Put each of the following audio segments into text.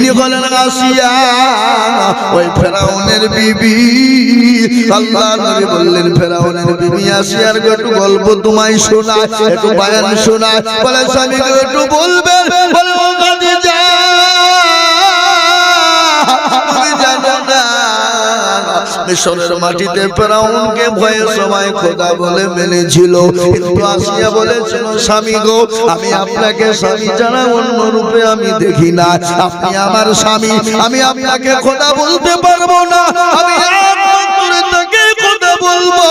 তিনি হলেন আসিয়া, ওই ফেরাউনের বিবি। আল্লাহ নবী বললেন ফেরাউনের বিবি আসিয়ার একটু গল্প তোমায় শোনায়, একটু বয়ান শোনায়। বলে স্বামীকে একটু বলবেন। বলে ও খাদিজা, তুমি জানো না মিশরের মাটিতে ফেরাউনকে ভয়ে সবাই খোদা বলে মেনেছিল, কিন্তু আসিয়া বলেছিল স্বামী গো, আমি আপনাকে স্বামী ছাড়া অন্য রূপে আমি দেখি না, আপনি আমার স্বামী, আমি আপনাকে খোদা বলতে পারবো না, আমি আপনাকে খোদা বলবো।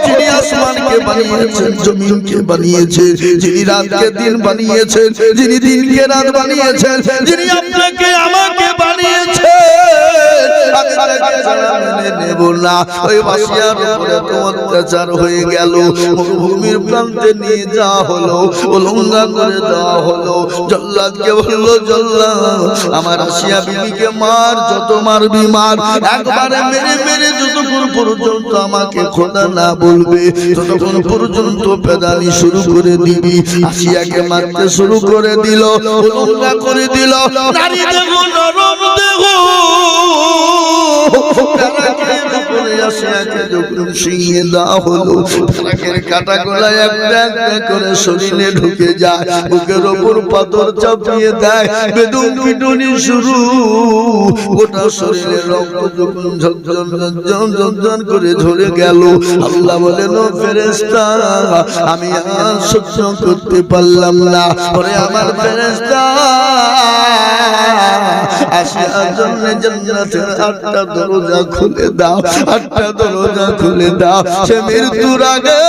যিনি আসমানকে বানিয়েছেন, জমিনকে বানিয়েছেন, যিনি রাতকে দিন বানিয়েছেন, যিনি দিনকে রাত বানিয়েছেন, যিনি আপনাকে আমাকে বানিয়েছেন, আমি তাকে ছাড়া মেনে নেব না। ওই বাসিয়ার উপরে তো অত্যাচার হয়ে গেল, মরুভূমির প্রান্তে নিয়ে যাওয়া হলো, উলঙ্গা করে দেওয়া হলো। জল্লাদকে বললো জল্লাদ আমার আসিয়া বিবিকে মার, যত মারবি মার, একবারে মেরে মেরে যতক্ষণ পর্যন্ত আমাকে খোদা না বলবে ততক্ষণ পর্যন্ত পেদানি শুরু করে দিবি। আসিয়াকে মারতে শুরু করে দিল, উলঙ্গা করে দিল। নারী দেহ নরম দেহ, আসিয়াকে যখন শিঙে দেওয়া হলো, ফেরাকের কাটা গলায় একটা একটা করে শরীরে ঢুকে যায়, বুকের ওপর পাথর চাপিয়ে দেয়, বেদম পিটুনি শুরু। গোটা শরীরে রক্ত যখন ঝরঝর ঝরঝর ঝরঝর করে ঝরে গেল, আল্লাহ বলেন ও ফেরেশতা আমি আর সহ্য করতে পারলাম না, ওরে আমার ফেরেশতা আসিয়ার জন্য জান্নাতের 8টা দরজা খুলে দাও, 8টা দরজা খুলে দাও, সে মৃত্যুর আগে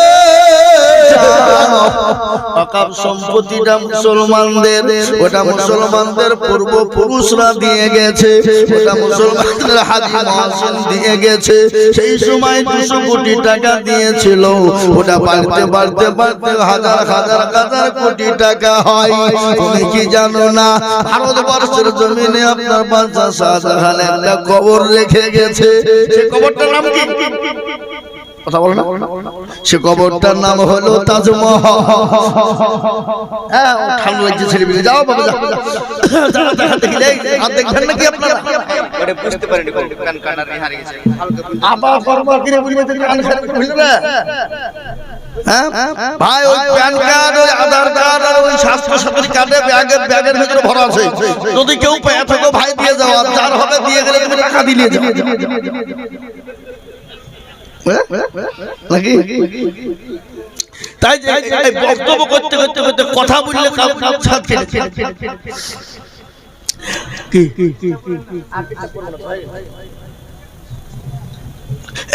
পাকাপ সম্পত্তিটা মুসলমানদের, ওটা মুসলমানদের পূর্বপুরুষরা দিয়ে গেছে, ওটা মুসলমানদের হাজি মহসিন দিয়ে গেছে। সেই সময় 200 কোটি টাকা দিয়েছিল, ওটা বাড়তে বাড়তে বাড়তে হাজার হাজার হাজার কোটি টাকা হয়। তুমি কি জানো না ভারতবর্ষের জমিনে আপনার বাদশা শাহজাহান একটা কবর রেখে গেছে, সে কবরটার নাম কি? কথা বলো না। সে কবরটার নাম হলো তাজমহল। হ্যাঁ ঠান্ডা লাগছে ছেলে মিলে যাও বাবা যাও, যারা দেখা দেখি আর দেখবেন নাকি আপনারা? ওটা বুঝতে পারেনি, কান কানার হারিয়ে গেছে আপা ফরমা কিরে বুঝবে কান খারাপ বুঝবে। হ্যাঁ ভাই ওই প্যান কার্ড, ওই আধার কার্ড আর ওই স্বাস্থ্য সাথী কার্ডে ব্যাগের ভিতরে ভরা আছে, যদি কেউ পেয়ে থাকো ভাই দিয়ে যাও, আর যার হবে দিয়ে গেলে তুমি টাকা দিয়ে যাও নাকি? তাই বক্তব্য করতে করতে করতে কথা বললে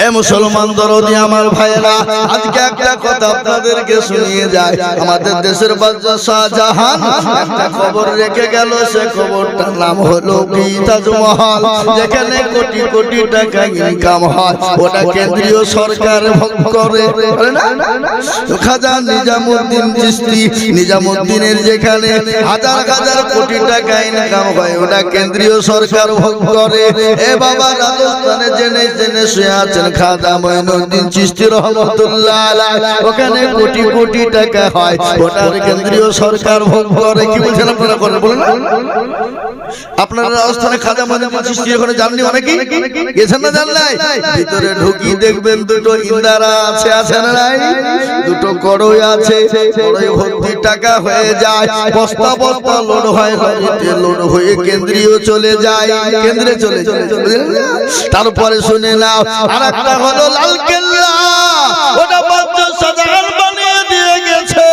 এ মুসলমান দরদি আমার ভাইরা, আজকে একটা কথা আপনাদেরকে শুনিয়ে যায়। আমাদের দেশের বাদশা শাহজাহান একটা কবর রেখে গেল, সে কবরটার নাম হলো তাজমহল, যেখানে কোটি কোটি টাকা ইনকাম হয়। ওটা কেন্দ্রীয় সরকার ভোগ করে না। খাজা নিজামুদ্দিন চিশতি, নিজামুদ্দিনের যেখানে হাজার হাজার কোটি টাকা ইনকাম হয়, ওটা কেন্দ্রীয় সরকার ভোগ করে। এ বাবা রাজস্থানে জেনে জেনে শুয়ে আছেন খাজা মঈনুদ্দিন চিশতি রহমাতুল্লাহ আলাইহি, ওখানে কোটি কোটি টাকা হয়, ওটা কেন্দ্রীয় সরকার ভোগ করে। কি বলছেন আপনারা? করে বলেন না আপনারা রাজস্থানে খাজা মঈনুদ্দিন চিশতি ওখানে জাননি, অনেকেই গেছেন না? জান নাই? ভিতরে ঢুকি দেখবেন দুটো ইন্দারা আছে, আছে না নাই? দুটো কড়ই আছে, কড়ই ভর্তি টাকা হয়ে যায়, বস্তা বস্তা লোড হয়, লরিতে লোড হয়ে কেন্দ্রীয় চলে যায়, কেন্দ্রে চলে যায়। তারপরে শুনে নাও আর একটা হলো লালকেল্লা, ওটা বাদশা শাহজাহান বানিয়ে দিয়ে গেছে,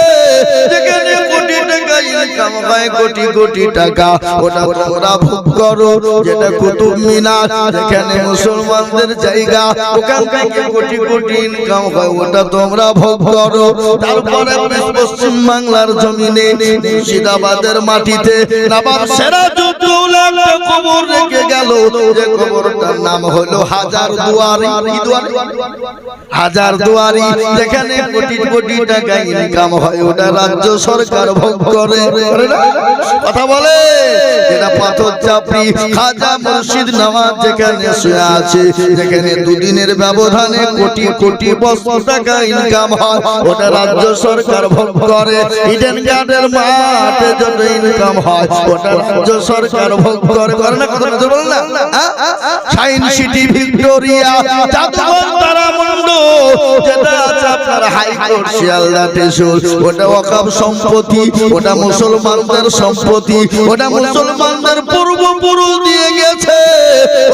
যেখানে কোটি টাকা ইনকাম হয়, কোটি কোটি টাকা, ওটা তোমরা ভোগ করো। যেটা কুতুব মিনার, যেখানে মুসলমানদের জায়গা, ওখান থেকে কোটি কোটি ইনকাম হয়, ওটা তোমরা ভোগ করো। তারপরে পশ্চিম বাংলার জমিনে মুর্শিদাবাদের মাটিতে নবাব সিরাজউদ্দৌলা একটা কবর রেখে গেল, যে কবরটার নাম হলো হাজার দুয়ারি। কি দুয়ারি? হাজার দুয়ারি যেখানে কোটি কোটি টাকা ইনকাম হয় ওটা রাজ্য সরকার ভোগ করে না? কথা বলে এটা পাথর চাপড়ি খাজা মুর্শিদ নওয়াজ যেখানে শুয়ে আছে, যেখানে দুদিনের ব্যবধানে কোটি কোটি বস্তা টাকা ইনকাম হয় ওটা রাজ্য সরকার ভোগ করে। ইডেন গার্ডের মাঠে যত ইনকাম হয় ওটা রাজ্য সরকার ভোগ করে না? কথা বলে না? সায়েন্স সিটি ভিক্টোরিয়া জাদুঘর তারামুন্ডু যেটা আছে আপনার হাইকোর্ট শিয়ালদা টেশন ওটা ওয়াকফ সম্পত্তি, ওটা মুসলমানদের সম্পত্তি, ওটা মুসলমানদের পূর্বপুরুষ দিয়ে গেছে,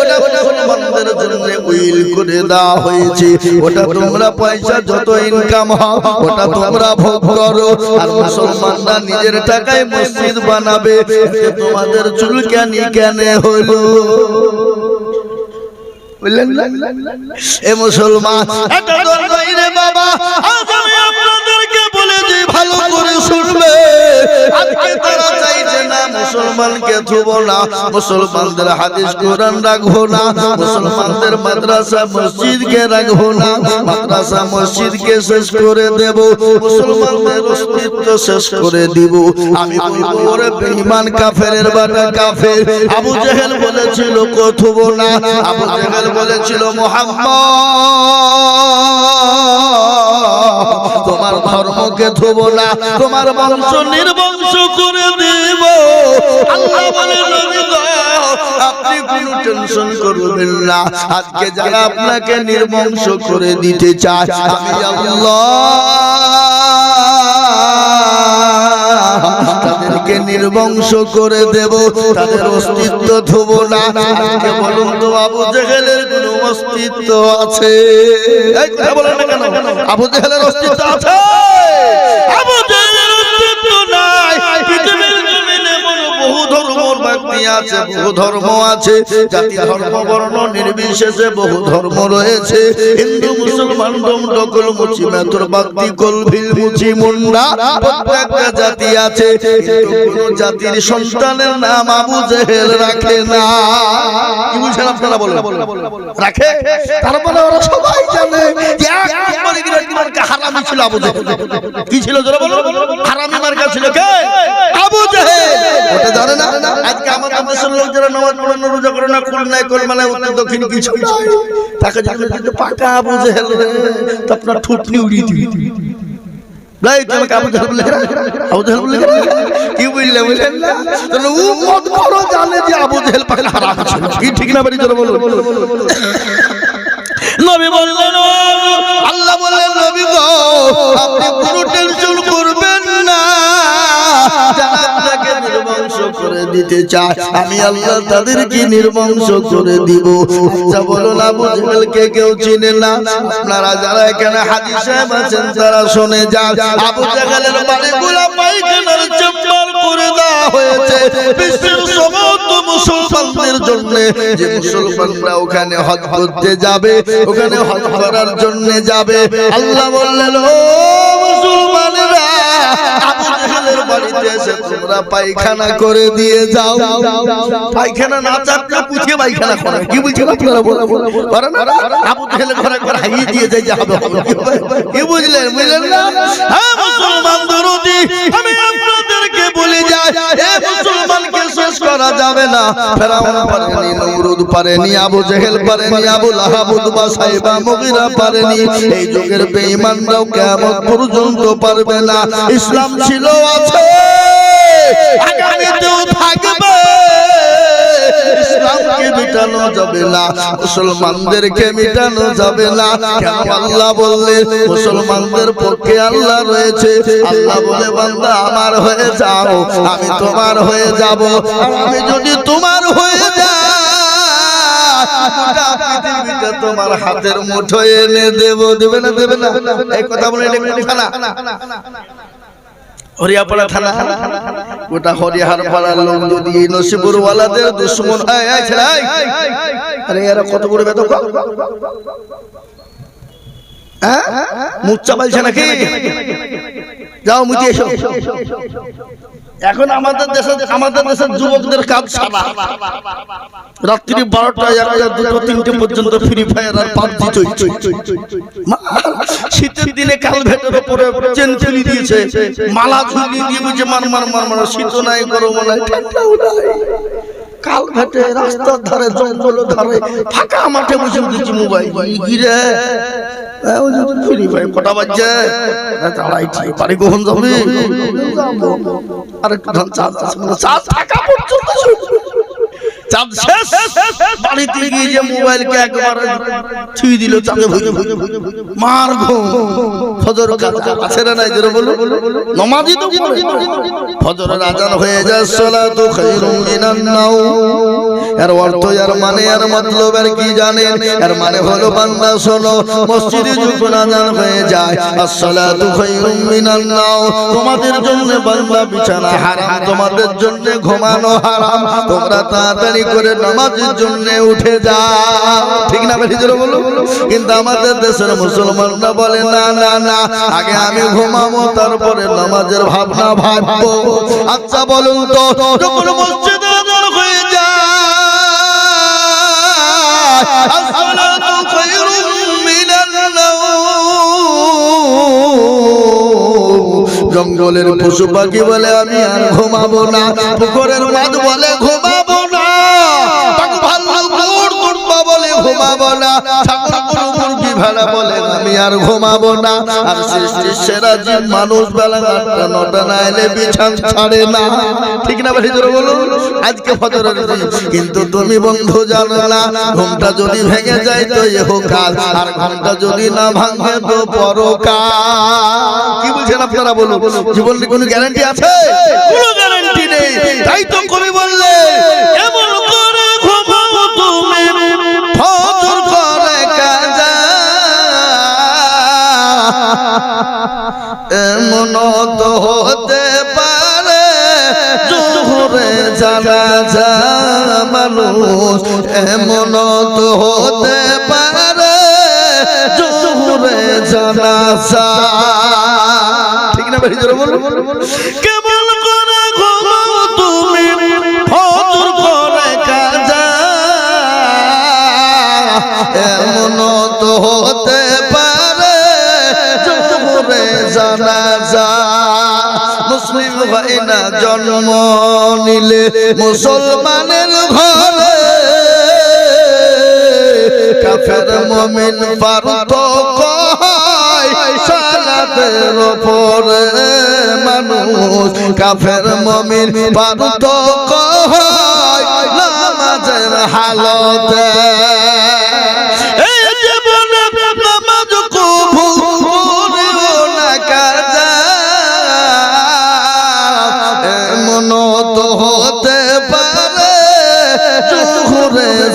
ওটা মুসলমানদের জন্য উইল করে দেওয়া হয়েছে। ওটা তোমরা পয়সা যত ইনকাম হয় ওটা তোমরা ভোগ করো, আর মুসলমানরা নিজের টাকায় মসজিদ বানাবে। তোমাদের চুলকানি কেন হলো? এ মুসলমান এটা তো নয় রে বাবা, আজ আমি আপনাদেরকে বলে যে ভালো করে শুনবে। আজকে তারা চাইছে না মুসলমানকে ধুবো না, মুসলমানদের হাদিস কোরআন রাখবো না, মুসলমানদের মাদ্রাসা মসজিদকে রাখবো না, মাদ্রাসা মসজিদকে শেষ করে দেব, মুসলমানদের অস্তিত্ব শেষ করে দিব। আমি বলবো ওরে বেঈমান কাফেরের বাটা কাফের। আবু জেহেল বলেছিল ধুবো না, আবু জেহেল বলেছিল মুহাম্মদ তোমার ধর্মকে ধুবো না, তোমার বংশ নির্বংশ করে দেব। আল্লাহ বলে নবী গো আপনি কোনো টেনশন করবেন না, আজকে যারা আপনাকে নির্বংশ করে দিতে চায় আমি আল্লাহ তাদেরকে নির্বংশ করে দেব, তাদের অস্তিত্ব ধুব না। আজকে বলুন তো আবু জেহেলের কোনো অস্তিত্ব আছে? এই কথা বলেন না কেন? আবু জেহেলের অস্তিত্ব আছে? আবু জেহেলের অস্তিত্ব নাই। পৃথিবীর জমিনে বহু ধর্মের ব্যক্তি আছে, বহু ধর্ম আছে, জাতি ধর্ম বর্ণ নির্বিশেষে বহু ধর্ম রয়েছে। হিন্দু মুসলমান ডমডকল মুচি মেথর বাগদি কলভিল মুচি মুন্ডা প্রত্যেকটা জাতি আছে, কিন্তু কোন জাতির সন্তানের নাম আবু জেহেল রাখে না। কি বুঝছেন আপনারা? বলেন রাখে? তারপরে ওরা সবাই জানে যে এক নম্বরে মার্কা হারামি ছিল আবু জেহেল। কি ছিল জোরে বলো? হারামি মার্কা ছিল কে? আবু জেহেল। ওটা জানে না? আজকে আমাদের দেশের লোক যারা নামাজ পড়ে না, রোজা করে না, কুরআন নাই, কলমা নাই, উত্তর দক্ষিণ কিছু নাই, তাকে যদি কিন্তু পাকা আবু জেহেল তো আপনার ঠুটনি উড়িয়ে দিবে। লাই তোমাকে আবু জেহেল বলে আবু জেহেল বলে কি বুঝলে? বুঝলেন না? তাহলে ও মত করো জানে যে আবু জেহেল পাকা হারাম ছিল। কি ঠিক না বাড়ি জোরে বলো? নবী বললেন আল্লাহ বললেন নবী গো আপনি কোনো টেনশন করবেন না, যারা আপনাকে নির্বংশ করে দিতে চায় আমি আল্লাহ তাদেরকে নির্বংশ করে দিব। আচ্ছা বলুন আবু জেহেলকে কেউ চিনে না? আপনারা যারা এখানে হাজী সাহেব আছেন তারা শুনে যান, আবু জেহেলের বাড়িগুলো পায়খানার চেম্বার করে দেওয়া হয়েছে বিশ্বের সমস্ত মুসলমানদের জন্য। যে মুসলমানরা ওখানে হজ করতে যাবে, ওখানে হজ করার জন্য যাবে, আল্লাহ বললেন ও মুসলমানেরা আবু জেহেলের বাড়িতে এসে তোমরা পায়খানা করে দিয়ে যাও। পায়খানা না চাপটা পুঁথিয়ে পায়খানা করে। কি বুঝছেন আপনারা? বলেন না আবু জেহেলের ঘরে ঘরে হাইয়ে দিয়ে যাই যাবে। কি বুঝলেন? বুঝলেন না? হ্যাঁ মুসলমান দরদি আমি আপনাদেরকে বলে যাই এ মুসলমানকে শেষ করা যাবে না। ফেরাউন পারেনি, নমরুদ পারেনি, আবু জেহেল পারেনি, আবু লাহাব, উতবা, সাইবা, মুগীরা পারেনি। এই যুগের বেঈমানরাও কিয়ামত পর্যন্ত পারবে না। ইসলাম ছিল, আছে, আগামীতেও থাকবে। ইসলামকে মিটানো যাবে না, মুসলমানদেরকে মিটানো যাবে না। কেন? আল্লাহ বললেন মুসলমানদের পক্ষে আল্লাহ রয়েছে। আল্লাহ বলে বান্দা আমার হয়ে যাও, আমি তোমার হয়ে যাব। আমি যদি তোমার হয়ে যাই গোটা পৃথিবীটা তোমার হাতের মুঠোয় এনে দেব। দেবে না? দেবে না? এই কথা বলে এটা থানা হরিয়াপাড়া থানা, গোটা হরিয়াহার পাড়ার লোক যদি নসিবুর ওয়ালাদের দুশ্মন হয়। আরে এরা কত বড় বেদক, হ্যাঁ মুচ্চা বলছে নাকি? যাও মুচি এসো। এখন আমাদের দেশের যুবকদের কাজ সারা রাত্রি 12টা 1টা 2টো 3টে পর্যন্ত ফ্রি ফায়ার আর পাবজি চলছে। শীতের দিনে কাল ভেতরে পরে চেন ফেলি দিয়েছে, মালা ঝুলিয়ে দিয়ে বুঝে মার মার মার মার, শীত নাই গরম নাই ঠান্ডাও নাই। কাল ঘাটে রাস্তার ধারে জঙ্গল ধারে ফাঁকা মাঠে বসে দিয়েছি মোবাইল গিরে ফ্রি ফায়ার। কটা বাজছে? বাড়ি কখন যাবে? আরে চার্জ থাকা পর্যন্ত চাঁদ শেষ। বাড়িতে গিয়ে যে মোবাইলকে একবার ছুঁয়ে দিল চাঁদে ভুজে মার ঘুম। ফজর আছে না নাই জোরে বলো, নামাজই তো পড়ে। ফজরের আজান হয়ে যায়, সালাতু খায়রুম মিনান নাওম। এর অর্থ, এর মানে, এর মতলব এর কি জানেন? এর মানে হলো বান্দা শোনো, মসজিদে যখন আজান হয়ে যায়, আসসালাতু খায়রুম মিনান নাওম, তোমাদের জন্য বান্দা বিছানা হারাম, তোমাদের জন্য ঘুমানো হারাম, তোমরা তাড়াতাড়ি করে নামাজের জন্য উঠে যাও। ঠিক না বেশি জোরে বলো। কিন্তু আমাদের দেশের মুসলমানরা বলে না না না, আগে আমি ঘুমাবো তারপরে নামাজের ভাবনা ভাববো। আচ্ছা বলুন তো, যখন মসজিদে আযান হয়ে যায়, আসসালাতু খায়রুম মিনান নাওম, জঙ্গলের পশু পাখি বলে আমি আর ঘুমাবো না, পুকুরের মাছ বলে ঘুমাবো না, বলে ঘুমাবো না, মুরগি ভেড়া বলে আমি আর ঘুমাবো না। আর সৃষ্টির সেরা জীব মানুষ বেলা 8টা 9টা না এলে বিছান ছাড়ে না। ঠিক না বেশি জোরে বলো। আজকে ফজরের দিন, কিন্তু তুমি বন্ধু জানো না, ঘুমটা যদি ভেঙে যায় তো ইহকাল, আর ঘুমটা যদি না ভাঙে তো পরকাল। কি বলছেন আপনারা বলুন? জীবনের কোনো গ্যারান্টি আছে? কোনো গ্যারান্টি নেই। তাই তো কবি বললে, এমন করে ঘুমাবো তুমি ফজর করে কাজা, এমন তো হতে পারে জোহরে জানাজা মানুষ, এমন তো হতে পারে জোহরে জানাজা। ঠিক না বেশি জোরে বলো। কেমন করে ঘুমাও তুমি ফজর করে কাজা, এমন তো হতে পারে জোহরে জানাজা। মুসলিম হয় না জন্ম নিলে মুসলমানের ঘরে, কাফের মুমিন পার্থক্য হয় সালাতের উপরে মানুষ, কাফের মুমিন পার্থক্য হয় নামাজের হালতে।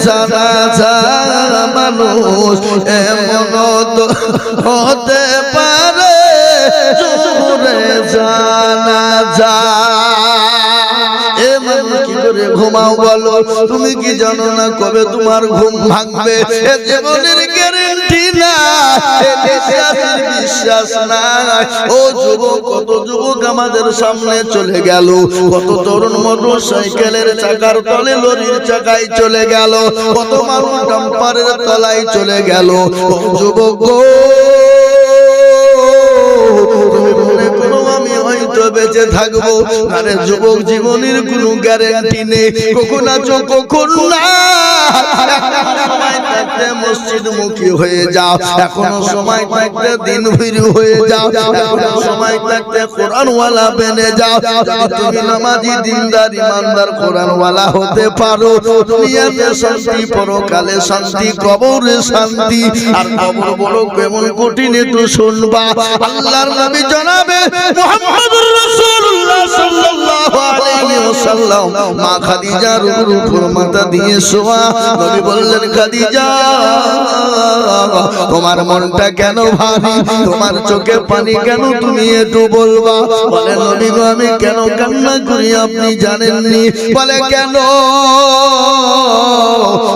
জানাজা মানুষ, এমন তো হতে পারে জোহরে জানাজা। এমন কি করে ঘুমাও বলো? তুমি কি জানো না কবে তোমার ঘুম ভাঙবে? এ জীবনের গ্যারান্টি না, বিশ্বাস নাই। ও যুবক, কত যুবক আমাদের সামনে চলে গেল, কত তরুণ মোটর সাইকেলের চাকার তলে লরির চাকায় চলে গেল, কত মানুষ ডাম্পারের তলায় চলে গেল। ও যুবক, তুমি মনে করো আমি হয়তো বেঁচে থাকবো, আরে যুবক জীবনের কোনো গ্যারান্টি নেই। কখন আছো কখন না। সময় থাকতে মসজিদ মুখী হয়ে যাও, এখনো সময় থাকতে দিন ভীরু হয়ে যাও, এখনো সময় থাকতে কোরআনওয়ালা বেনে যাও। যদি তুমি নামাজি দিনদার ইমানদার কোরআনওয়ালা হতে পারো, দুনিয়াতে শান্তি, পরকালে শান্তি, কবরে শান্তি। আর কবর বড় কেমন কঠিন একটু শুনবা। আল্লাহর নবী জনাবে মুহাম্মদুর রাসূলুল্লাহ সাল্লাল্লাহু আলাইহি ওয়াসাল্লাম মা খাদিজার উপর মাথা দিয়ে শোয়া। নবী বললেন, খাদিজা তোমার মনটা কেন ভারী, তোমার চোখে পানি কেন, তুমি একটু বলবা? বলে, নবী গো আমি কেন কান্না করি আপনি জানেননি। বলে, কেন?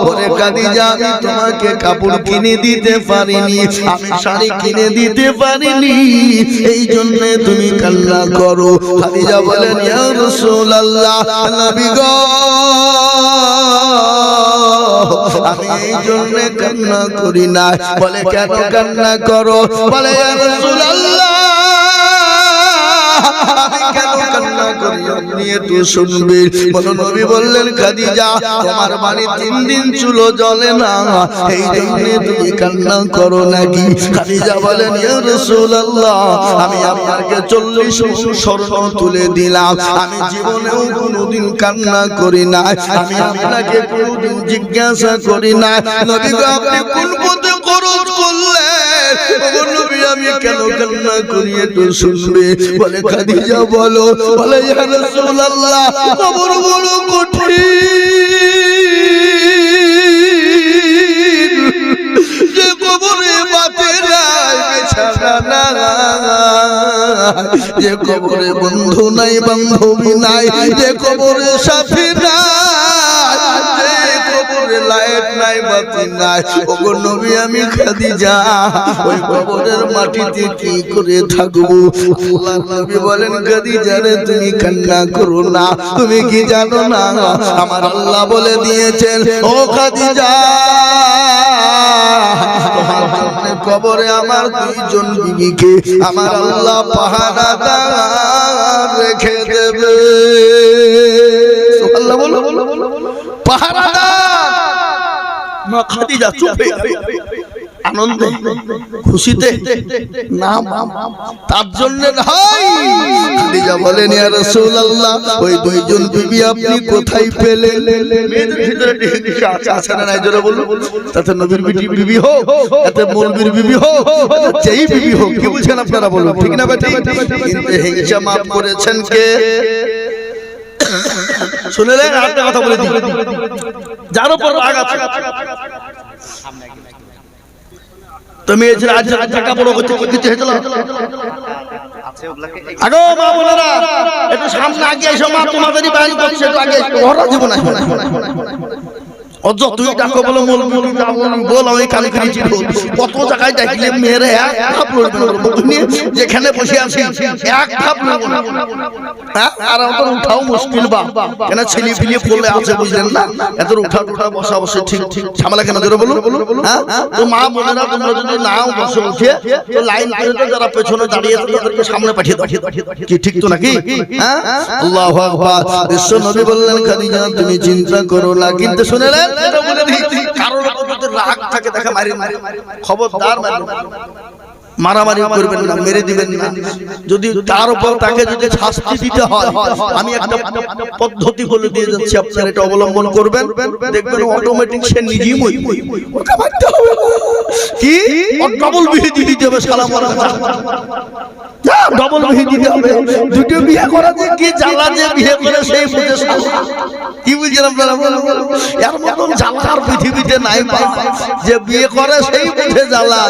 ওরে খাদিজা আমি তোমাকে কাপড় কিনে দিতে পারিনি, আমি শাড়ি কিনে দিতে পারিনি, এই জন্য তুমি কান্না করো। খাদিজা বলেন ইয়া রাসূলুল্লাহ, নবী গো আমি এই জন্য কান্না করি না। বলে কেন কান্না করো? বলে ইয়া রাসূলুল্লাহ আমি কেন কান্না করি আপনি একটু শুনবেন। বলো নবী বললেন খাদিজা তোমার বাড়ি 3 দিন চুলো জ্বলে না, এই জন্য তুমি কান্না করো নাকি? খাদিজা বলেন ইয়া রাসূলুল্লাহ আমি আপনাকে 40 স্বর্ণ তুলে দিলাম, আমি জীবনেও কোনোদিন কান্না করি না, আমি আপনাকে কোনোদিন জিজ্ঞাসা করি না নবী গো আপনি কোন পথে খরচ করলেন? নবী আমি কেন কান্না করি একটু শুনবে। বলে খাদিজা বলো। বলে ইয়া রাসূলুল্লাহ কবর বড় কঠিন, যে কবরে বাতে নাই বিছানা নাই, যে কবরে বন্ধু নাই বান্ধবী নাই, যে কবরে সাথী নাই, যে কবরে লাইট নাই বাতি নাই, ওগো নবী আমি খাদিজা ওই কবরের মাটিতে কি করে থাকবো? আল্লাহর নবী বলেন খাদিজা রে তুমি কান্না করো না, তুমি কি জানো না আমার আল্লাহ বলে দিয়েছেন ও খাদিজা তোমার জন্য কবরে আমার 2 জন বিবিকে আমার আল্লাহ পাহারাদার রেখে দেবে। সুবহানাল্লাহ বলো, পাহারাদার। মা খাদিজা চুপ হয়ে গেল আনন্দে খুশিতে না তার জন্য নয়। খাদিজা বলেন ইয়া রাসূলুল্লাহ ওই 2 জন বিবি আপনি কোথায় পেলেন? মেয়েদের ভিতরে ঢেকে আছে না নাই জোরে বলুন। তাতে নবীর বিবি হোক, তাতে মৌলবীর বিবি হোক, যেই বিবি হোক, কি বুঝেন আপনারা বলুন ঠিক না বেটি? কিন্তু হিংসা মাফ করেছেন কে? শুনলেন একটা কথা বলে দিই, যার উপর রাগ আছে তুমি এই যে আজ টাকা বড় করতে কিছু হয়েছিল আগো মা বোনেরা একটু সামনে আগে এসো, মা তোমাদেরই বাড়ি করছে একটু আগে ঘরে জীবন আসবে না অজ তুই ডাকো বলো মৌলবি বল আমি কানে কানে চিঠি কত জায়গায় ডাকলে মেরে এক ধাপ লড়বে না তুমি যেখানে বসে আছি এক ধাপ লড়বে না আর আমাদের উঠাও মুশকিল বা কেন ছেলে পিলে পড়লে আছে বুঝলেন না এত উঠা উঠা বসা বসে ঠিক ঠিক ঝামেলা কেন ধরে বলুন হ্যাঁ তো মা বোনেরা তোমরা যদি নাও বসে উঠে তো লাইন করে যারা পেছনে দাঁড়িয়ে আছে তাদেরকে সামনে পাঠিয়ে দাও কি ঠিক তো নাকি হ্যাঁ আল্লাহু আকবার বিশ্ব নবী বললেন খাদিজা তুমি চিন্তা করো না কিন্তু শুনেলেন এটা বলে দিই কারোর উপর যদি রাগ থাকে দেখা মারি খবরদার মারামারি করবেন না, মেরে দিবেন না। যদি তার উপর তাকে যদি শাস্তি দিতে হয় আমি একটা পদ্ধতি বলে দিয়ে যাচ্ছি আপনারা এটা অবলম্বন করবেন, দেখবেন অটোমেটিক সে নিজেই মরবে। ওকে মারতে হবে কি ডবল বিয়ে দিতে হবে সালাম আলাইকুম ডবল বিয়ে দিতে হবে। দুটো বিয়ে করা যে কি জ্বালা যে বিয়ে করে সেই বুঝে কি বুঝলেন আপনারা এর মতন জ্বালা আর পৃথিবীতে নাই যে বিয়ে করে সেই বুঝে জ্বালা।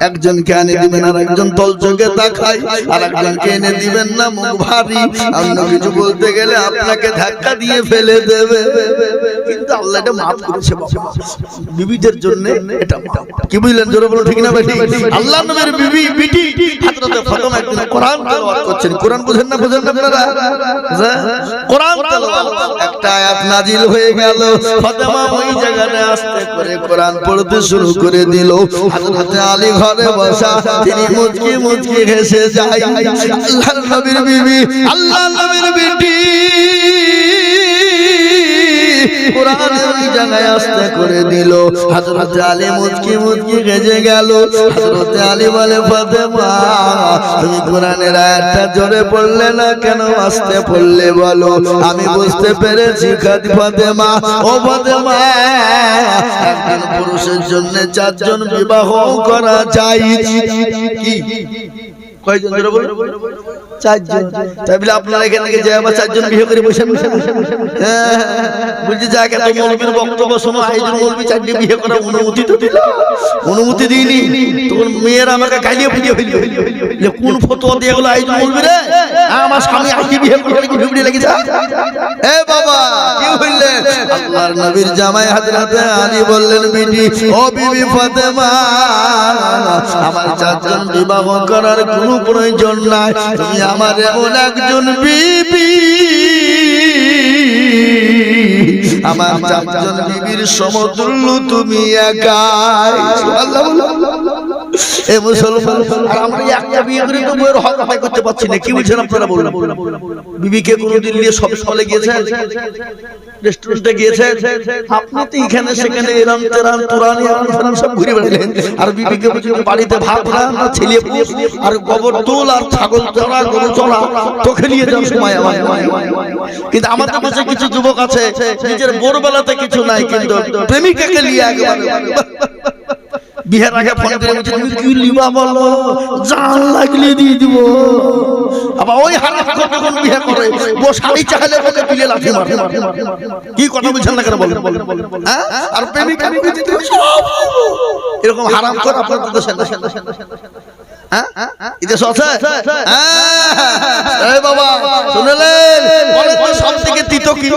একজনকে এনে দিবেন আর একজন তল চোখে তাকায়, আর একজনকে এনে দিবেন না মুখ ভারী, অন্য কিছু বলতে গেলে আপনাকে ধাক্কা দিয়ে ফেলে দেবে। কিন্তু আল্লাহ এটা মাফ করেছে বিবিদের জন্য, এটা কি বুঝলেন জোরে বলুন ঠিক না বেটি? আল্লাহ নবীর বিবি বিটি হযরত ফাতেমা একদিন কোরআন তেলাওয়াত করছেন। কোরআন বুঝেন না আপনারা? কোরআন তেলাওয়াত একটা আয়াত নাজিল হয়ে গেল, ফাতেমা ওই জায়গায় আস্তে করে কোরআন পড়তে শুরু করে দিল। হযরত আলী ঘরে বসা, তিনি মুচকি মুচকি হেসে যায়। আল্লাহর নবীর বিবি, আল্লাহর নবীর বিটি কোরআনের ওই জায়গায় আস্তে করে দিল। হযরত আলী মুচকি মুচকি হেসে গেল। হযরত আলী বলে ফাতেমা তুমি কোরআনের আয়াতটা জোরে পড়লে না কেন আস্তে পড়লে বলো? আমি বুঝতে পেরেছি ফাতেমা ও ফাতেমা একজন পুরুষের জন্য 4 জন বিবাহ করা যায়। কি কয়জন জোরে বলুন? 4 জন। তাই বলে আপনারা এখান থেকে যে আবার 4 জন বিয়ে করে বসে হ্যাঁ বুঝি যা কেন মৌলবীর বক্তব্য শোনো, আইজুল মৌলবী 4টি বিয়ে করার অনুমতি তো দিল, অনুমতি দিইনি তখন মেয়েরা আমাকে গালিয়ে বুঝিয়ে ফেলল যে কোন ফতোয়া দিয়ে গেল আইজুল মৌলবী রে, আমার স্বামী 8টি বিয়ে করে কি ভিড়ে লেগে যায়। এ বাবা কি হইলেন আল্লাহর নবীর জামাই হযরত আলী বললেন বিবি ও বিবি ফাতেমা আমার চারজন বিবাহ করার কোনো প্রয়োজন নাই তুমি আমার এমন একজন বিবি আমার চারজন বিবির সমতুল্য তুমি একাই সুবহানাল্লাহ এ মুসলমান আর আমরা একটা বিয়ে করে তো বইয়ের হক আদায় করতে পারছি না কি বুঝছেন আপনারা বলুন বিবিকে কোনোদিন নিয়ে সব চলে গিয়েছেন রেস্টুরেন্টে গিয়েছেন আপনি তো এখানে সেখানে এরাম তেরাম পুরানি আরাম সব ঘুরে বেড়ালেন আর বিবিকে বুঝুন বাড়িতে ভাত রান্না ছেলে পুষ আর গোবর তোল আর ছাগল চড়া গরু চড়া তোকে নিয়ে যাওয়ার সময় আমার কিন্তু আমাদের কাছে কিছু যুবক আছে নিজের ভোরবেলাতে কিছু নাই কিন্তু প্রেমিকাকে নিয়ে একেবারে বিয়ের আগে ফোন করে বলছে তুমি কি লিবা বলো জান লাগলে দিয়ে দিব আবার ওই হারাম করে কোন বিয়ে করে ও শাড়ি চাইলে বলে তুলে লাঠি মারে কি কথা বলছেন না কেন বলেন হ্যাঁ আর প্রেমিকা বুঝি তুমি সব এরকম হারাম করে আপনাদের দেশে হ্যাঁ ইদেশ আছে এই বাবা শুনলেন বলে তো সবথেকে তিতো কি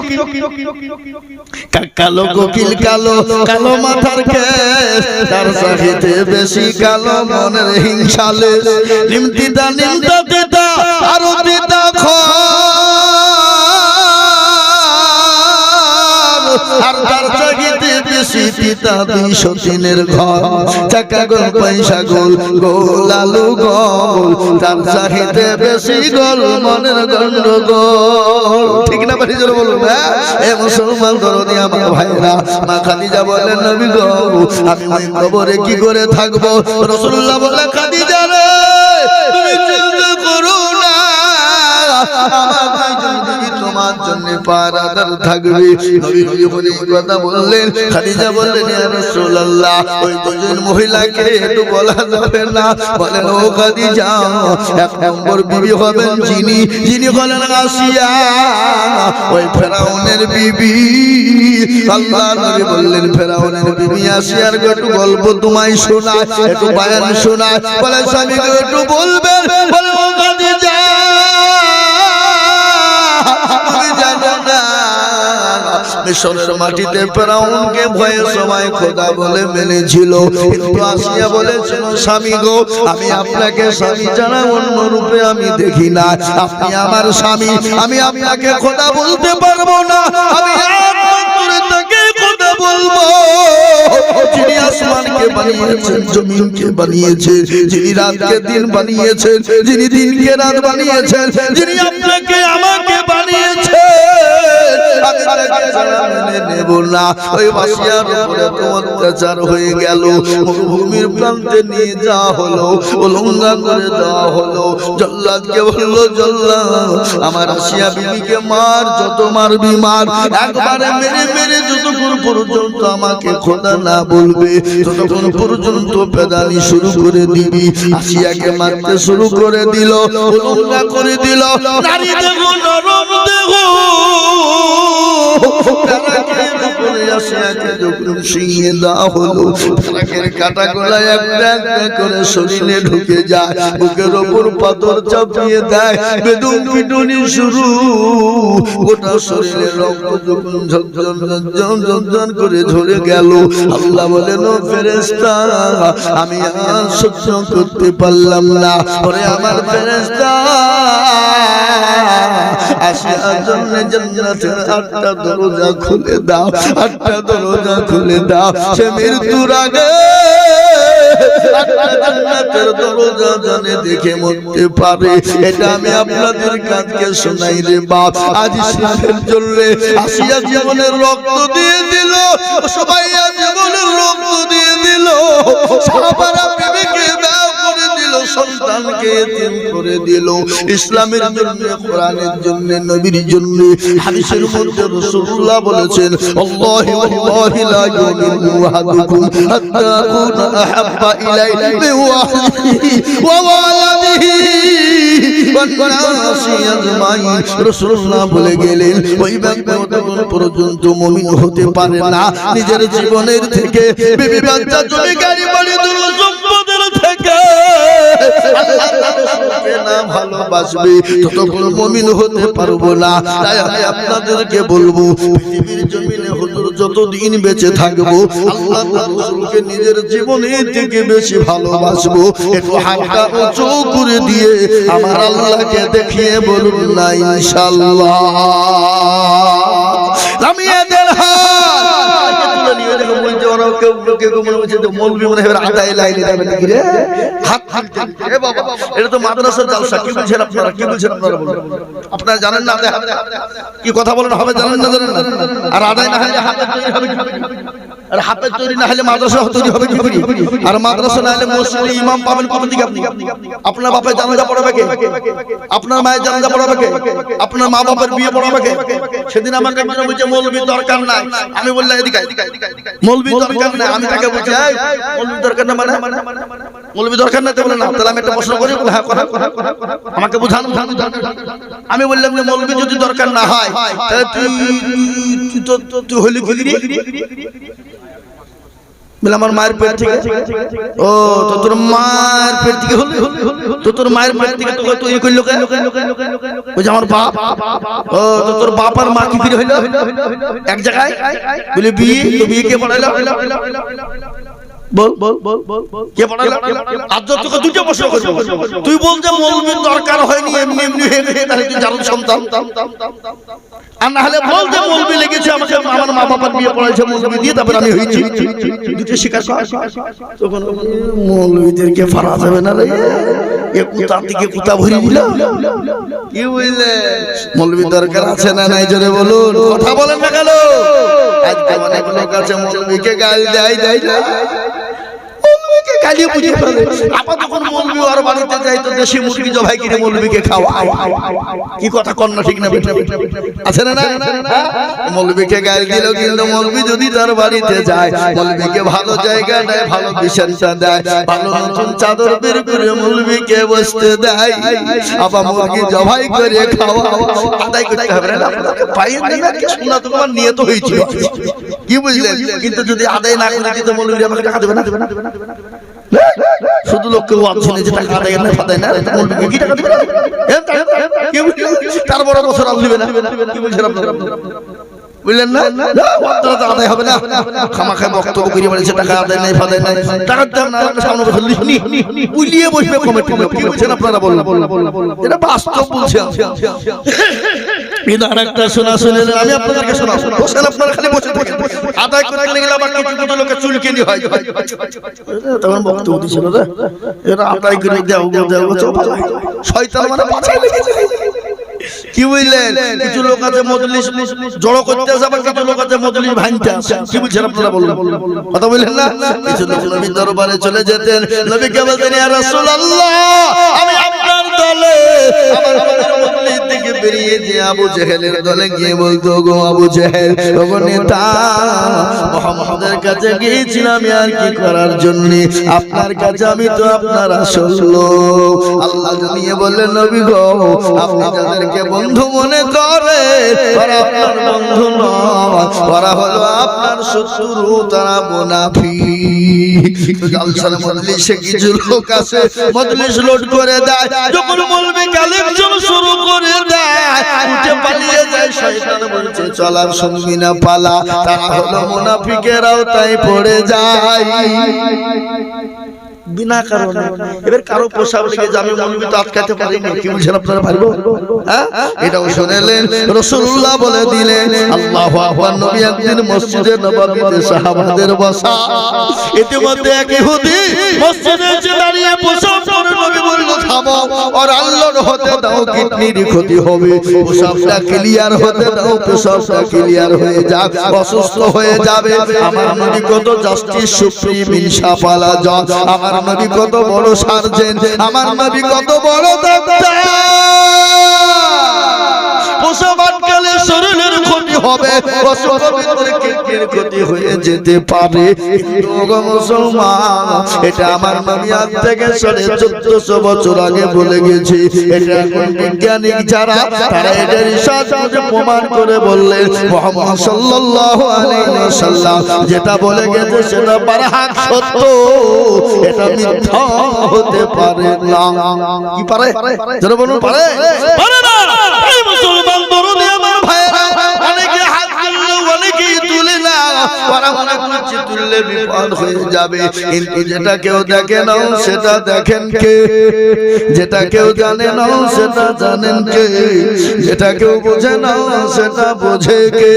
কালো কোকিল কালো কালো মাথার কেশ তার চাইতে বেশি কালো মনের হিংসালে নিমতিদা নিমতা দিতা আর দিতা আর তার চাইতে বেশি পিতা দুই সতীনের ঘর টাকা গোল পয়সা গোল গোল আলু গোল তার চাইতে বেশি গোল মনের গন্ডগোল ঠিক না বাড়ি জোরে বলুন এ মুসলমান দরদি আমার ভাইরা মা খাদিজা বলেন নবী গো আমি ওই কবরে কি করে থাকবো রাসূলুল্লাহ বলেন খাদিজা রে তুমি চিন্তা করো না তোমার জন্য পারাদার থাকবে নবী যখন এই কথা বললেন খাদিজা বললেন ইয়া রাসূলুল্লাহ ওই দুজন মহিলাকে একটু বলা যাবে না বলেন ও খাদিজা এক নম্বর বিবি হবেন যিনি হলেন আসিয়া ওই ফেরাউনের বিবি আল্লাহ নবী বললেন ফেরাউনের বিবি আসিয়ার একটু গল্প তোমায় শোনায় একটু বয়ান শোনায় বলে স্বামীকে একটু বলবেন বলে ও খাদিজা মিশরের মাটিতে ফেরাউনকে ভয়ে সবাই খোদা বলে মেনেছিল কিন্তু আসিয়া বলেছিল স্বামী গো আমি আপনাকে স্বামী ছাড়া অন্য রূপে আমি দেখি না আপনি আমার স্বামী আমি আপনাকে খোদা বলতে পারবো না আমি একমাত্র তাকে খোদা বলবো যিনি আসমানকে বানিয়েছেন জমিনকে বানিয়েছেন যিনি রাতকে দিন বানিয়েছেন যিনি দিনকে রাত বানিয়েছেন যিনি আপনাকে আমাকে বানিয়েছেন আমি তাকে ছাড়া মেনে নেব না ওই বাসিয়ার উপরে তো অত্যাচার হয়ে গেল মরুভূমির প্রান্তে নিয়ে যাওয়া হলো উলঙ্গা করে দেওয়া হলো জল্লাদকে বলল জল্লাদ আমার আসিয়া বিবিকে মার যত মারবি মার একবারে মেরে মেরে যতক্ষণ পর্যন্ত আমাকে খোদা না বলবে ততক্ষণ পর্যন্ত পেদানি শুরু করে দিবি আসিয়াকে মারতে শুরু করে দিল উলঙ্গা করে দিল নারী দেহ নরম দেহ শরীরে ঢুকে যায় বুকের ওপর পাথর চাপিয়ে দেয় বেদম পিটুনি শুরু গোটা শরীরে রক্ত যখন ঝনঝন করে ঝরে গেল আল্লাহ বলেন ও ফেরেশতা আমি আর সহ্য করতে পারলাম না ওরে আমার ফেরেশতা আসিয়ার জন্য জান্নাতের 8টা দরজা খুলে দাও 8টা দরজা খুলে দাও সে মৃত্যুর আগে 8টা জান্নাতের দরজা জানে দেখে মরতে পারে এটা আমি আপনাদের কাছে শোনাই রে বাপ আজ ইসলামের জন্য আসিয়া জীবনের রক্ত দিয়ে দিল সবাই জীবনের রক্ত দিয়ে দিল সাহাবারা বিবিকে দাও করে দিল সন্তানকে এতিম করে দিল ইসলামের জন্য কোরআনের জন্য নবীর জন্য হাদিসের মধ্যে রাসূলুল্লাহ বলেছেন আল্লাহি ওয়াল্লাহি লা ইউমিনু আহাদুকুম হাত্তা আকুনা আহাব্বা ইলাইহি মিন ওয়াহলিহি ওয়া ওয়ালাদিহি ওয়ান নাসি আজমাইন রাসূলুল্লাহ বলে গেলেন ওই ব্যক্তি ততক্ষণ পর্যন্ত মুমিন হতে পারে না নিজের জীবনের থেকে বিবি বাচ্চা জমি গাড়ি বাড়ি দুল সম্পদের থেকে থেকে আল্লাহ রাসূলকে না ভালোবাসবে ততক্ষণ মুমিন হতে পারবো না। তাই আমি আপনাদেরকে বলবো পৃথিবীর জমিনে হুজুর যতদিন বেঁচে থাকবো আল্লাহ রাসূলকে নিজের জীবনের থেকে বেশি ভালোবাসবো। একটু হাতটা উঁচু করে দিয়ে আমার আল্লাহকে দেখিয়ে বলুন না ইনশাআল্লাহ। নামিয়ে দেন হাত তুলে নিয়ে দেখো বলছে ওরা কেউ মনে হচ্ছে যে মৌলভী মনে হয় আদায় লাইনে যাবে নাকি রে হাত এ বাবা এটা তো মাদ্রাসার জালসা। কি বলছেন আপনারা বলুন আপনারা জানেন না কি কথা বলেন হবে জানেন না আর আদায় না হলে হাতে তৈরি হবে আর হাতে তৈরি না হলে মাদ্রাসা তৈরি হবে কি করে আর মাদ্রাসা না হলে মসজিদে ইমাম পাবেন কত দিকে আপনি আপনার বাপের জানাজা পড়াবে কে আপনার মায়ের জানাজা পড়াবে কে আপনার মা বাবার বিয়ে পড়াবে কে সেদিন আমাকে একজন বলছে মৌলভী দরকার নাই আমি বললাম এদিকে মৌলভী দরকার নাই আমি তাকে বলছি এই মৌলভী দরকার না মানে মৌলভী দরকার না তো বলে না তাহলে আমি একটা প্রশ্ন করি বলে হ্যাঁ কথা আমাকে বুঝান আমি বললাম যে মৌলভী যদি দরকার না হয় তাহলে তুই হলি বলে আমার মায়ের পেট থেকে ও তো তোর মায়ের পেট থেকে হলি তো তোর মায়ের পেট থেকে তোকে তৈরি করলো কেন ওই যে আমার বাপ ও তো তোর বাপ আর মা কি করে হইলো এক জায়গায় বলে বিয়ে তো বিয়ে কে পড়াইলো বল কে পড়াইলো আজ তোকে দুটো প্রশ্ন করব তুই বল যে মৌলভীর দরকার হয়নি এমনি হয়ে গেছে তাহলে তুই জারুল সন্তান আর না হলে বল যে মৌলভী লেগেছে আমাকে আমার মা বাবার বিয়ে পড়াইছে মৌলভী দিয়ে তারপর আমি হইছি দুটো স্বীকার কর তখন মৌলভীদেরকে ফারা যাবে না রে এ কুতা থেকে কুতা ভরি দিল কি বুঝলে মৌলভী দরকার আছে না নাই জোরে বলুন কথা বলেন না কেন আজকে অনেক লোক আছে মৌলভীকে গালি দেয় কালিয়ে বুঝে ফেলে আপা যখন মৌলভী ওর বাড়িতে যাই তো দেশি মুরগি জবাই কিনে মৌলভীকে খাওয়া কি কথা কর না ঠিক না আছে না মৌলভীকে গালি দিল কিন্তু মৌলভী যদি তার বাড়িতে যায় মৌলভীকে ভালো জায়গা দেয় ভালো বিছানা দেয় ভালো নতুন চাদর বের করে মৌলভীকে বসতে দেয় আপা মুরগি জবাই করে খাওয়া আদায় করতে হবে না পাইয়ে দেবে কি শোনা তোমার নিয়ত হয়েছিল কি বুঝলেন কিন্তু যদি আদায় না করে দিতে মৌলভী আমাকে টাকা দেবে না শুধু লোককে ওয়াজ শুনে যে টাকা দেয় না ফাদায় না মৌলভী কি টাকা দিবে তার বড় বছর আর দিবে না কি বলছেন আপনারা বুঝলেন না ওয়াজটা তো আদায় হবে না খামাখা বক্তব্য করে বলেছে টাকা আদায় নাই ফাদায় নাই টাকা দাম না সামনে বসে উলিয়ে বসবে কমিটি কি বলছেন আপনারা বলুন এটা বাস্তব বলছেন বিনা একটা শোনা শুনলেন আমি আপনাদেরকে শোনাবো বসেন আপনারা খালি বসে থাকেন আদায় করতে গেলে আবার কিছু লোকে চুলকেনি হয় তখন বক্তব্য দিছিল রে এরা আদায় করে দাও শয়তান মানে পাছায় লেগেছে কি বুঝলেন কিছু লোক আছে মজলিস জড়ো করতে আসে আবার কিছু লোক আছে মজলিস ভাঙতে আসে কি বুঝছেন আপনারা বলুন কথা বললেন না কিছু লোক নবীর দরবারে চলে যেতেন নবীকে বলতেন ইয়া রাসূলুল্লাহ আমি আপনার দলে আমার মজলিস থেকে বেরিয়ে যে আবু জেহেলের দলে গিয়ে বলতো গো আবু জেহেল ওগো নেতা মুহাম্মদের কাছে গিয়েছিলাম আর কি করার জন্য আপনার কাছে আমি তো আপনার আসল লোক আল্লাহ জানিয়ে বললেন নবী গো আপনি যাদেরকে বন্ধু মনে করে তারা আপনার বন্ধু নয় তারা হলো আপনার শত্রু তারা মুনাফিক জালসার মজলিসে কিছু লোক আছে মজলিস লোড করে দেয় যখন মৌলভী কালেকশন শুরু করে দেয় উঠে পালিয়ে যায় শয়তান বলছে চল আর শুনবি না পালা তারা হলো মুনাফিকেরাও তাই পড়ে যায় বিনা কারণে এবার কারো পোশাক লেগে যে আমি মৌলভী তো আটকাতে পারিনি কি বলছেন আপনারা ভালো হ্যাঁ এটাও শুনেলেন রাসূলুল্লাহ বলে দিলেন আল্লাহু আকবার নবী একদিন মসজিদে নববীতে সাহাবাদের বসা ইতিমধ্যে এক ইহুদি মসজিদে এসে দাঁড়িয়ে পোশাক পরে নবী বলল থামো আর আল্লাহর হতে দাও কিডনির ক্ষতি হবে পোশাকটা ক্লিয়ার হতে দাও পোশাকটা ক্লিয়ার হয়ে যাক অসুস্থ হয়ে যাবে আমার নবী কত জাস্টিস সুপ্রিম ইনসাফ আলা জজ আমার নবী কত বড় সার্জেন্ট আমার নবী কত বড় ডাক্তার পোশাক আটকালে শরীরের ক্ষতি ক্ষতি হবে, অসুখের ভিতরে কিডনির ক্ষতি হয়ে যেতে পারে। কিন্তু ওগো মুসলমান, এটা আমার নবী আজ থেকে 1450 বছর আগে বলে গেছে। এটা এখন বিজ্ঞানিক যারা, তারা এটা রিসার্চ করে প্রমাণ করে বললেন মুহাম্মদ সাল্লাল্লাহু আলাইহি ওয়াসাল্লাম যেটা বলে গেছে সেটা বারহাক সত্য, এটা মিথ্যা হতে পারে না। কি পারে? যারা বলুন পারে? পারে না। এই মুসলমান দরদি আমার ভাইরা, অনেকে হাত তুললে অনেকেই তুলে না, ওরা মনে করছে তুললে বিপদ হয়ে যাবে। কিন্তু যেটা কেউ দেখে না সেটা দেখেন কে? যেটা কেউ জানে না সেটা জানেন কে? যেটা কেউ বোঝে না সেটা বোঝে কে?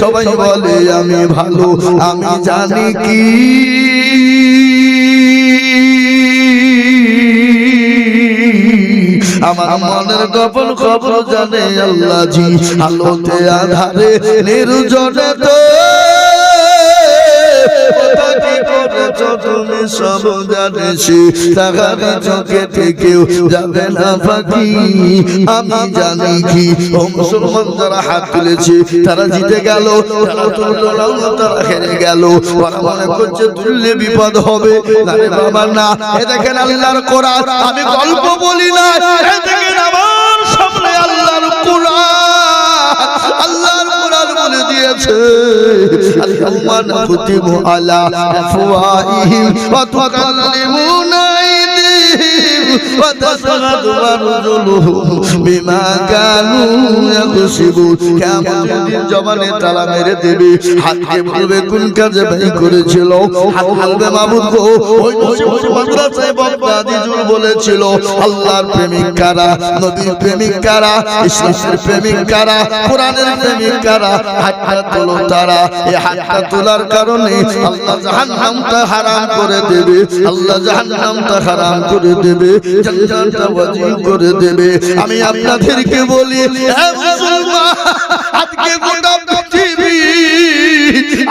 সবাই বলে আমি ভালো, আমি জানি কি আমার মনের গোপন খবর জানে আল্লাহ জি। আলোতে আধারে নির্জনে তো তুমি সব জানিছি, তাহার চোখে থেকেও যাবে না ফাঁকি, আমি জানি কি। ও মুসলমান যারা হাত তুলেছে তারা জিতে গেল, যারা তুললো না তারা হেরে গেল। ওরা মনে করছে তুললে বিপদ হবে। না রে বাবা না, এ দেখেন আল্লাহর কোরআন, আমি গল্প বলি না, এ দেখেন আমার সামনে আল্লাহর কোরআন, আল্লাহর কোরআন বলে দিয়েছে আল-ইয়াওমা নাখতিমু আলা আফওয়াহিহিম ওয়া তুকাল্লিমুনা আইদিহিম ওয়া তাশহাদু আরজুলুহুম বিমা কানু ইয়াকসিবুন। কিয়ামতের দিন জবানে তালা মেরে দেবে, হাতকে বলবে কোন কাজে ব্যয় করেছিল, হাত বলবে মাবুদ গো ওই মাদ্রাসায় বক্তাদিজুল বলেছিল আল্লাহর প্রেমিক কারা, নবীর প্রেমিক কারা, ইসলামের প্রেমিক কারা, কোরআনের প্রেমিক কারা, হাতটা তোলো তারা। এই হাতটা তোলার কারণে আল্লাহ জাহান্নামটা হারাম করে দেবে, আল্লাহ জাহান্নামটা হারাম করে দেবে, জান্নাতটা ওয়াজিব করে দেবে। আমি আপনাদেরকে বলি হে মুসলমান, আজকে গোটা পৃথিবী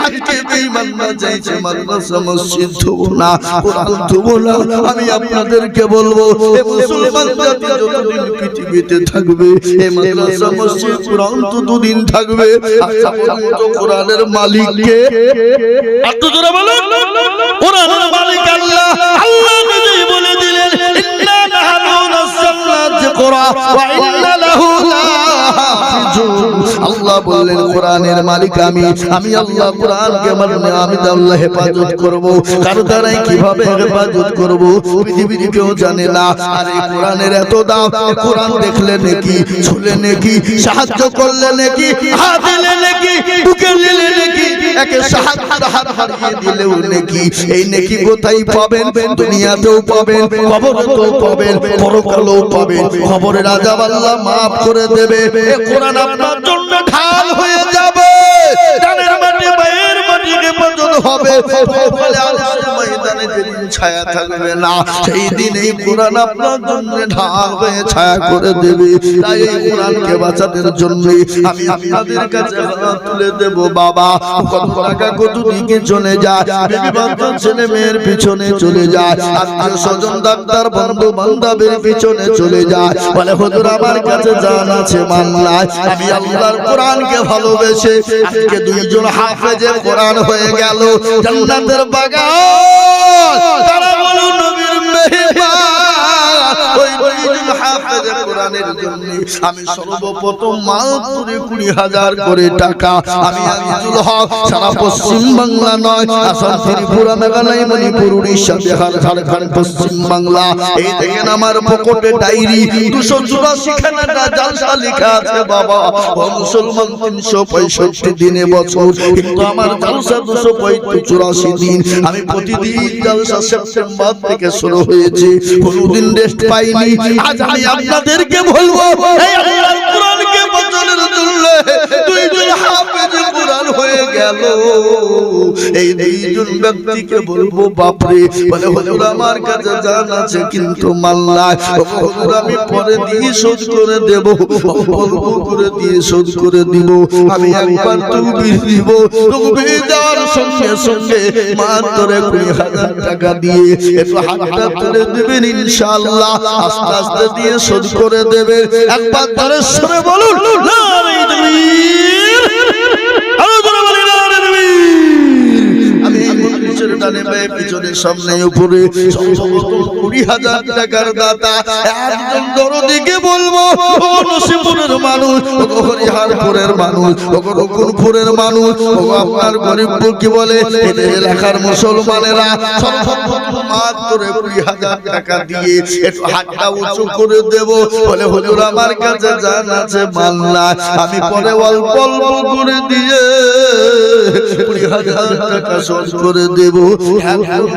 আজকে বেঈমানরা চাইছে মাদ্রাসা মসজিদ ধুবো না, কোরআন ধুবো না। আমি আপনাদেরকে বলবো হে মুসলমান জাতি যতদিন পৃথিবীতে থাকবে এই মাদ্রাসা মসজিদ কোরআন ততদিন থাকবে। আচ্ছা বলুন তো কোরআনের মালিক কে? একটু জোরে বলুন। কোরআনের মালিক আল্লাহ। আল্লাহ নিজেই বলে দিলেন ইন্না নাহনু নাযালনা যিকরা ওয়া ইন্না লাহু লাহাফিজুন। আল্লাহ বললেন কোরআনের মালিক আমি, আমি আল্লাহ কোরআনকে মানে আমি আল্লাহ হেফাজত করব। কারো দ্বারাই কিভাবে হেফাজত করব পৃথিবীর কেউ জানে না। আর এই কোরআনের এত দাম, কোরআন দেখলে নাকি, ছুলে নাকি, সাহায্য করলে নাকি, হাত দিলে নাকি, বুকে দিলে নাকি, একে সাহায্য হাত হারিয়ে দিলেও নাকি। এই নাকি কোথায় পাবেন? দুনিয়াতেও পাবেন, কবরেতেও পাবেন, পরকালেও পাবেন। খবরের আযাব আল্লাহ maaf করে দেবে। এই কোরআন আপনার জন্য ঢাল হয়ে যাবে, ডানের মাটি বাইরের মাটি হেফাজত হবে। বলে আরশের ময়দানে যেদিন ছায়া থাকবে না, সেই দিন এই কোরআন আপনার জন্য ঢাল হয়ে ছায়া করে দেবে। তাই এই কোরআনকে বাঁচানোর জন্য আমি আপনাদের কাছে হাত তুলে দেব। বাবা কত টাকা কত দিকে চলে যায়, বিবি বাচ্চা ছেলে মেয়ের পিছনে চলে যায়, আত্মীয় স্বজন ডাক্তার বন্ধু বান্ধবের পিছনে চলে যায়, বলে হুজুর আমার কাছে জান আছে মান নাই। আমি আল্লাহর কোরআনকে ভালোবেসে আজকে দুইজন হাফেজে কোরআন হয়ে গেল জান্নাতের বাগান। তারা বলো নবীর মেহমান। ওই দুইজন হাফেজে কোরআনের জন্য আমি সর্বপ্রথম মাত্র 20,000 করে টাকা আমি আজিজুল হক সারা পশ্চিম বাংলা নয়, আসাম, ত্রিপুরা, মেঘালয়, মণিপুর, উড়িষ্যা, বিহার, ঝাড়খণ্ড, পশ্চিম বাংলা, এই দেখেন আমার পকেটে ডায়েরি 284 খানা জালসা লেখা আছে। বাবা ও মুসলমান 365 দিনে বছর, কিন্তু আমার জালসা 284 দিন। আমি প্রতিদিন জালসা সেপ্টেম্বর থেকে শুরু হয়েছে, কোনদিন রেস্ট পাইনি। আজ আমি আপনাদেরকে বলবো এই আল্লাহর কোরআনকে বাঁচানোর জন্য দুইজন হাফেজ কোরআন হয়ে গেল। এই দুইজন ব্যক্তিকে বলবো বাপরে, বলে হুজুর আমার কাছে জান আছে কিন্তু মাল নাই, হুজুর আমি পরে দিয়ে শোধ করে দেব, অল্প করে দিয়ে শোধ করে দিব, আমি একবার তকবীর দিব, তকবীর দেওয়ার সঙ্গে সঙ্গে মাত্র 20,000 টাকা দিয়ে একটু হাতটা তুলে দেবেন, ইনশাআল্লাহ আস্তে আস্তে দিয়ে শোধ করে দেবে। একবার ধরে সরে বলুন নারে তাকবীর, আরো জোরে বলুন নারে তাকবীর। আমি মজলিসের ডানে বায়ে পিছনে সামনে উপরে 20,000 টাকার দাতা একজন দরদিকে বলবো, ও নসিপুরের মানুষ, ও হরিহারপুরের মানুষ, ও রকুনপুরের মানুষ, ও আপনার গরিব কি বলে এলাকার মুসলমানেরা মাত্র 20,000 টাকা দিয়ে একটু হাতটা উঁচু করে দেব, বলে হুজুর আমার কাছে জান আছে মাল নাই, আমি পরে অল্প অল্প করে দিয়ে 20,000 টাকা শোধ করে দেব।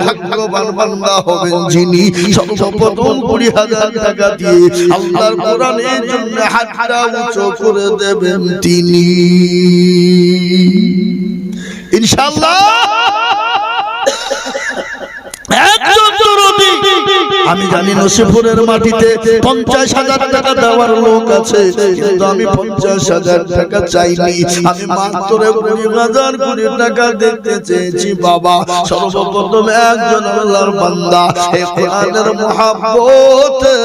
ভাগ্যবান বান্দা হবেন যিনি সর্বপ্রথম 20,000 টাকা দিয়ে আল্লাহর কোরআনের জন্য হাতটা উঁচু করে দেবেন তিনি, ইনশাআল্লাহ। আমি জানি নসিপুরের মাটিতে 50,000 টাকা দেওয়ার লোক আছে, কিন্তু আমি 50,000 টাকা চাইনি, আমি মাত্র 20,000 টাকা দেখতে চেয়েছি বাবা। সর্বপ্রথম একজন আল্লাহর বান্দা এই কোরআনের মহব্বতে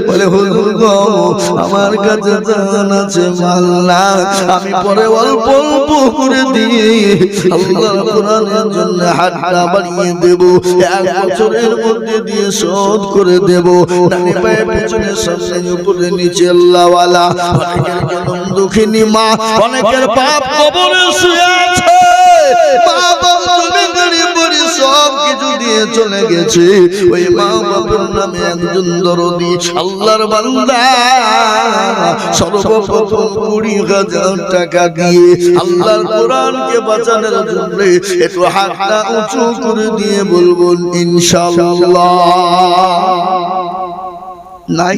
বলে হুজুর গো আমার কাছে জান আছে মাল না, আমি পরে অল্প অল্প করে দিয়ে আল্লাহর কোরআনের জন্য হাতটা বাড়িয়ে দেব, 1 বছরের মধ্যে দিয়ে শোধ করে দেব। ডানে বায়ে পিছনে সামনে উপরে নিচে আল্লাহ ওয়ালা, অনেকের জনম দুঃখিনী মা, অনেকের বাপ কবরে শুয়ে আছে, মা বাপ তুমি গরিব বড়ি সব কিছু দিয়ে চলে গেছে, ওই মা বাবার নামে একজন দরদি আল্লাহর বান্দা সর্বপ্রথম 20,000 টাকা দিয়ে আল্লাহর কোরআনকে বাঁচানোর জন্য একটু হাতটা উঁচু করে দিয়ে বলবো ইনশাআল্লাহ। নাই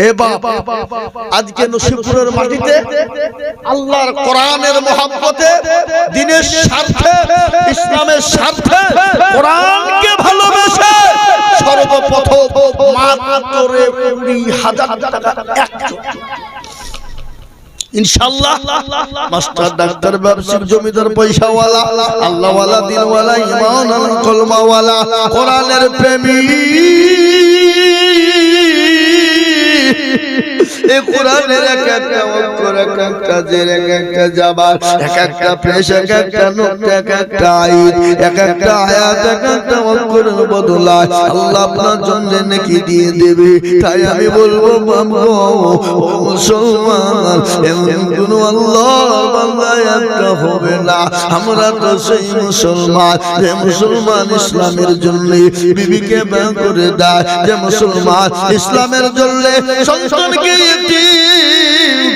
এ বাবা, আজকে নসিপুরের মাটিতে আল্লাহর কোরআনের মহব্বতে, দ্বীনের স্বার্থে, ইসলামের স্বার্থে, কোরআনকে ভালোবেসে সর্বপ্রথম মাত্র 20,000 টাকা ইনশাআল্লাহ মাস্টার ডাক্তার ব্যবসায়িক জমিদার পয়সাওয়ালা আল্লাহওয়ালা দিনওয়ালা ঈমান কলমাওয়ালা কোরআনের প্রেমী এই কোরআনের এক একটা অক্ষর, এক একটা জের, এক একটা জাবার, এক একটা পেশ, এক একটা নুক্তা, এক একটা আয়াত, এক একটা আয়াত, এক একটা অক্ষরের বদলায় আল্লাহ আপনার জন্য নেকি দিয়ে দেবে। তাই আমি বলবো বাবা ও মুসলমান, এমন কোন আল্লাহর বান্দা একটা হবে না। আমরা তো সেই মুসলমান যে মুসলমান ইসলামের জন্য বিবিকে ব্যয় করে দেয়, যে মুসলমান ইসলামের জন্য সন্তানকে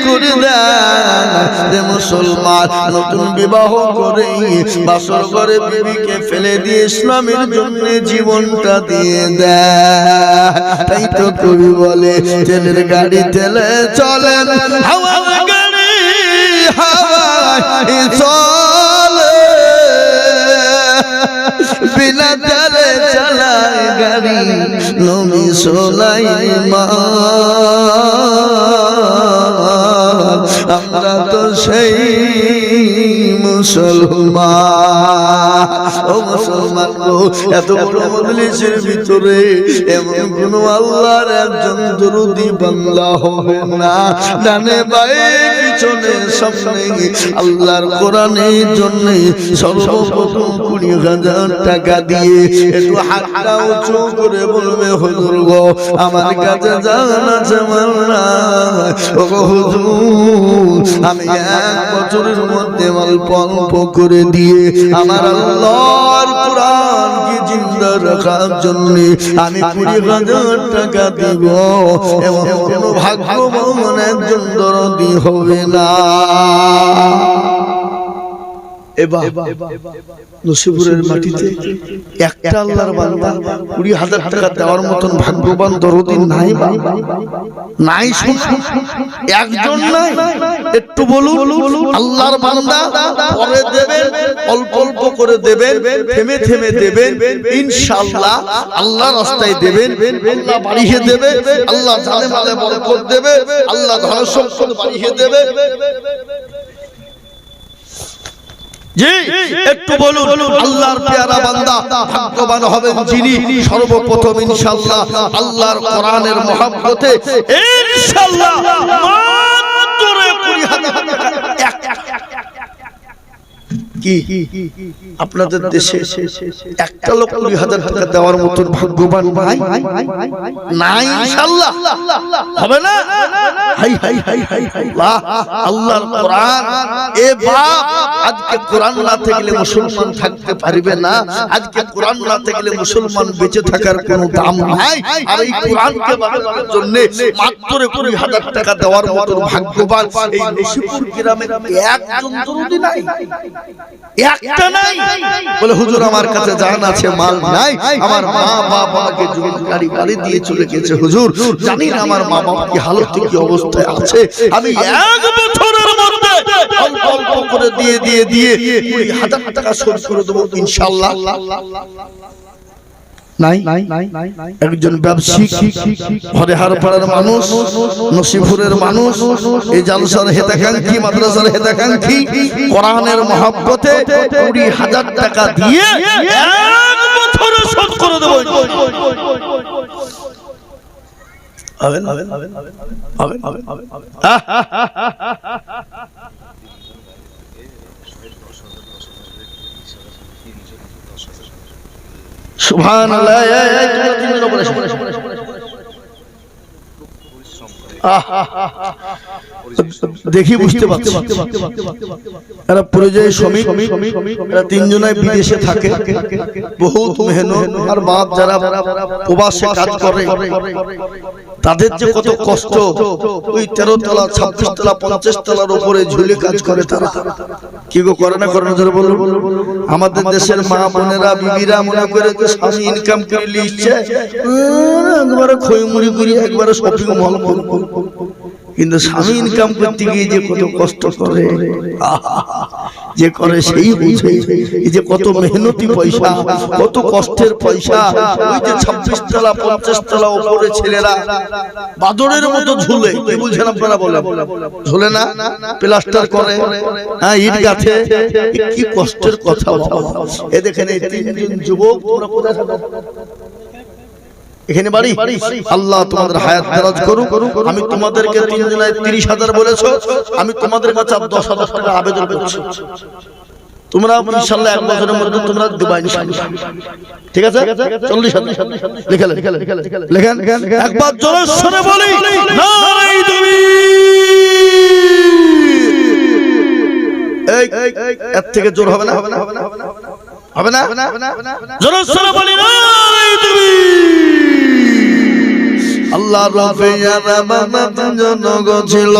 করে দেয়, যে মুসলমান নতুন বিবাহ করে বাসর করে বিবিকে ফেলে দিয়ে ইসলামের জন্য জীবনটা দিয়ে দেয়। তাই তো কবি বলে তেলের গাড়ি তেলে চলে, হাওয়ার গাড়ি হাওয়ায় চলে, বিনা তেলে চালায় গাড়ি নবী সুলাইমান। আমরা তো সেই মুসলমান। ও মুসলমান গো, এত বড় মজলিসের ভিতরে এমন কোন আল্লাহর একজন দরুদি বান্দা হবে না। ডানে বায়ে পিছনে সামনে আল্লাহর কোরআনের জন্য সর্বপ্রথম 20,000 টাকা দিয়ে একটু হাতটা উঁচু করে বলবে হুজুর গো আমার কাছে জান আছে মাল নাই, ও হুজুর আমি 1 বছরের মধ্যে অল্প অল্প করে দিয়ে আমার আল্লাহর কোরআনকে জিন্দা রাখার জন্য আমি 20,000 টাকা দেব। এবং কোন ভাগ্যবান একজন দরদি হবে না। এবার নসিপুরের মাটিতে একটা আল্লাহর বান্দা 20,000 টাকা দেওয়ার মতন ভাগ্যবান দরদি নাই নাই, একজন নাই। একটু বলুন আল্লাহর বান্দা পরে দেবেন, অল্প অল্প করে দেবেন, থেমে থেমে দেবেন, ইনশাআল্লাহ আল্লাহ রাস্তায় দেবেন, আল্লাহ বাড়িয়ে দেবে, আল্লাহ জানে মালে বরকত দেবে, আল্লাহ ধন সম্পদ বাড়িয়ে দেবে। জি একটু বলুন আল্লাহর পেয়ারা বান্দা ভাগ্যবান হবেন যিনি সর্বপ্রথম ইনশাআল্লাহ আল্লাহর কোরআনের মহব্বতে ইনশাআল্লাহ মাত্র 20,000 টাকা কি আপনাদের দেশে একটা লোক 20,000 টাকা দেওয়ার মতো ভাগ্যবান নাই নাই ইনশাআল্লাহ হবে না। হাই হাই হাই হাই আল্লাহ আল্লাহর কোরআন এ বাপ আজকে কোরআন না থাকলে মুসলমান থাকতে পারবে না, আজকে কোরআন না থাকলে মুসলমান বেঁচে থাকার কোনো দাম নাই। আর এই কোরআনকে বাঁচানোর জন্য মাত্র 20,000 টাকা দেওয়ার মতো ভাগ্যবান এই নসিপুর গ্রামে একজন দরদি নাই, একটা নাই। বলে হুজুর আমার কাছে জান আছে মাল নাই, আমার মা বাপ আমাকে জমিদারি গাড়ি দিয়ে চলে গেছে হুজুর, জানি না আমার মা বাপ কি হালতে কি অবস্থায় আছে, আমি এক বছরের মধ্যে অল্প অল্প করে দিয়ে দিয়ে দিয়ে 20,000 টাকা শোধ করে দেব ইনশাআল্লাহ। নাই একজন ব্যবসায়িক হরেহার পাড়ার মানুষ, নসিপুরের মানুষ, এই জালসার হেতাকাঙ্ক্ষী, মাদ্রাসার হেতাকাঙ্ক্ষী, কোরআনের মহব্বতে 20,000 টাকা দিয়ে এক বছরে শোধ করে দেব। সুবহানাল্লাহ। দেখি বুঝতে পারছি এরা পরিযায়ী শ্রমিক, এরা তিনজনাই বিদেশে থাকে, বহুত মেহনত। আর বাপ যারা প্রবাসে কাজ করে তাদের যে কত কষ্ট, ওই 13 তলা 26 তলা 50 তলার উপরে ঝুলে কাজ করে তারা, কি গো করে না করে না ধরে বলুন। আমাদের দেশের মা বোনেরা বিবিরা মনে করে যে স্বামী ইনকাম করে লিখছে একবারে খইমুড়ি করে একবারে শপিং মল, কিন্তু স্বামী ইনকাম করতে গিয়ে যে কত কষ্ট করে, যে করে সেই বুঝে এই যে কত মেহনতি পয়সা, কত কষ্টের পয়সা। ওই যে 26 তলা 50 তলা উপরে ছেলেরা বাদরের মতো ঝুলে, কি বুঝেন আপনারা বলেন, ঝুলে না, প্লাস্টার করে, হ্যাঁ ইট গাঁথে, কি কষ্টের কথা বাবা। এ দেখেন এই তিনজন যুবক, তোমরা কোথায় থাকো? এখানে বাড়ি। আল্লাহ তোমাদের হায়াত দারাজ করুক। আমি তোমাদেরকে তিনজনায় 30,000 বলেছো, আমি তোমাদের কাছে 10,000 টাকা আবেদন করছি। তোমরা ইনশাআল্লাহ এক বছরের মধ্যে তোমরা দিবা ইনশাআল্লাহ, ঠিক আছে? 40,000 লিখে লেখেন একবার জোরে শুনে বলি নারায়ে তাকবীর। এর থেকে জোর হবে না, হবে না, হবে না, হবে না, জোরে শুনে বলি নারায়ে তাকবীর। আল্লাহ রাব্বিয়ানা বাবা তিনজন ছিল,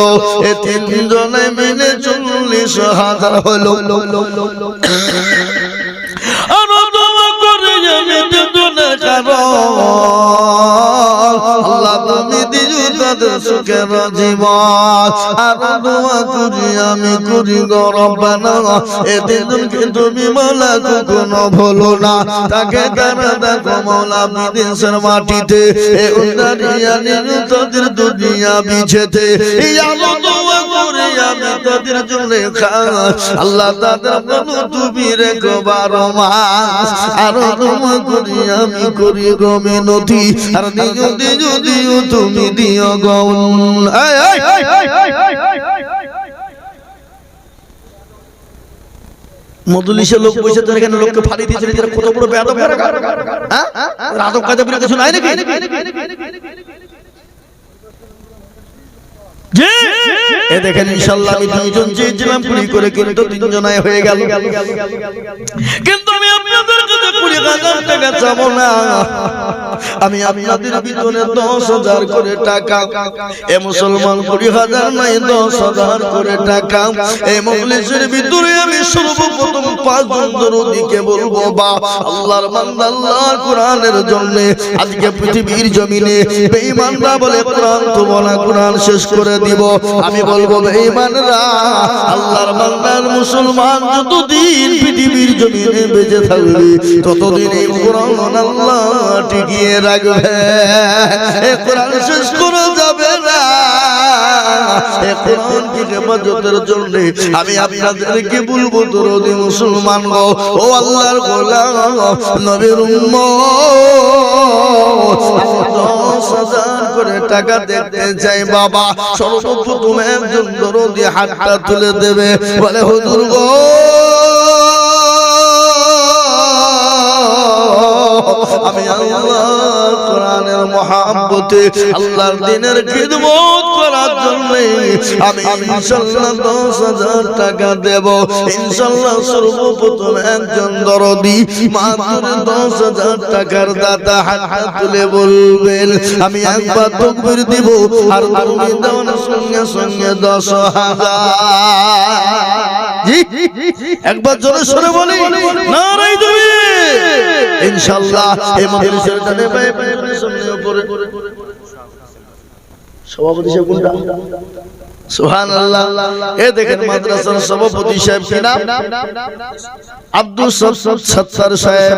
এ তিনজনে মিলে 40,000 হলো। আর দোয়া করে আমি তিনজনে কারণ আল্লাহ তুমি দিও তাদের সুখের জীবন। আর দোয়া করি আমি করি গো রব্বানা, এ তিনজনকে তুমি মাওলা কখনো ভুলো না। তাকে তারা দেখো মাওলা বিদেশের মাটিতে, এ উন্দারিয়ানির তাদের দুনিয়া বিছেতে। আল্লাহ দোয়া করি আমি তাদের জন্য খাস, আল্লাহ তাদের জন্য তুমি রেখো 12 মাস। আর দোয়া করি আমি করি গো মিনতি, আর দিও দিও দিও তুমি দিও গো। মদলিসে লোক বসে তো এখানে লোককে ফাড়ি দিয়েছে, এরা কত বড় বেয়াদব, হ্যাঁ রাজব কাজে বলে কিছু নাই নাকি? এ দেখেন ইনশাআল্লাহ আমি দুইজন চেয়েছিলাম পুরি করে, কিন্তু তিনজনায় হয়ে গেল। কিন্তু আমি আপনাদের কাছে 20,000 টাকা চাবো না, আমি আপনাদের ভিতরে 10,000 করে টাকা। এ মুসলমান 20,000 নাই 10,000 করে টাকা। এই মজলিসের ভিতরে আমি সর্বপ্রথম 5 জন দরদিকে বলবো, বা আল্লাহর বান্দা আল্লাহর কোরআনের জন্য আজকে পৃথিবীর জমিনে বেঈমানরা বলে কোরআন তো বলা, কোরআন শেষ করে দিব। আমি বলবো বেঈমানরা, আল্লাহর বান্দার মুসলমান যতদিন পৃথিবীর জমিনে বেঁচে থাকবে ততদিন এই কোরআন আল্লাহ টিকিয়ে রাখবে। এই কোরআন শেষ করে যাবে না। এই কোরআনকে হেফাজতের জন্য আমি আপনাদেরকে বলবো দরদি মুসলমান গো, ও আল্লাহর গোলাম নবীর উম্মত, 10,000 করে টাকা দেখতে চাই বাবা। সর্বপ্রথম একজন দরদি হাতটা তুলে দেবে, বলে হুজুর গো আমি আল্লাহর কোরআনের মহব্বতে আল্লাহর দ্বীনের খিদমত করার জন্য আমি ইনশাআল্লাহ 10,000 টাকা দেব। ইনশাআল্লাহ সর্বপ্রথম একজন দরদি মাত্র 10,000 টাকার দাতা হাত তুলে বলবেন, আমি একবার তাকবীর দিব আর তুমি দেওয়ার সঙ্গে সঙ্গে 10,000। জি একবার জোরে সরে বলি নারায়ে তাকবীর। ইনশাআল্লাহ এই মজলিসের দানে ভাই সামনে উপরে সভাপতি সাহেব কোনটা? সুবহানাল্লাহ। এই দেখেন মাদ্রাসার সভাপতি সাহেব কি নাম? আব্দুল সত্তার সাহেব।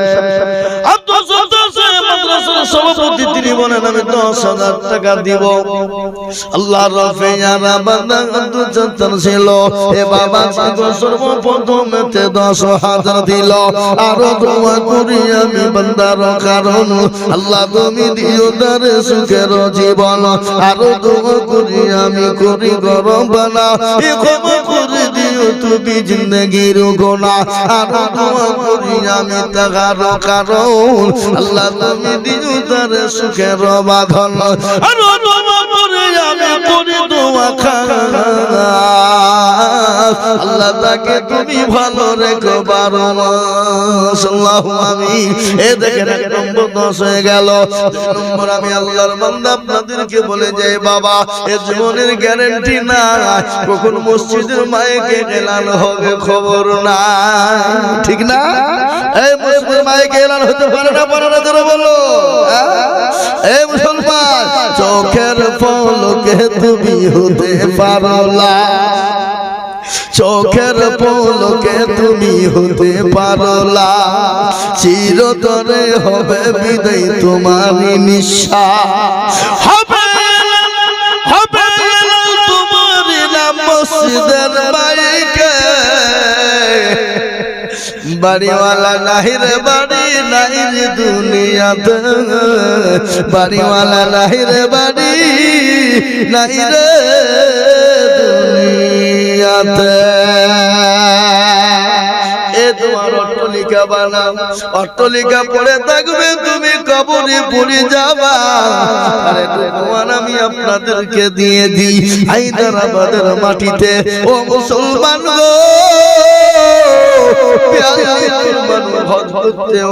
আব্দুল সত্তার সাহেব মাদ্রাসার সভাপতি, তিনি বলেন আমি 10,000 টাকা দিব। আল্লাহর রাফিয়ারা বান্দা আব্দুল সত্তার ছিল, এ বাবা সর্বপ্রথম 10,000 দিল। আর দোয়া করি আমি বান্দার কারণ আল্লাহ তুমি দিও তার সুখের জীবন। আর দোয়া করি আমি করি গরবানা, এ ক্ষমা করে দিও তুমি জিন্দেগির গুনাহ। আর দোয়া করি আমি তাহার কারণ আল্লাহ তুমি দিও তার সুখের বাঁধন। আর দোয়া করে আমি করি দোয়া আল্লাহ তাকে তুমি ভালো রেখো 12 মাস। আল্লাহু আমিন। এ দেখেন 1 নম্বর 10 হয়ে গেল। 2 নম্বর আমি আল্লাহর বান্দা আপনাদেরকে বলে যাই বাবা, এ জীবনের গ্যারান্টি না কখন মসজিদের মাইকে এলান হবে খবর নাই, ঠিক না? এই মসজিদের মাইকে এলান হতে পারে না, পারে না জোরে বলো। এই মুসলমান চোখের পলকে তুমি হতে পারো না, চোখের পলকে তুমি হতে পারো না, চিরতরে হবে বিদায় তোমার নিঃশ্বাস। হবে হবে তোমার নাম মসজিদের মাইকে, বাড়িওয়ালা নাহি রে বাড়ি নাই রে দুনিয়াতে, বাড়িওয়ালা নাহি রে বাড়ি নাই রে দুনিয়াতে। এ তোমার অট্টালিকা বানাও, অট্টালিকা পড়ে থাকবে তুমি কবরে পড়ে যাবা। আরে ভগবান আমি আপনাদেরকে দিয়ে দিই হায়দ্রাবাদের মাটিতে, ও মুসলমান গো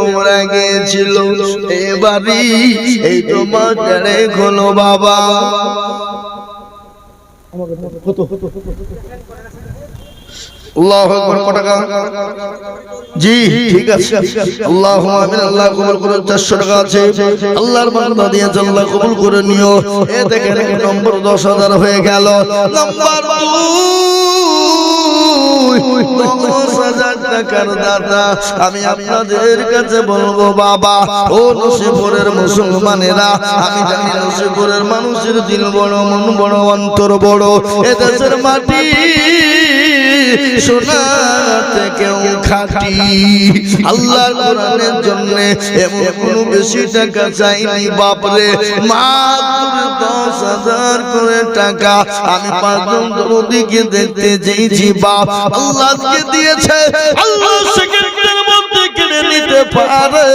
ওমরা গিয়েছিল, এবারই এই তোমার হলো বাবা। আল্লাহু আকবার। কত টাকা? জি ঠিক আছে, আল্লাহু আমিন। আল্লাহ কবুল করুন। 400 টাকা আছে, আল্লাহর বান্দা দিয়ে আল্লাহ কবুল করে নিও। এ দেখেন 1 নম্বর 10,000 হয়ে গেল। নাম্বার 2 10,000 টাকার দাতা আমি আপনাদের কাছে বলবো বাবা, ও নসিপুরের মুসলমানেরা, আমি জানি নসিপুরের মানুষের দিল বড়, মন বড়, অন্তর বড়। এ দেশের মাটি সোনা থেকেও খাঁটি। আল্লাহর কোরআনের জন্য এমন কোনো বেশি টাকা চাইনি বাপরে, মাত্র 10,000 করে টাকা আমি 5 জন দরদিকে দেখতে চেয়েছি বাপ। আল্লাহকে দিয়েছে, আল্লাহ সেকেন্ডের মধ্যে কেড়ে নিতে পারে।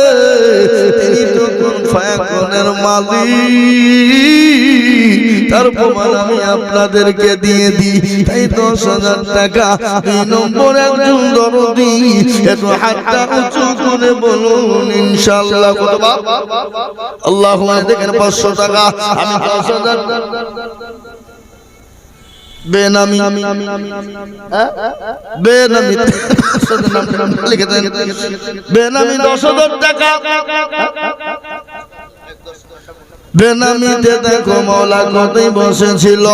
তিনি তো ফায়াকুনের মালিক, তার প্রমাণ আমি আপনাদেরকে দিয়ে দিই। তাই 10,000 টাকা 2 নম্বর একজন দরদি, একটু হাতটা উঁচু করে বলুন ইনশাআল্লাহ। কত বাপ আল্লাহুম্মা, দেখেন 500 টাকা আমি 10,000 বেনামি বেনামি লিখে দেন, বেনামি 10,000 টাকা বেনামিতে দেখো মওলা কতই বসেছিল।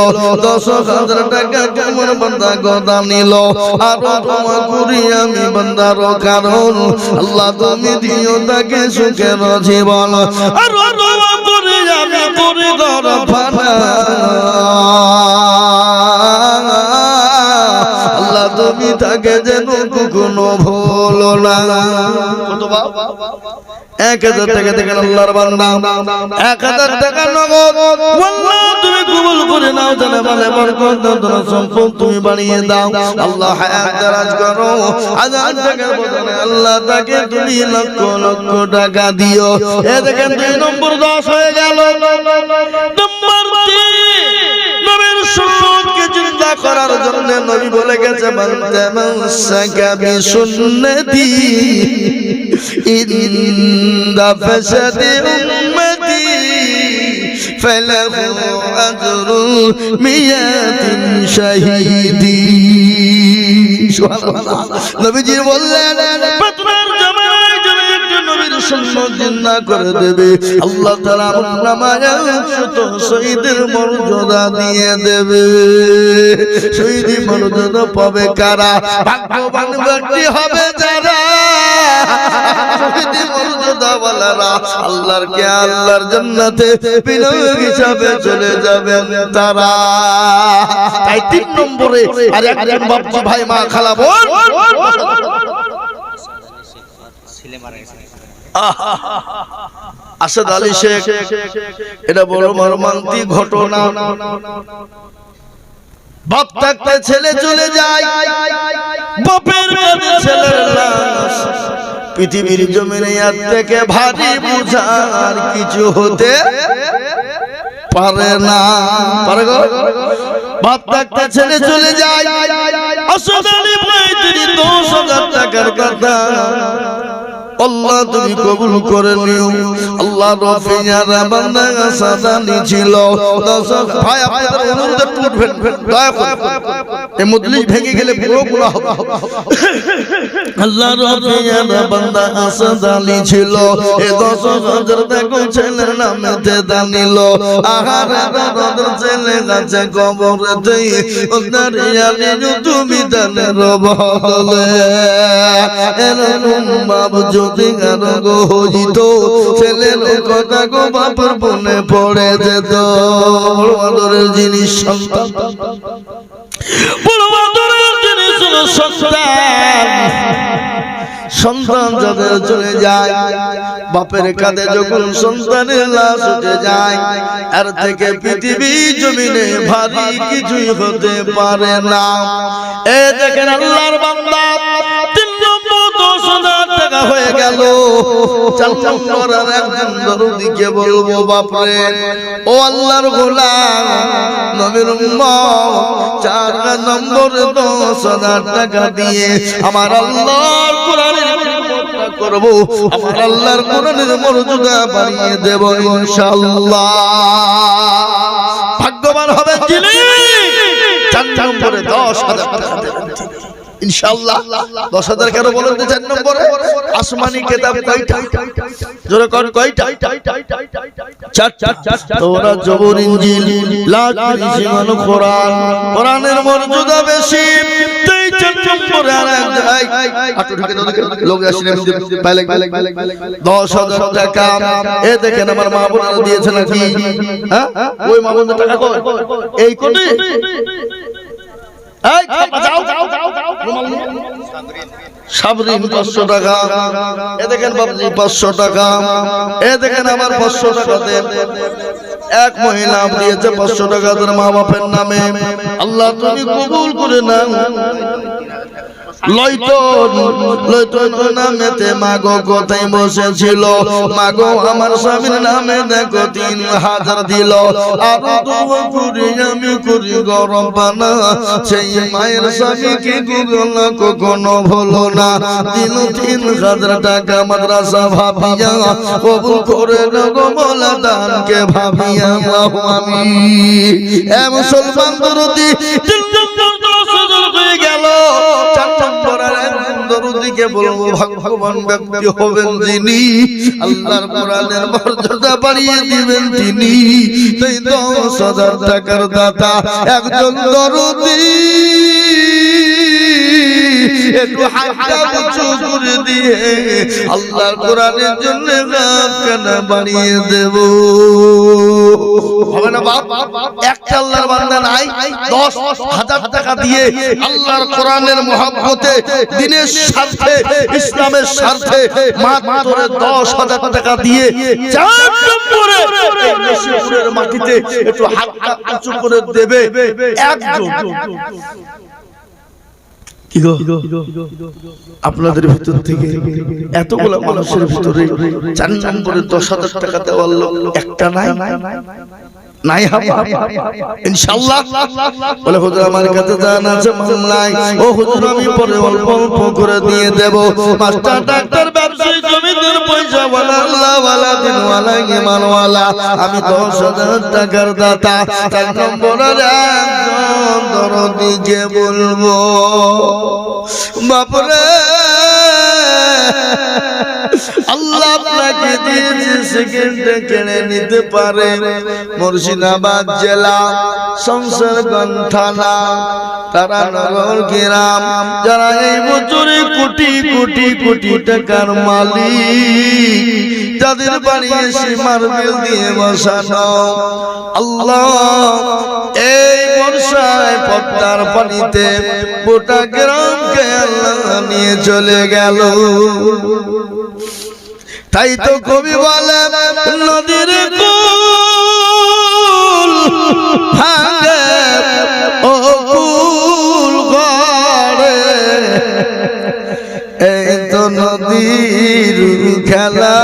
10,000 টাকা কেমন বান্দা গদা নিল। আর তোমার করি আমি বান্দার কারণ, আল্লাহ তুমি দিও তাকে সুখের জীবন। আর তোমার করি আমি করি গরফানা, আল্লাহ তুমি তাকে যেন কখনো ভুলো না। কত বাবা 1000 টাকা দেখেন আল্লাহর বান্দা, 1000 টাকা নগদ আল্লাহ তুমি কবুল করে নাও। জানে বলে বরকত দাও, সম্পদ তুমি বাড়িয়ে দাও। আল্লাহ হায়াত দারাজ করো। 1000 টাকার বদলে আল্লাহ তাকে তুমি লক্ষ লক্ষ টাকা দিও। এ দেখেন 2 নম্বর 10 হয়ে গেল। নম্বর 3 নবীর সুন্নতকে জিন্দা করার জন্য নবী বলে গেছে, বান্দা মাসাকা বিসুন্নতি ইনদা ফাসাদি উম্মতি ফালাহু আজরু মিয়াতিন শাহীদি। সুবহানাল্লাহ। নবীজি বললেন, প্রথম জামানায় যদি একজন নবীর সুন্নাত জিন্দা করে দেবে, আল্লাহ তাআলা আমার নামায় 100 শহীদের মর্যাদা দিয়ে দেবে। শহীদি মর্যাদা পাবে কারা? ভাগ্যবান ব্যক্তি হবে যারা। শহীদি মর্যাদা ওয়ালারা আল্লাহর জান্নাতে বিনয় হিসাবে চলে যাবেন তারা। তাই 3 নম্বরে আর একজন বাপজি ভাই মা খালা বোন আসাদ আলী শেখ, এটা বড় মর্মান্তিক ঘটনা। বাপ থাকতে ছেলে চলে যায়, বাপের কাঁধে ছেলের লাশ। পৃথিবীর জমিনে এর থেকে ভারী বুঝার কিছু হতে পারে না। পারে গো? বাপ থাকতে ছেলে চলে যায়, আসাদ আলী ভাই তিনি 10,000 টাকার কথা আল্লাহ তুমি কবুল করে নিও। আল্লাহ রফিয়ারা বান্দা আসাদ আলী ছিল। ভাই আপনাদের অনুরোধে টুটবেন, দয়া করে এই মজলিস ভেঙে গেলে পুরো গুনাহ হবে। আল্লাহ রফিয়ারা বান্দা আসাদ আলী ছিল। এই 10,000 টাকা ছেলের নামেতে দানিল। আহারে দাদার ছেলে গাছে কবরেতে দাঁড়িয়ে তুমি দানের বদলে এরকম বাবু যদি গানো হইত, ছেলের কথা গো বাপের মনে পড়ে যেত। বড় আদরের জিনিস সন্তান, বড় আদরের জিনিস হলো সন্তান। সন্তান যাদের চলে যায়, বাপের কাঁধে যখন সন্তানের লাশ উঠে যায়, এর থেকে পৃথিবী জমিনে ভারী কিছুই হতে পারে না। এ দেখেন আল্লাহর বান্দা 3 নম্বর 10,000 টাকা হয়ে গেল। 4 নম্বর আর একজন দরদিকে বলবো, বাপরে ও আল্লাহর গোলাম নবীর উম্মত, 4 নম্বর 10,000 টাকা দিয়ে আমার আল্লাহর কোরআনের খিদমত করব, আমার আল্লাহর কোরআনের মর্যাদা বাড়িয়ে দেব ইনশাআল্লাহ। ভাগ্যবান হবে যিনি 4 নম্বরে 10,000 টাকা দেবেন ইনশাআল্লাহ। 10,000 কেন বলেন? 4 নম্বরে আসমানি কিতাব কয়টা? জোরে কোন কয়টা? 4। তাওরাত, জবুর, ইনজিল, লাউহ, জিমান, কোরআন। কোরআনের মর্যাদা বেশি। 4 নম্বরে আর আটো ঢুকে লোক আসলে পাইলে 10,000 টাকা। এ দেখেন আমার মা বোনেরা দিয়েছে নাকি? হ্যাঁ, ওই মা বোনদের টাকা কই? এই কোটি সাবরিন 500 টাকা। এ দেখেন বাবজি 500 টাকা। এ দেখেন আমার 500 টাকা দেন। এক মহিলা দিয়েছে 500 টাকা তার মা বাপের নামে। আল্লাহ তুমি কবুল করে নাও। লইতন নামেতে মাগো কোথায় বসেছিল, মাগো আমার স্বামীর নামে দেখো 3000 দিল। আর দোয়া করি আমি করি গরম পানা, সেই মায়ের স্বামীকে গুগল কখনো ভুলো না। দিল 3000 টাকা মাদ্রাসা ভাবিয়া, কবুল করে নেগো মোলা দানকে ভাবিয়া। আমিন। এ মুসলমান দরদি হয়ে গেল। 4 নম্বরের দরদিকে বলবো, ভাগ্যবান ব্যক্তি হবেন যিনি আল্লাহর কোরআনের মর্যাদা বাড়িয়ে দিবেন তিনি। তাই 10,000 টাকার দাতা একজন দরদি একটু হাতটা উঁচু করে দিয়ে আল্লাহর কোরআনের জন্য গাছখানা বানিয়ে দেব। হবে না বাপ? একটা আল্লাহর বান্দা নাই 10,000 টাকা দিয়ে আল্লাহর কোরআনের মহব্বতে, দিনের স্বার্থে, ইসলামের স্বার্থে মাত্র 10,000 টাকা দিয়ে 4 নম্বরে নসিপুরের মাটিতে একটু হাতটা উঁচু করে দেবে একজন। কি গো আপনাদের ভিতর থেকে এতগুলো মানুষের ভিতরে 4 নম্বরে 10,000 টাকা দেওয়ার লোক একটা নাই? নাই ইনশাআল্লাহ। বলে হুজুর আমার কাছে জান আছে মাল নাই। ও হুজুর আমি পরে অল্প অল্প করে দিয়ে দেব। মাস্টার ডাক্তার ব্যবসায়ী জমিদার পয়সা ওয়ালা আল্লাহ ওয়ালা দিন ওয়ালা ঈমান ওয়ালা, আমি 10,000 টাকার দাতা। 4 নম্বরের একজন দরদিকে বলবো, বাপরে আল্লাহ আপনাকে দিয়েছে, সেকেন্ডে কেড়ে নিতে পারে। মুর্শিদাবাদ জেলা শমশেরগঞ্জ থানা তারানগর গ্রাম, যারা এই বছরে কোটি কোটি কোটি টাকার মালিক, যাদের বাড়ি এসে মার্বেল দিয়ে বসানো, আল্লাহ এই বর্ষায় পদ্মার পানিতে গোটা গ্রামকে আল্লাহ নিয়ে চলে গেল। তাই তো কবি বলে নদীর কুল ভাঙে ও কুল গড়ে, এই তো নদীর খেলা।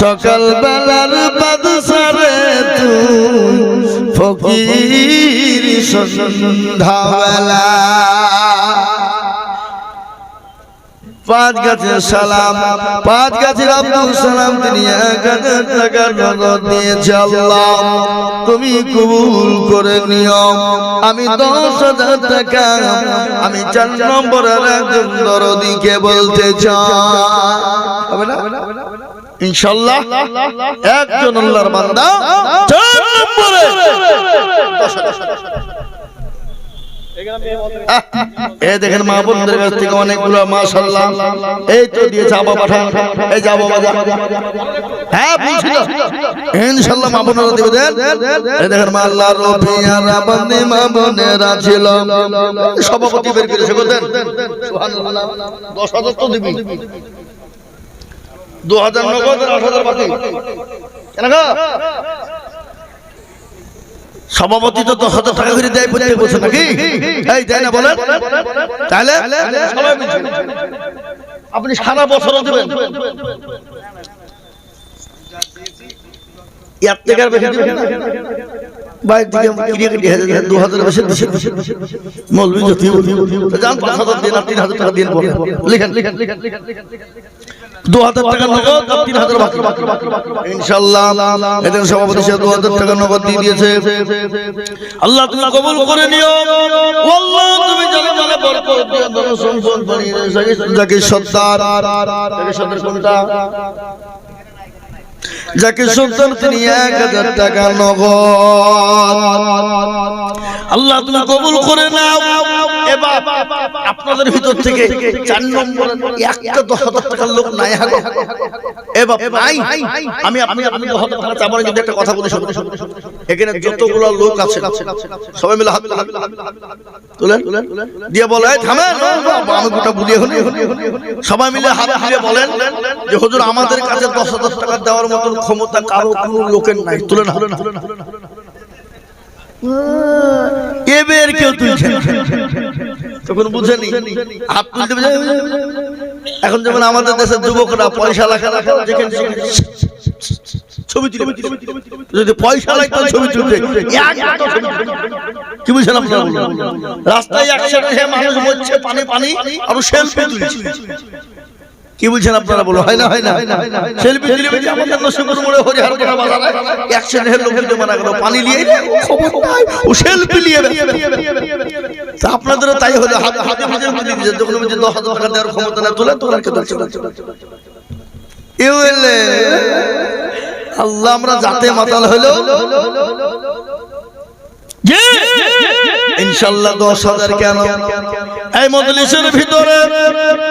সকাল বেলার বাদশারে তুই ফকির সন্ধ্যাবেলা। 5 গাছের সালাম, 5 গাছের আব্দুল সালাম, তিনি 1000 টাকা নগদ দিয়েছে। আল্লাহ তুমি কবুল করে নিও। আমি 10,000 টাকা আমি 4 নম্বরের একজন দরদিকে বলতে চাই। হবে না ইনশাআল্লাহ? একজন আল্লাহর বান্দা 4 নম্বরে 10,000। এই দেখেন মা বোনদের কাছ থেকে অনেকগুলো মাশাআল্লাহ এই তো দিয়েছে। আবা পাঠান, এই যে আবা বাজা, হ্যাঁ বুঝছো ইনশাআল্লাহ মা বোনেরা দিবে দেন। এই দেখেন মা আল্লাহর রবিয়ারা বান্দে মা বোনেরা ছিল। সভাপতি বের করেছে গো, দেন সুবহানাল্লাহ। 10,000 তো দিবি, 2,000 নগদ আর 8,000 বাকি কেন গো? সভাপতি তো 10,000 টাকা করে দেয় প্রত্যেক বছর নাকি? এই দেয় না বলেন? তাহলে সবাই আপনি সারা বছরও দেবেন, এর থেকে আর বেশি দিবেন না। বাইরে থেকে কিনে কিনে 2,000 বেশি দিছে মৌলভী জ্যোতি জান 5,000 দিন আর 3,000 টাকা দিন বলে লিখেন 2,000 টাকা নগদ, 3,000 বাকি ইনশাআল্লাহ। এদের সভাপতি সে 2,000 টাকা নগদ দিয়ে দিয়েছে। আল্লাহ তুমি কবুল করে নিও। আল্লাহ তুমি জানে জানে বরকত দিও, ধন সম্পদ বাড়িয়ে দাও। যাকে সত্তার কোনটা যাকে সুলতান তিনি 1000 টাকা নগদ। আল্লাহ তুমি কবুল করে নাও। এবার আপনাদের ভিতর থেকে 4 নম্বর একটা 10,000 টাকার লোক নাই হাগো এবার নাই। আমি আপনি 10,000 টাকা চাবার যদি একটা কথা বলি, এখানে যতগুলো লোক আছে সবাই মিলে হাত তুলেন দিয়ে বলে থামেন, আমি গোটা বুঝিয়ে হলে সবাই মিলে হাত দিয়ে বলেন যে হুজুর আমাদের কাছে 10,000 টাকা দেওয়ার মতো ক্ষমতা কারো কোনো লোকের নাই। তুলেন এবার কেউ তুলছে তখন বুঝেনি হাত তুলতে বুঝে। এখন যেমন আমাদের দেশের যুবকরা পয়সা লাখা যেখানে ছবি তুলে, যদি পয়সা লাগতো ছবি তুলতে কি বুঝছেন আপনারা? রাস্তায় একসাথে মানুষ মরছে, পানি পানি আর সেলফি তুলছে, কি বুঝছেন আপনারা? বলো হয় না? হয় না? সেলফি তুলে আমাদের নসিপুর মোড়ে হরিহরপাড়া বাজারে একসাথে লোক দিতে মানা গেল, পানি নিয়ে খবর নাই ও সেলফি নিয়ে। তা আপনাদেরও তাই হলো, হাতে হাতে বুঝে দিয়েছে যখন বুঝে 10,000 টাকা দেওয়ার ক্ষমতা না তোলে তোলার কে তুলছে। আল্লাহ আমরা যাতে মাতাল হলো ইনশাআল্লাহ 10,000 কেন এই মজলিসের ভিতরে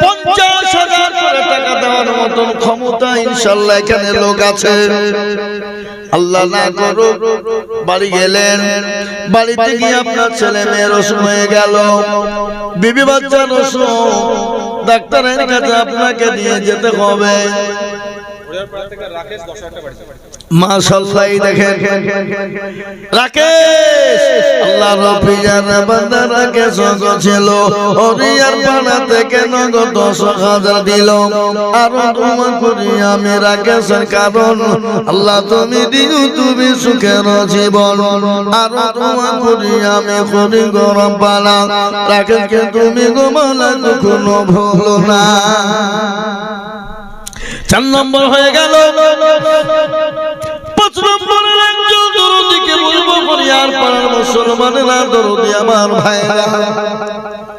50,000 করে টাকা দেওয়ার মতন ক্ষমতা ইনশাআল্লাহ এখানে লোক আছে। আল্লাহ না করুক বাড়ি গেলেন, বাড়িতে গিয়ে আপনার ছেলে মেয়ের অসুখ হয়ে গেল, বিবি বাচ্চার অসুখ, ডাক্তারের কাছে আপনাকে নিয়ে যেতে হবে। মাশাআল্লাহ দেখেন রাকেশ আল্লাহ রফিজান বান্দা রাকেশ ছিল হরিয়ার পাড়া থেকে নগদ 10,000 দিল। আর তোমার করি আমি রাকেশের কারণ আল্লাহ তুমি দিও তুমি সুখের জীবন। আর তোমার করি আমি করি গরম পালা রাকেশকে তুমি গোমালা কখনো ভুলো না। 4 নম্বর হয়ে গেল। 5 নম্বরের একজন দরদিকে বলবো হরিয়ার পাড়ার মুসলমানেরা, দরদি আমার ভাইরা,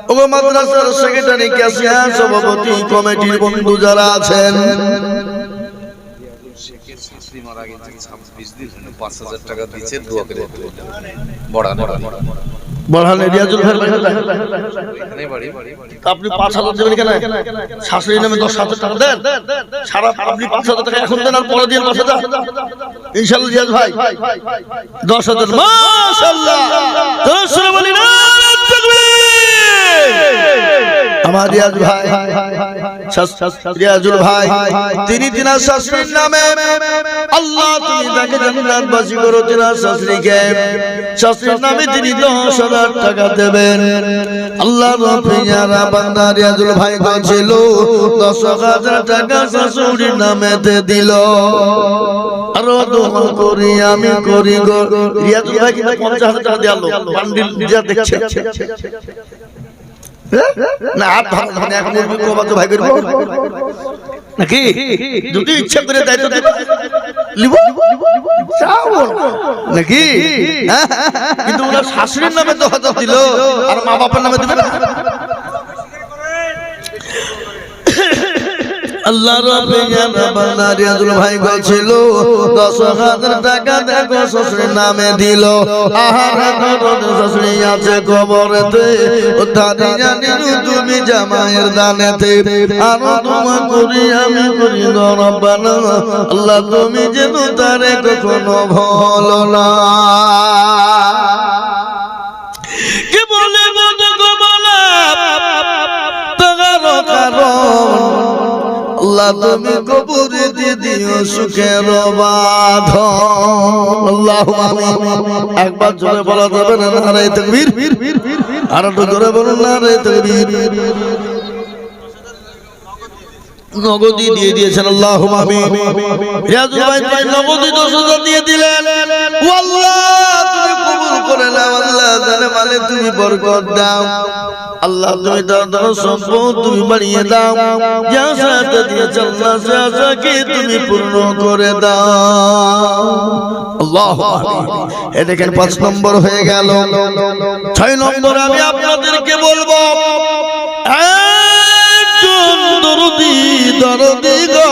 ও মাদ্রাসার সেক্রেটারি, ক্যাশিয়ার, সভাপতি, কমিটির বন্ধু যারা আছেন, বড়ানে রিয়াজুল ভাই আপনি 5,000 দেবেন কেন? শাশুড়ি নামে 10,000 টাকা দেন, সারা আপনি 5,000 টাকা এখন দেন আর পরে দিয়ে 5,000 ইনশাআল্লাহ। রিয়াজ ভাই 10,000 মাশাআল্লাহ দর্শন বলি না আমার রিয়াজ ভাই, রিয়াজুল ভাই, তিনি তিনার শাশুড়ির নামে আল্লাহ তুমি তাকে জান্নাতবাসী করো। তিনার শাশুড়িকে শাশুড়ির নামে তিনি 10,000 টাকা দেবেন। আল্লাহ রফিজারা বান্দা রিয়াজুল ভাই বলছিল 10,000 টাকা শাশুড়ির নামেতে দিল। আরো দোয়া করি আমি করি গো। রিয়াজুল ভাই কিন্তু 50,000 টাকা দিলো, বান্ডিল যা দেখছে না হাত ধরে এখন ভাই করবো নাকি? যদি ইচ্ছা করে দেয় তো লিব নাকি? কিন্তু ওনার শাশুড়ির নামে তো হয়তো দিল আর মা বাবার নামে দিবে না। আল্লাহ রফিজানা বান্দা রিয়াজুল ভাই বলছিল 10,000 টাকা দেখো শ্বশুরের নামে দিল। আহার শ্বশুরি আছে কবরেতে, ও দাদি জানি তুমি জামাইয়ের দানেতে। আর তোমার করি আমি করি রব্বানা আল্লাহ তুমি যেন তারে কখনো ভুলো না। কি বলে আল্লাহ তুমি কবরে দিয়ে দিও সুখের বাঁধন। আল্লাহুম্মা আমিন। একবার জোরে বলা যাবে না? নারে তাকবীর। আর একটু জোরে বলুন নারে তাকবীর। নগদি দিয়ে দিয়েছেন আল্লাহুম্মা আমিন। রিয়াজুল ভাই তাই নগদি 10,000 দিয়ে দিলেন। ও আল্লাহ তুমি কবুল করে নাও, আল্লাহ জানে মানে তুমি বরকত দাও, আল্লাহ তুমি দাও সম্পদ তুমি বাড়িয়ে দাও, যা সাথে দিয়েছ আল্লাহ সাথে তুমি পূর্ণ করে দাও। আল্লাহু আমিন। এ দেখেন 5 নম্বর হয়ে গেল। 6 নম্বর আমি আপনাদেরকে বলবো একজন দরদি গো,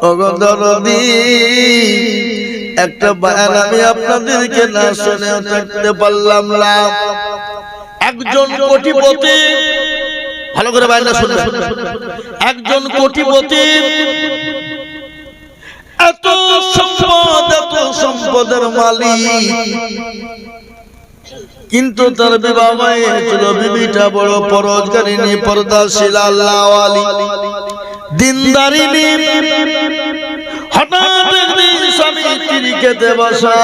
ওগো দরদি একটা বয়ান আমি আপনাদেরকে না শুনেও থাকতে পারলাম না। একজন কোটিপতি, ভালো করে বয়ানটা শুনবেন, একজন কোটিপতি এত সম্পদের মালিক, কিন্তু তার বিবাহ হয়েছিল, বিবিটা বড় পরোজগারিনী, পর্দাশীল, আল্লাহওয়ালি, দিনদারিনী। হঠাৎ একদিন স্বামী স্ত্রী খেতে বসা।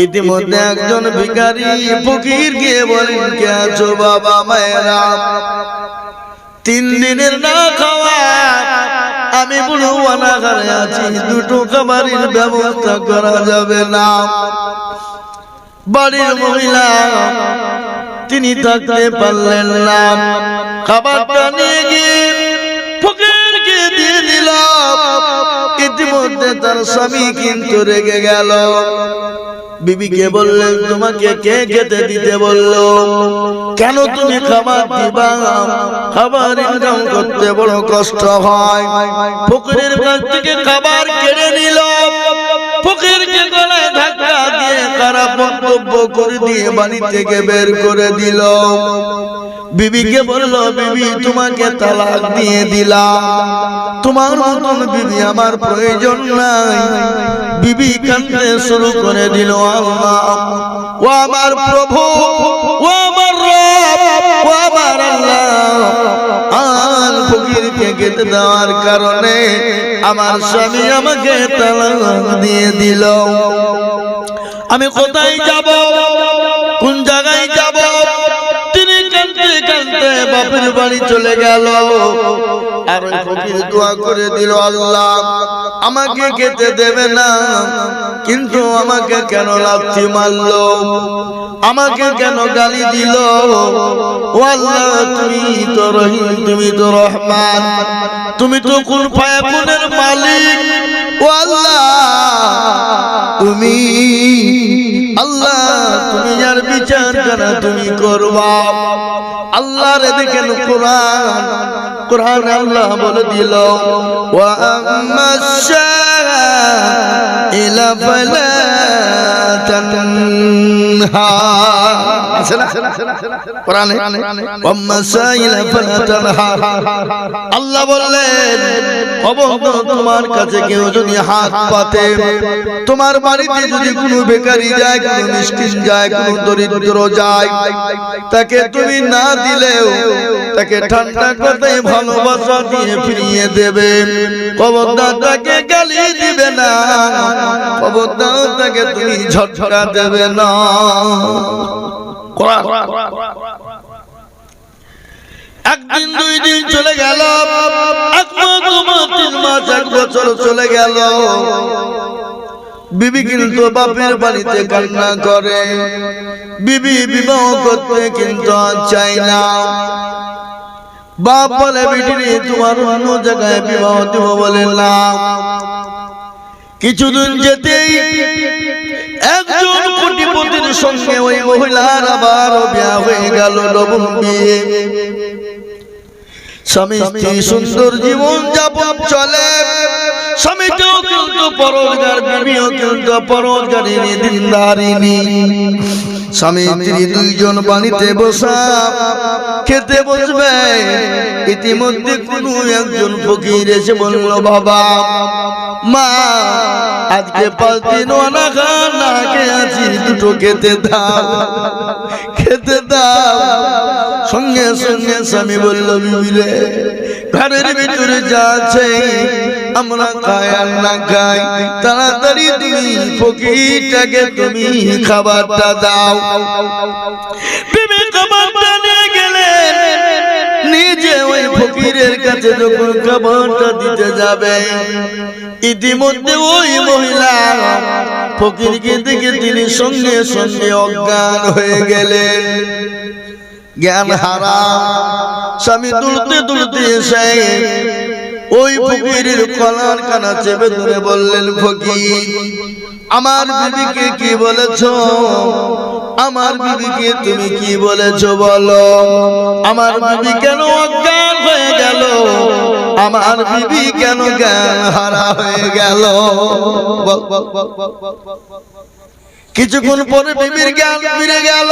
ইতিমধ্যে একজন ভিখারি ফকির গিয়ে বলেন, কে আছো বাবা মায়েরা? 3 দিনের না খাওয়া আমি বুড়ো অনাহারে আছি, দুটো খাবারের ব্যবস্থা করা যাবে না। বাড়ির মহিলা তিনি থাকতে পারলেন না, খাবারটা নিয়ে গিয়ে ফকিরকে দিয়ে দিল। ইতিমধ্যে তার স্বামী কিন্তু রেগে গেল। বিবিকে বললেন, তোমাকে কে খেতে দিতে বললো? কেন তুমি খাবার দিবা? খাবার ইনকাম করতে বড় কষ্ট হয়। ফকিরের কাছ থেকে খাবার কেড়ে নিল, ফকিরকে গলায় ধাক্কা দিয়ে খারাপ মন্তব্য করে দিয়ে বাড়ি থেকে বের করে দিল। বিবিকে বলল, বিবি তোমাকে তালাক দিয়ে দিলাম, তোমার মতন বিবি আমার প্রয়োজন নাই। বিবি কাঁদতে শুরু করে দিল, আল্লাহ ও আমার প্রভু, ও আমার রব, ও আমার আল্লাহ, আর ফকিরকে খেতে দেওয়ার কারণে আমার স্বামী আমাকে তালাক দিয়ে দিল। আমি কোথায় যাব, কোন জায়গায় যাব? তিনি কাঁদতে কাঁদতে বাপের বাড়ি চলে গেল। আর ওই ফকির দোয়া করে দিল, আল্লাহ আমাকে খেতে দেবে না, কিন্তু আমাকে কেন লাথি মারলো, আমাকে কেন গালি দিল? ও আল্লাহ, তুমি তো রহিম, তুমি তো রহমান, তুমি তো কুল ফায়াকুনের মালিক। ও আল্লাহ, তুমি আল্লাহ, তুমি যার বিচার করা তুমি করবা। আল্লাহর দেখেন কোরআন, কোরআনে আল্লাহ বলে দিল, ওয়া আম্মাশ-শাইলা ফালা তানহা। আছে না কোরআনে, ওয়া আম্মাশ-শাইলা ফালা তানহা। আল্লাহ বললেন, খবরদার তোমার কাছে কেউ যদি হাত পাতে, তোমার বাড়িতে যদি কোনো বেকারি যায়, কোনো মিসকিন যায়, কোনো দরিদ্র যায়, তাকে তুমি না দিলেও তাকে ঠান্ডা কথায় ভালোবাসা দিয়ে ফিরিয়ে দেবে। খবরদার তাকে গালি দিবে না, খবরদার তাকে তুমি ঝটকা দেবে না। একদিন 2 দিন চলে গেল, 1 মাস 2 মাস 3 মাস 1 বছর চলে গেল। বিবি কিন্তু বাপের বাড়িতে কান্না করে, বিবি বিবাহ করতে কিন্তু চায় না। বাপ বলে, বিটি তোমার অন্য জায়গায় বিবাহ দেব বলে না। কিছুদিন যেতেই একজন কোটিপতির সঙ্গে ওই মহিলার আবার বিয়ে হয়ে গেল, লবণ বিয়ে। স্বামী স্ত্রী সুন্দর জীবন যাপন চলে। স্বামীকেও কিন্তু পরোজগার, বিবিও কিন্তু পরোজগারিনী, দিনদারিনী। স্বামী স্ত্রী 2 জন বাড়িতে বসা খেতে বসবে। ইতিমধ্যে কোনো একজন ফকির এসে বলল, বাবা মা, আজকে 5 দিন অনাহার না খেয়ে আছি, দুটো খেতে দাও, খেতে দাও। সঙ্গে সঙ্গে স্বামী বলল, বিবি রে, ঘরের ভিতরে যা আছে আমরা খাই আর না খাই, তাড়াতাড়ি তুমি ফকিরটাকে তুমি খাবারটা দাও। বিবি খাবারটা নিয়ে গেলেন, নিজে ওই ফকিরের কাছে যখন খাবারটা দিতে যাবে, ইতিমধ্যে ওই মহিলা ফকিরকে দেখে তিনি সঙ্গে সঙ্গে অজ্ঞান হয়ে গেলেন, জ্ঞান হারা। স্বামী দুলতে দুলতে এসে ওই ফকিরের কলার কানা চেপে ধরে বললেন, ফকির আমার বিবিকে কি বলেছো? আমার বিবিকে তুমি কি বলেছো বলো? আমার বিবি কেন অজ্ঞান হয়ে গেল? আমার বিবি কেন জ্ঞান হারা হয়ে গেল? কিছুক্ষণ পরে বিবির জ্ঞান ফিরে গেল,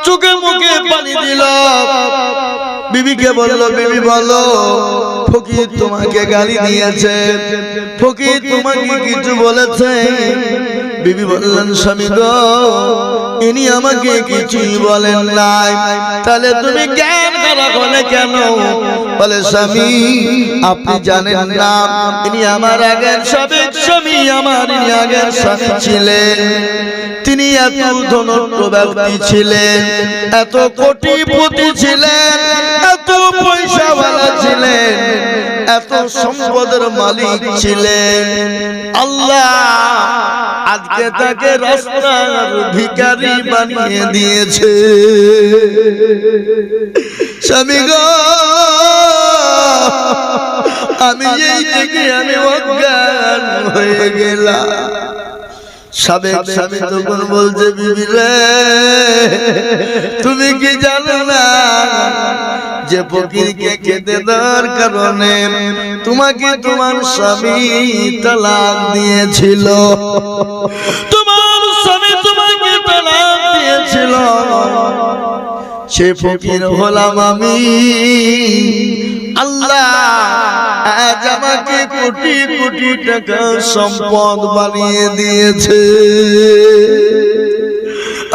চোখে মুখে পানি দিল। বিবিকে বলল, বিবি বলো, ফকির তোমাকে গালি দিয়েছে, ফকির তোমাকে কিছু বলেছে? বিবি বললেন, স্বামী গো, ইনি আমাকে কিছুই বলেন নাই, তাহলে তুমি জ্ঞান করা বলে কেন? বলে স্বামী আপনি জানেন না, ইনি আমার আগের স্বামী, আমার ইনি আগের স্বামী ছিলেন। তিনি এত ধনঢ্য ব্যক্তি ছিলেন, এত কোটিপতি ছিলেন, এত পয়সাওয়ালা ছিলেন, এত সম্পদের মালিক ছিলেন। আল্লাহ আজকে তাকে রাস্তার ভিখারি বানিয়ে দিয়েছে। স্বামী গো, আমি এই থেকে আমি অজ্ঞান হয়ে গেলাম। সাবেক স্বামী তখন বলছে, বিবি রে তুমি কি জানো না যে ফকিরকে খেতে দেওয়ার কারণে তোমাকে তোমার স্বামী তালাক দিয়েছিল? তোমার স্বামী তোমাকে তালাক দিয়েছিল, সে ফকির হলাম আমি। আল্লাহ আজ আমাকে কোটি কোটি টাকা সম্পদ বানিয়ে দিয়েছে।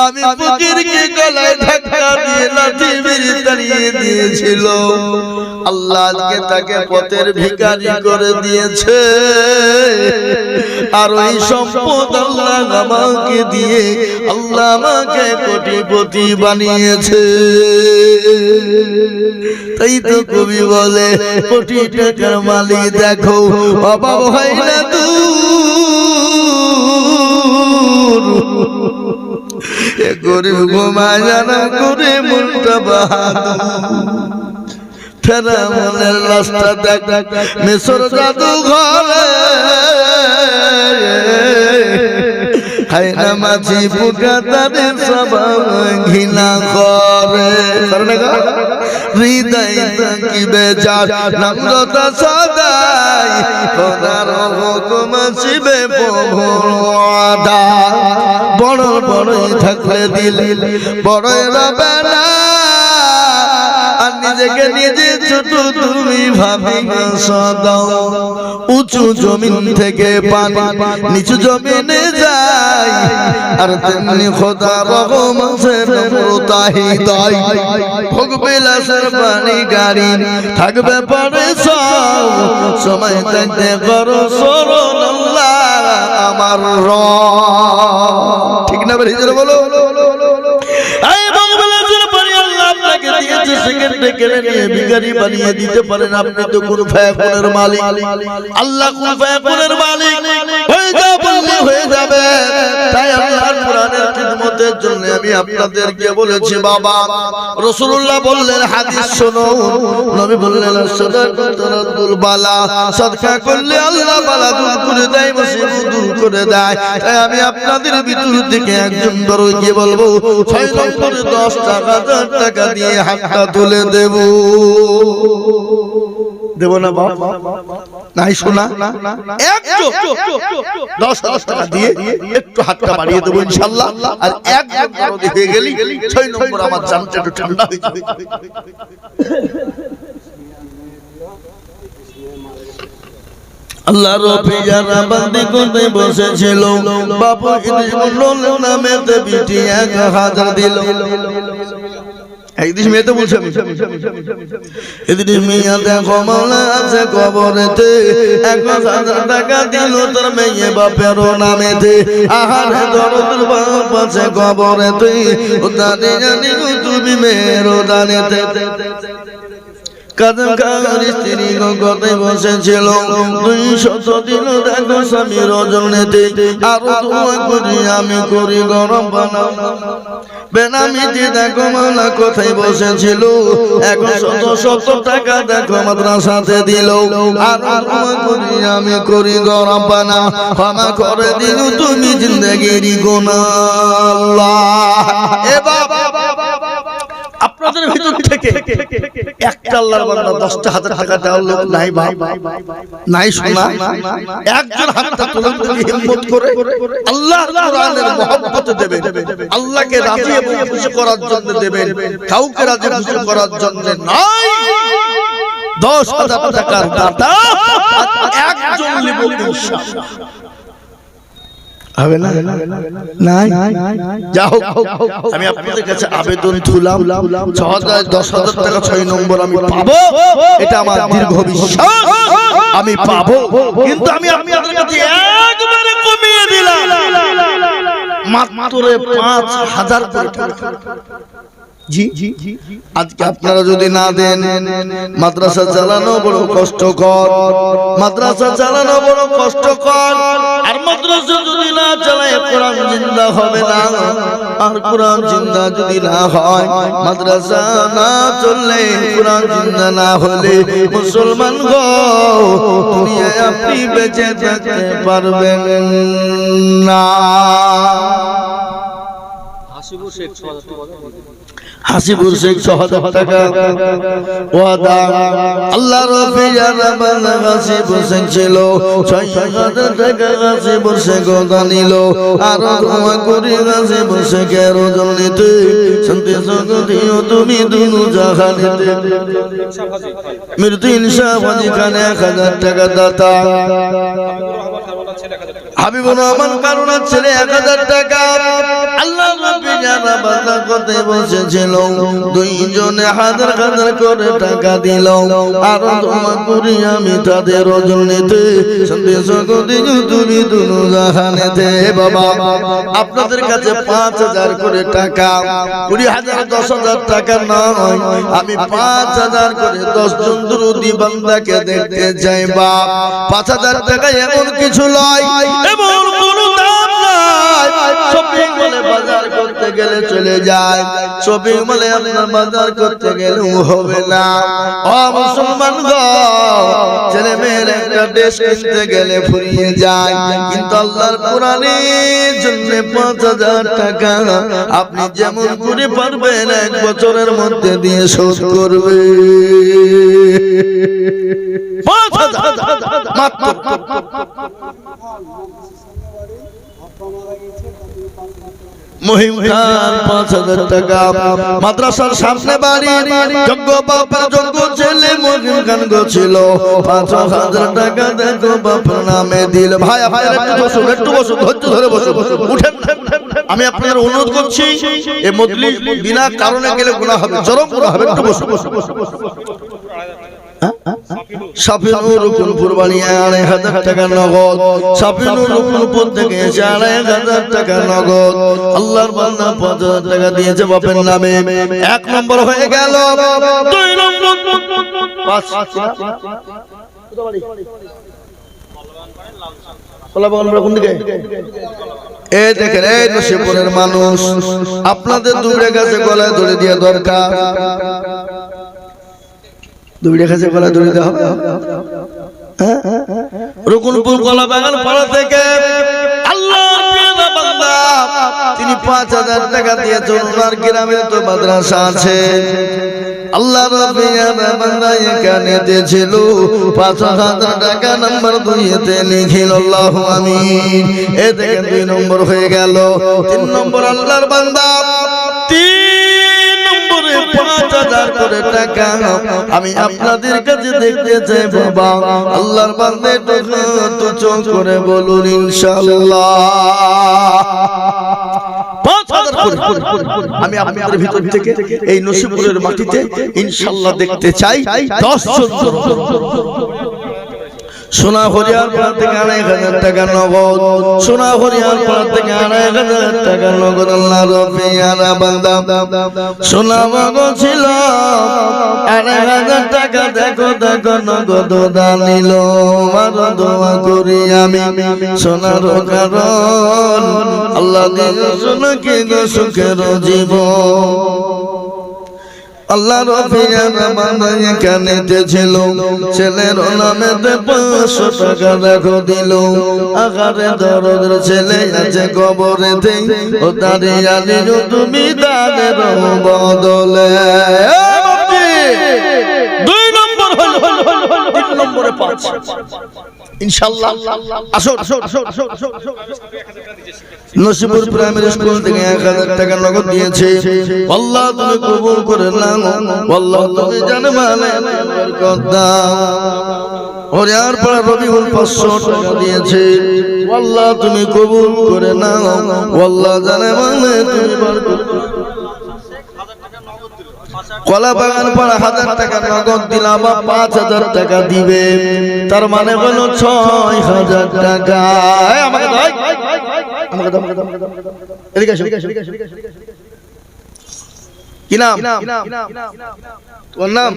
আমি ফকিরকে গলায় ধাক্কা দিয়ে লাথি মেরে তাড়িয়ে দিয়েছিল, আল্লাহ আজকে তাকে পথের ভিখারি করে দিয়েছে। আর ওই সম্পদ আল্লাহ আমাকে দিয়ে আল্লাহ আমাকে কোটিপতি বানিয়েছে। তাই তো কবি বলে, কোটি টাকার মালিক দেখো অভাব হয় না দূর, গরিব ঘুমা জানা করে মনটা বাহাদুর। ফেরা মনের রাস্তা দেখ মিশর জাদু ঘরে, খায় না মাছি পোকা তাদের সব ঘৃণা করে। হৃদয় থাকিবে যার নম্রতা সদাই, খোদার হুকুম শিবে প্রভুদা। বড় বড়ই থাকলে দিল বড়ই রবে না, আর নিজেকে নিজে ছোট তুমি ভাবি সদা। উঁচু জমিন থেকে পানি নিচু জমিনে যায়, আর তেমনি খোদা রহমতের নম্রতা হৃদয়। ভোগ বিলাসের পানি গাড়ি থাকবে পরে সব, সময় থাকতে করো স্মরণ আল্লাহ আমার রব। ঠিক না ভাই, বলো সেকেন্ডে কেড়ে নিয়ে ভিখারি বানিয়ে দিতে পারেন। আপনি তো কোন ফায়াকুনের মালিক, আল্লাহ কোন ফায়াকুনের মালিক। হয়ে যাও বললে হয়ে যাবে। তাই আল্লাহর কোরআনের খিদমতের জন্য আমি আপনাদেরকে বলেছি বাবা। রাসূলুল্লাহ বললেন হাদিস শোনো, নবী বললেন সাদাকাতুল বালা, সাদকা করলে আল্লাহ বালা দূর করে দেয়, মুসিবত দূর করে দেয়। তাই আমি আপনাদের ভিতর থেকে একজন বড় গিয়ে বলবো 6 নম্বরে 10 টাকা দিয়ে হাতটা তুলে দেব। দেব না বাপ? নাই শোনা, একটু 10,000 টাকা দিয়ে একটু হাতটা বাড়িয়ে দেবো ইনশাআল্লাহ। আর একজন বড় হয়ে গেলি 6 নম্বর আমার জানটা একটু ঠান্ডা হয়ে যাবে। আল্লাহ রবি যারা বান্দি করতে বসেছিল, বাবু ইদ্রিস মন্ডল নামেতে বিটি 1000 দিল। ইদ্রিস মেয়ে তো বলছে, ইদ্রিস মিয়া দেখো মাওলা আছে কবরেতে 1000 টাকা দিল তার মেয়ে বাপের নামেতে। আহারে দরদের বাপ আছে কবরেতে, উদানে জানি তুমি মেয়ের উদানেতে। কাদকার স্ত্রী গতে বসেছিল 200 দিন দেখো স্বামীর ওজনেতে। আরো দোয়া করি আমি করি গরম পানা, বেনামিতে দেখো মালা কোথায় বসেছিল 100 টাকা দেখো মাদ্রাসাতে দিল। আরো দোয়া করি আমি করি গরম পানা, ক্ষমা করে দিল তুমি জিন্দেগির গুনাহ আল্লাহ। এ বাবা আপনাদের ভিতর থেকে একটা আল্লাহর বান্দা 10,000 টাকা দেওয়ার লোক নাই ভাই? নাই শোনা? একজন হাতটা তুলে তুলে হিম্মত করে আল্লাহর কোরআনের মহব্বতে দেবে, আল্লাহকে রাজি এবং খুশি করার জন্য দেবেন, কাউকে রাজি খুশি করার জন্য নয়। 10,000 টাকার দাতা একজন লিব ইনশাআল্লাহ। হবে না নাই যা হোক আমি আপনাদের কাছে আবেদন তুললাম 10,000 টাকা 6 নম্বর আমি পাবো এটা আমার দীর্ঘ বিশ্বাস আমি পাবো কিন্তু আমি আপনাদের কাছে একবারে কমিয়ে দিলাম মাত্র 5,000 টাকা জি আজকে আপনারা যদি না দেন মাদ্রাসা চালানো বড় কষ্টকর মাদ্রাসা চালানো বড় কষ্টকর আর মাদ্রাসা যদি না চালায় কোরআন জিন্দা হবে না আর কোরআন জিন্দা যদি না হয় মাদ্রাসা না চললে কোরআন জিন্দা না হলে মুসলমান গো দুনিয়ায় আপনি বেঁচে থাকতে পারবেন না হাসিবুর শেখ 6,000 টাকা ওয়াদা আল্লাহ রাব্বি জানাবান হাসিবুর শেখ ছিল 6,000 টাকা হাসিবুর শেখ দানিল আর দোয়া করি হাসিবুর শেখের জন্যতে শান্তি দিও তুমি দুনু জাহানেতে মৃত্যু ইনসাফ হাজি খান 1,000 টাকা দাতা হাবিবুর রহমান কারুনার ছেলে 1,000 টাকা আল্লাহ রাব্বি জানাবান করতে বসেছিল দুইজনে হাজার হাজার করে টাকা দিল আর দোয়া করি আমি তাদের জন্যতে সন্দেশ করি তুমি দুনু জাহানেতে বাবা আপনাদের কাছে 5,000 করে টাকা 20,000 10,000 টাকা নয় আমি 5,000 করে 10 জন দুরুদি বান্দাকে দেখতে চাই বাপ 5,000 টাকা এমন কিছু নয় এমন কোনো দাম নাই শপিং মলে বাজার করতে গেলে চলে যায় শপিং মলে আপনার বাজার করতে গেলেও হবে না ও মুসলমান গো ছেলে মেয়ের একটা ড্রেস কিনতে গেলে ফুরিয়ে যায় কিন্তু আল্লাহর কোরআনের জন্য 5,000 টাকা আপনি যেমন করে পারবেন 1 বছরের মধ্যে দিয়ে শোধ করবে 5,000 মাত্র মহিম খান 5,000 টাকা মাদ্রাসার সামনে বাড়ি যোগ্য বাপের যোগ্য ছেলে মহিম খান গো ছিল 5,000 টাকা দেখো বাপের নামে দিল ভাই আপনারা একটু বসুন ধৈর্য ধরে বসুন উঠেন আমি আপনাদের অনুরোধ করছি এই মজলিস বিনা কারণে গেলে গুনাহ হবে চরম গুনাহ হবে একটু বসুন সাফিনুর রুকুনপুর বাড়ি 2,500 টাকা নগদ সাফিনুর রুকুনপুর থেকে 2,500 টাকা নগদ আল্লাহর বান্দা 5,000 টাকা দিয়েছে বাপের নামে 1 নম্বর হয়ে গেল 2 নম্বর 5 কোন দিকে এই দেখেন এই নসিপুরের মানুষ আপনাদের দূরে গেছে গলায় ধরে দিয়ে দরকার দুইটা কাছে গলা ধরে দেওয়া হবে রুকুনপুর কলা বাগান পাড়া থেকে আল্লাহর প্রিয় বান্দা তিনি 5,000 টাকা দিয়েছেন ওনার গ্রামে তো মাদ্রাসা আছে আল্লাহ রাব্বি বান্দা এখানে দিয়েছিল 5,000 টাকা নাম্বার 2 তে লিখিল আল্লাহু আমিন এই দেখেন 2 নম্বর হয়ে গেল 3 নম্বর আল্লাহর বান্দা 5,000 করে টাকা আমি আপনাদের কাছে দেখতে চাই বাবা আল্লাহর বান্দা তো চোখ করে বলুন ইনশাআল্লাহ 5,000 করে আমি আপনাদের ভিতর থেকে এই নসিপুরের মাটিতে ইনশাআল্লাহ দেখতে চাই 10 জন সোনা হরিয়ার পাড়া থেকে 2,500 টাকা নগদ সোনা হরিয়ার পাড়া থেকে 2,500 টাকা নগদ আল্লাহ রাব্বি বান্দা সোনা মগজ ছিল 2,500 টাকা দেখো দেখো নগদ দানিল আর দোয়া করি আমি সোনার কারণ আল্লাহ দিল সোনাকে গো সুখের জীবন আল্লাহ রাব্বি বান্দা এখানে ছিল ছেলের নামে 500 টাকা দেখো দিল আগারে দরদের ছেলে আছে কবরেতে ও দাঁড়িয়ে আনিও তুমি দানের বদলে 2 নম্বর হলো 3 নম্বরে 5 ইনশাআল্লাহ আসুন নসিপুর প্রাইমারি স্কুল থেকে 1,000 টাকা নগদ দিয়েছে আল্লাহ তুমি কবুল করে নাও আল্লাহ তুমি জানমালে বরকত দাও হরিয়ার পাড়া রবিউল 500 টাকা দিয়েছে আল্লাহ তুমি কবুল করে নাও আল্লাহ জানে মানে তুমি বরকত কলা বাগান পাড়া 1000 টাকা নগদ দিলাম বা 5000 টাকা দিবে তার মানে হলো 6000 টাকা আমাকে দাও এদিকে আসো কি নাম তোমার নাম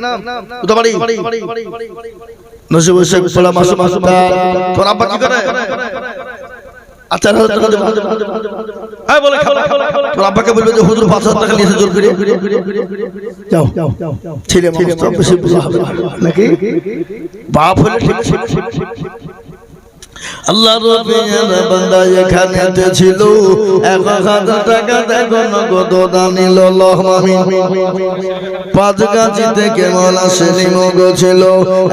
কোথায় বাড়ি নসিব শেখ ফলা মাসুম আস্তার তোর আব্বা কি করে আচ্ছা টাকা দেব এই বলে তোর আব্বাকে বলবে যে হুজুর 5000 টাকা নিয়ে জোর করে যাও ছেলে মানুষ তো বেশি বুঝা হবে নাকি বাপ হলে ঠিক আল্লাহ রবির বান্দা এখানেতে ছিল 1000 টাকা দেখো নগদ দানিল আল্লাহ আমিন 5 গাছি থেকে মাওলা সেলিম গো ছিল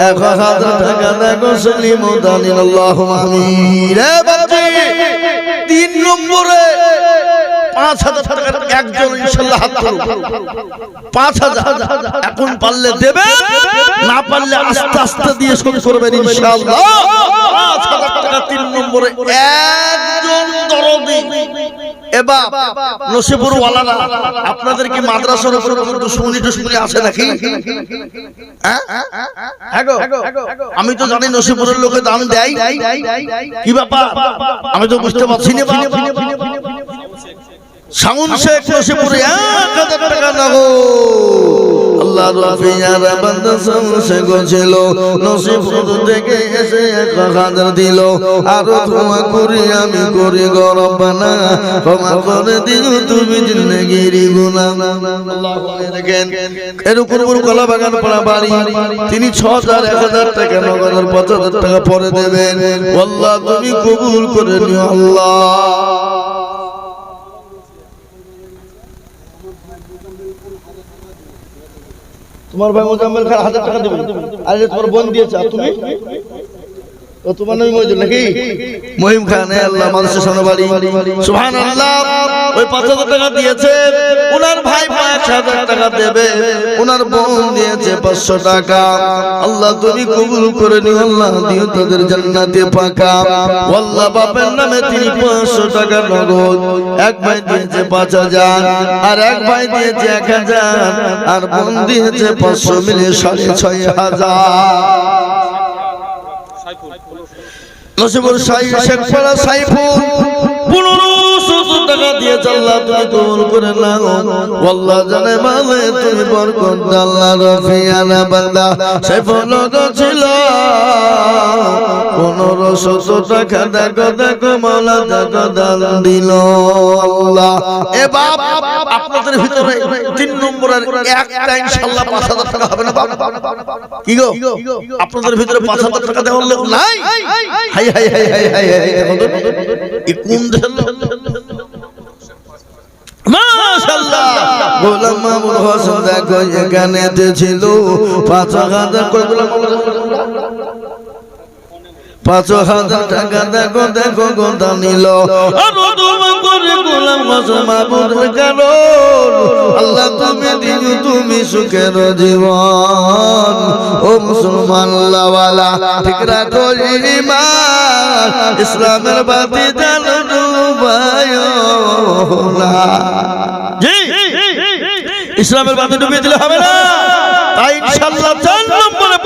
1000 টাকা দেখো সেলিম দানিল আল্লাহ আমিন রে বাচ্চা 3 নম্বরে 5000 টাকা একজন ইনশাআল্লাহ হাত তুলো 5000 এখন পারলে দেবে না পারলে আস্তে আস্তে দিয়ে শোধ করবেন ইনশাআল্লাহ 5000 টাকা 3 নম্বরে একজন দরদি এবা নসিবুর ওয়ালারা আপনাদের কি মাদ্রাসার উপর দুশমনি আছে নাকি হ্যাঁ গো আমি তো জানি নসিবুরের লোকে দান দেয় কি ব্যাপার আমি তো বুঝতে পারছি না সাউন্ড শেখ নসিবুর 1000 টাকা নাও আল্লাহ রফিয়ার বান্দা সাউন্ড শেখ ছিল নসিবুর থেকে এসে 1000 দিল আর ক্ষমা করি আমি করি গো রব্বানা ক্ষমা করে দিও তুমি জিন্দেগির গুনাহ আল্লাহু দেখেন এর উপর কলা বাগান পাড়া বাড়ি তিনি 6000 1000 টাকা নগদের 5000 টাকা পরে দেবেন আল্লাহ তুমি কবুল করে নিও আল্লাহ তোমার ভাই মোজাম্মেল খান 1000 টাকা দেবেন আর যে তোমার বোন দিয়েছে তুমি ও তোমার নাম মইদুল নাকি মহিম খান আল্লাহ মানুষের সামনে বাড়ি সুবহানাল্লাহ ওই 5000 টাকা দিয়েছে ওনার ভাই 5000 টাকা দেবে ওনার বোন দিয়েছে 500 টাকা আল্লাহ তুমি কবুল করে নিও আল্লাহ দিও তাদের জান্নাতে পাকা আল্লাহ বাপের নামে তিনি 500 টাকা নগদ এক ভাই দিয়েছে 5000 আর এক ভাই দিয়েছে 1000 আর বোন দিয়েছে 500 মিলে 6500 নসিবুর শেখ ফলা সাইফুল 1500 টাকা দিয়ে আল্লাহ তুমি কবুল করে নাও আল্লাহ জানে মানে তুমি বরকত দাও আল্লাহ রফিয়ানা বান্দা সাইফুল গো ছিল 1500 টাকা দেখো মাওলা দেখো দান দিল আল্লাহ এ বাপ আপনাদের ভিতরে 3 নম্বরের একটা ইনশাআল্লাহ 5000 টাকা হবে না বাপ কি গো আপনাদের ভিতরে 5000 টাকা দেওয়ার লোক নাই high high high high high দেখো তো এই কোন দেশের মাশাআল্লাহ গোলাম মামুন হোসেন দেখো এখানেতে ছিল 5000 করে গোলাম 5000 টাকা দেখো গোদা নিল আর দোয়া করে গোলাম হোসেন মামুন কারণ আল্লাহ তুমি দিও তুমি সুখের জীবন ও মুসলমান আল্লাহওয়ালা ঠিক রাখো ঈমান ইসলামের বাতি জ্বালো ডুবায়ো না জি ইসলামের বাতি ডুবিয়ে দিলে হবে না তাই ইনশাআল্লাহ 4 নম্বরে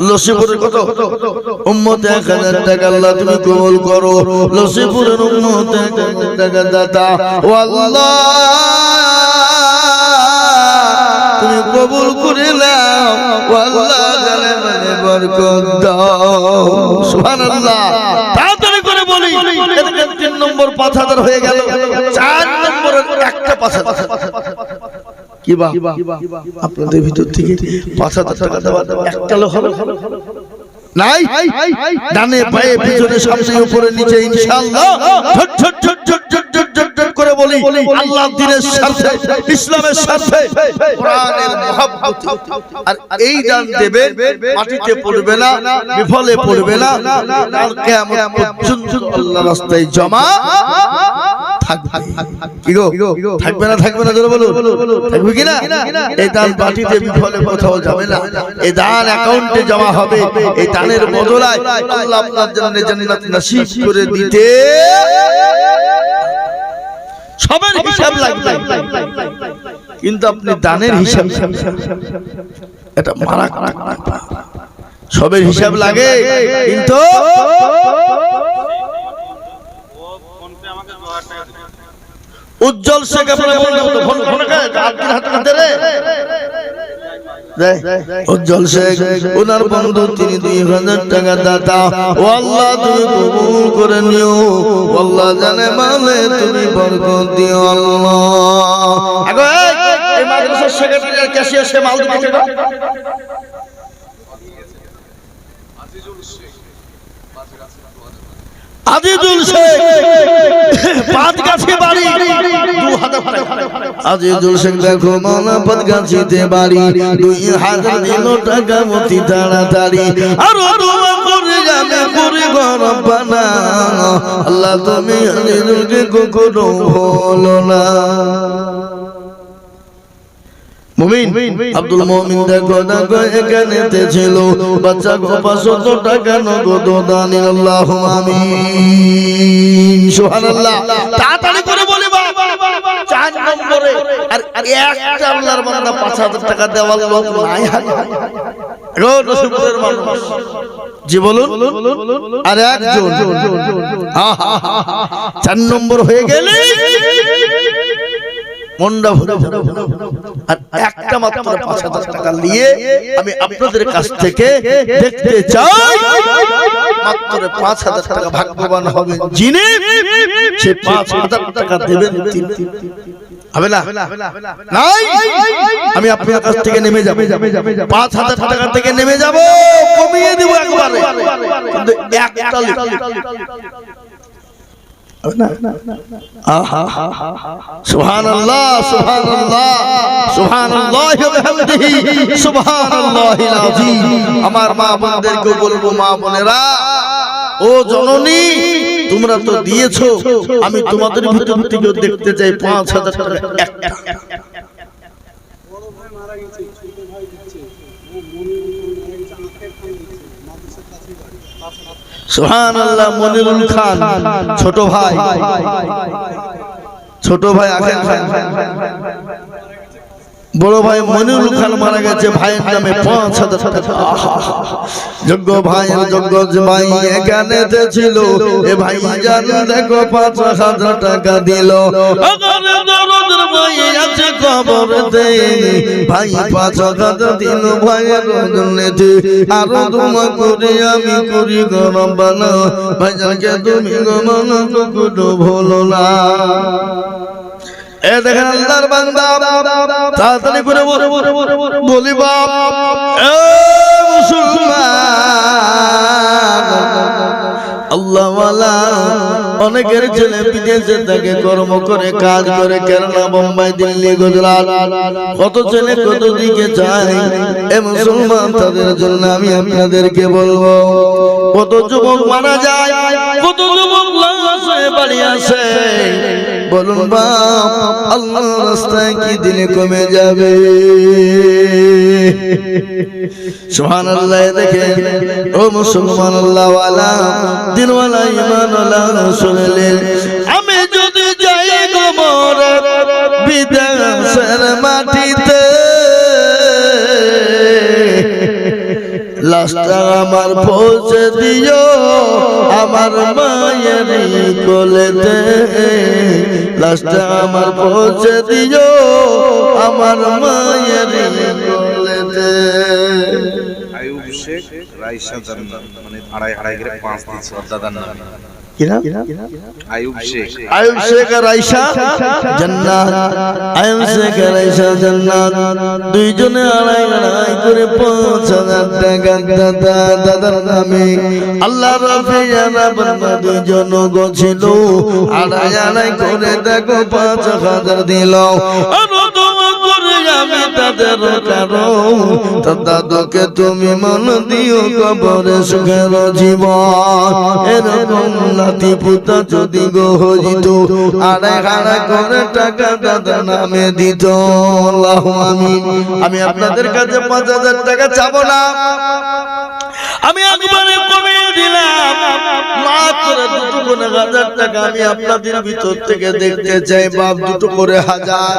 লসিপুরের কত উম্মতে 1000 টাকা আল্লাহ তুমি কবুল করো লসিপুরের উম্মতে 1000 টাকা দাতা ও আল্লাহ তুমি কবুল করে নাও ও আল্লাহ জানে মানে বরকত দাও সুবহানাল্লাহ তাড়াতাড়ি করে বলি এদিকে 3 নম্বর 5000 হয়ে গেল 4 নম্বরের একটা 5000 কি বা আপনাদের ভিতর থেকে 5000 টাকা দেওয়া একটা লোক হবে নাই ডানে পায়ে পিছনে সামনে উপরে নিচে ইনশাআল্লাহ ঝট ঝট ঝট ঝট ঝট ঝট ঝট করে বলি আল্লাহর দ্বীনের স্বার্থে ইসলামের স্বার্থে কোরআনের মহব্বত আর এই দান দেবে মাটিতে পড়বে না বিফলে পড়বে না কাল কিয়ামত পর্যন্ত আল্লাহর রাস্তায় জমা কি গো থাকবে না জোরে বলুন থাকবে কি না এই দান পার্টিতে বিফলে কোথাও যাবে না এই দান অ্যাকাউন্টে জমা হবে এই দানের বদলায় আল্লাহ আপনার জন্য জান্নাত নসিব করে দিতে সবার হিসাব লাগবে কিন্তু আপনি দানের হিসাব এটা মারাত্মক সবের হিসাব লাগে কিন্তু উজ্জ্বল শেখ উজ্জ্বল শেখ ওনার বন্ধু তিনি 2000 টাকা দাতা ও আল্লাহ তুমি কবুল করে নিও আল্লাহ জানে মালে তুমি বরকত দিও আল্লাহ আগো এই মাদ্রাসার সেক্রেটারি ক্যাশিয়ার সে মাল দিতে আজিজুল শেখ পাতগাছি বাড়ি 2000 টাকা আজিজুল শেখ দেখো মানা পাতগাছিতে বাড়ি 2000 দিল টাকা মতি তাড়াতাড়ি আর দোয়া করে আমি করে রব্বানা আল্লাহ তুমি আজিজুলকে কখনো ভুলো না মুমিন আব্দুল মুমিন দেখো এখানেতে ছিল বাচ্চা গো 500 টাকা নগদ দান আল্লাহুম্মা আমিন সুবহানাল্লাহ তাড়াতাড়ি করে বলি বাবা 4 নম্বরে আর একটা আল্লাহর বান্দা 5000 টাকা দেওয়ার লোক নাই গো নসিবের মানুষ জি বলুন আর একজন 4 নম্বর হয়ে গেলে মন্ডা ভরে আর একটা মাত্র 5000 টাকা নিয়ে আমি আপনাদের কাছ থেকে দেখতে চাই মাত্র 5000 টাকা ভাগ্যবান হবেন যিনি সে 5000 টাকা দেবেন হবে না নাই আমি আপনার কাছ থেকে নেমে যাব 5000 টাকা থেকে নেমে যাব কমিয়ে দেব একবারে কিন্তু একটা সুবহানাল্লাহ সুবহানাল্লাহ সুবহানাল্লাহ ওয়া বিহামদিহি সুবহানাল্লাহিল আযীম আমার মা বোনদেরকে বলবো মা বোনেরা ও জননী তোমরা তো দিয়েছো আমি তোমাদের ভিতর থেকে দেখতে চাই 5000 টাকা একটা বড় ভাই মারা গেছে ছোট ভাই দিচ্ছে ও সুবহানাল্লাহ মনিরুল খান ছোট ভাই আখের খান বড় ভাই মনিরুল খান মারা গেছে ভাইয়ের নামে 5000 টাকা যোগ্য ভাই যোগ্য ভাই এখানেতে ছিল এ ভাই জান দেখো 5000 টাকা দিল দরদের ভাই আছে কবরতে ভাই 5000 দিল ভাইয়ের জন্যতে আর দোয়া করি আমি করি গো রব্বানা ভাইজানকে তুমি গো মানা কখনো ভুলো না এ দেখেন আল্লাহর বান্দা তাড়াতাড়ি করে বলি বাপ এ মুসলমান আল্লাহ ওয়ালা অনেকের ছেলে বিদেশে থেকে কর্ম করে কাজ করে কেরালা বোম্বাই দিল্লি গুজরাট কত ছেলে কত দিকে যায় এ মুসলমান তাদের জন্য আমি আপনাদেরকে বলবো কত যুবক মারা যায় কত যুবক লাশে বাড়ি আসে বলুন বাপ আল্লাহর রাস্তায় কি দিলে কমে যাবে সুবহানাল্লাহ দেখেন ও মুসলমান আল্লাহ ওয়ালা দিনওয়ালা ঈমানওয়ালা রাসূলের আমি যদি যাই কবরে বিদেশের মাটিতে লাশটা আমার পৌঁছে দিও আমার মায়ের কোলেতে লাশটা আমার পৌঁছে দিও আমার মায়ের কোলেতে আয়ুব শেখ রাইসা জান্নাত মানে আড়াই করে 5 দিন দাদার নাম আয়ুব শেখ আর আয়েশা জান্নাত আয়ুব শেখ আর আয়েশা জান্নাত দুইজনে আড়াই করে 5000 টাকা দাদার নামে আল্লাহ রাফিয়ানা বান্দা দুইজন গছিল আড়াই করে দেখো 5000 দিল আর দোয়া করে আমি তাদের কারণ দাদুকে তুমি মন দিও কবরে সুখের জীবন এরকম নাতি পুতা যদি গো হইত আড়াই হাড়া করে টাকা দাদা নামে দিত আল্লাহু আমিন। আমি আপনাদের কাছে 5,000 টাকা চাবো না, আমি একবারে কমে দিলাম মাত্র 2,000 টাকা। আমি আপনাদের ভিতর থেকে দেখতে চাই বাপ 2 করে 1000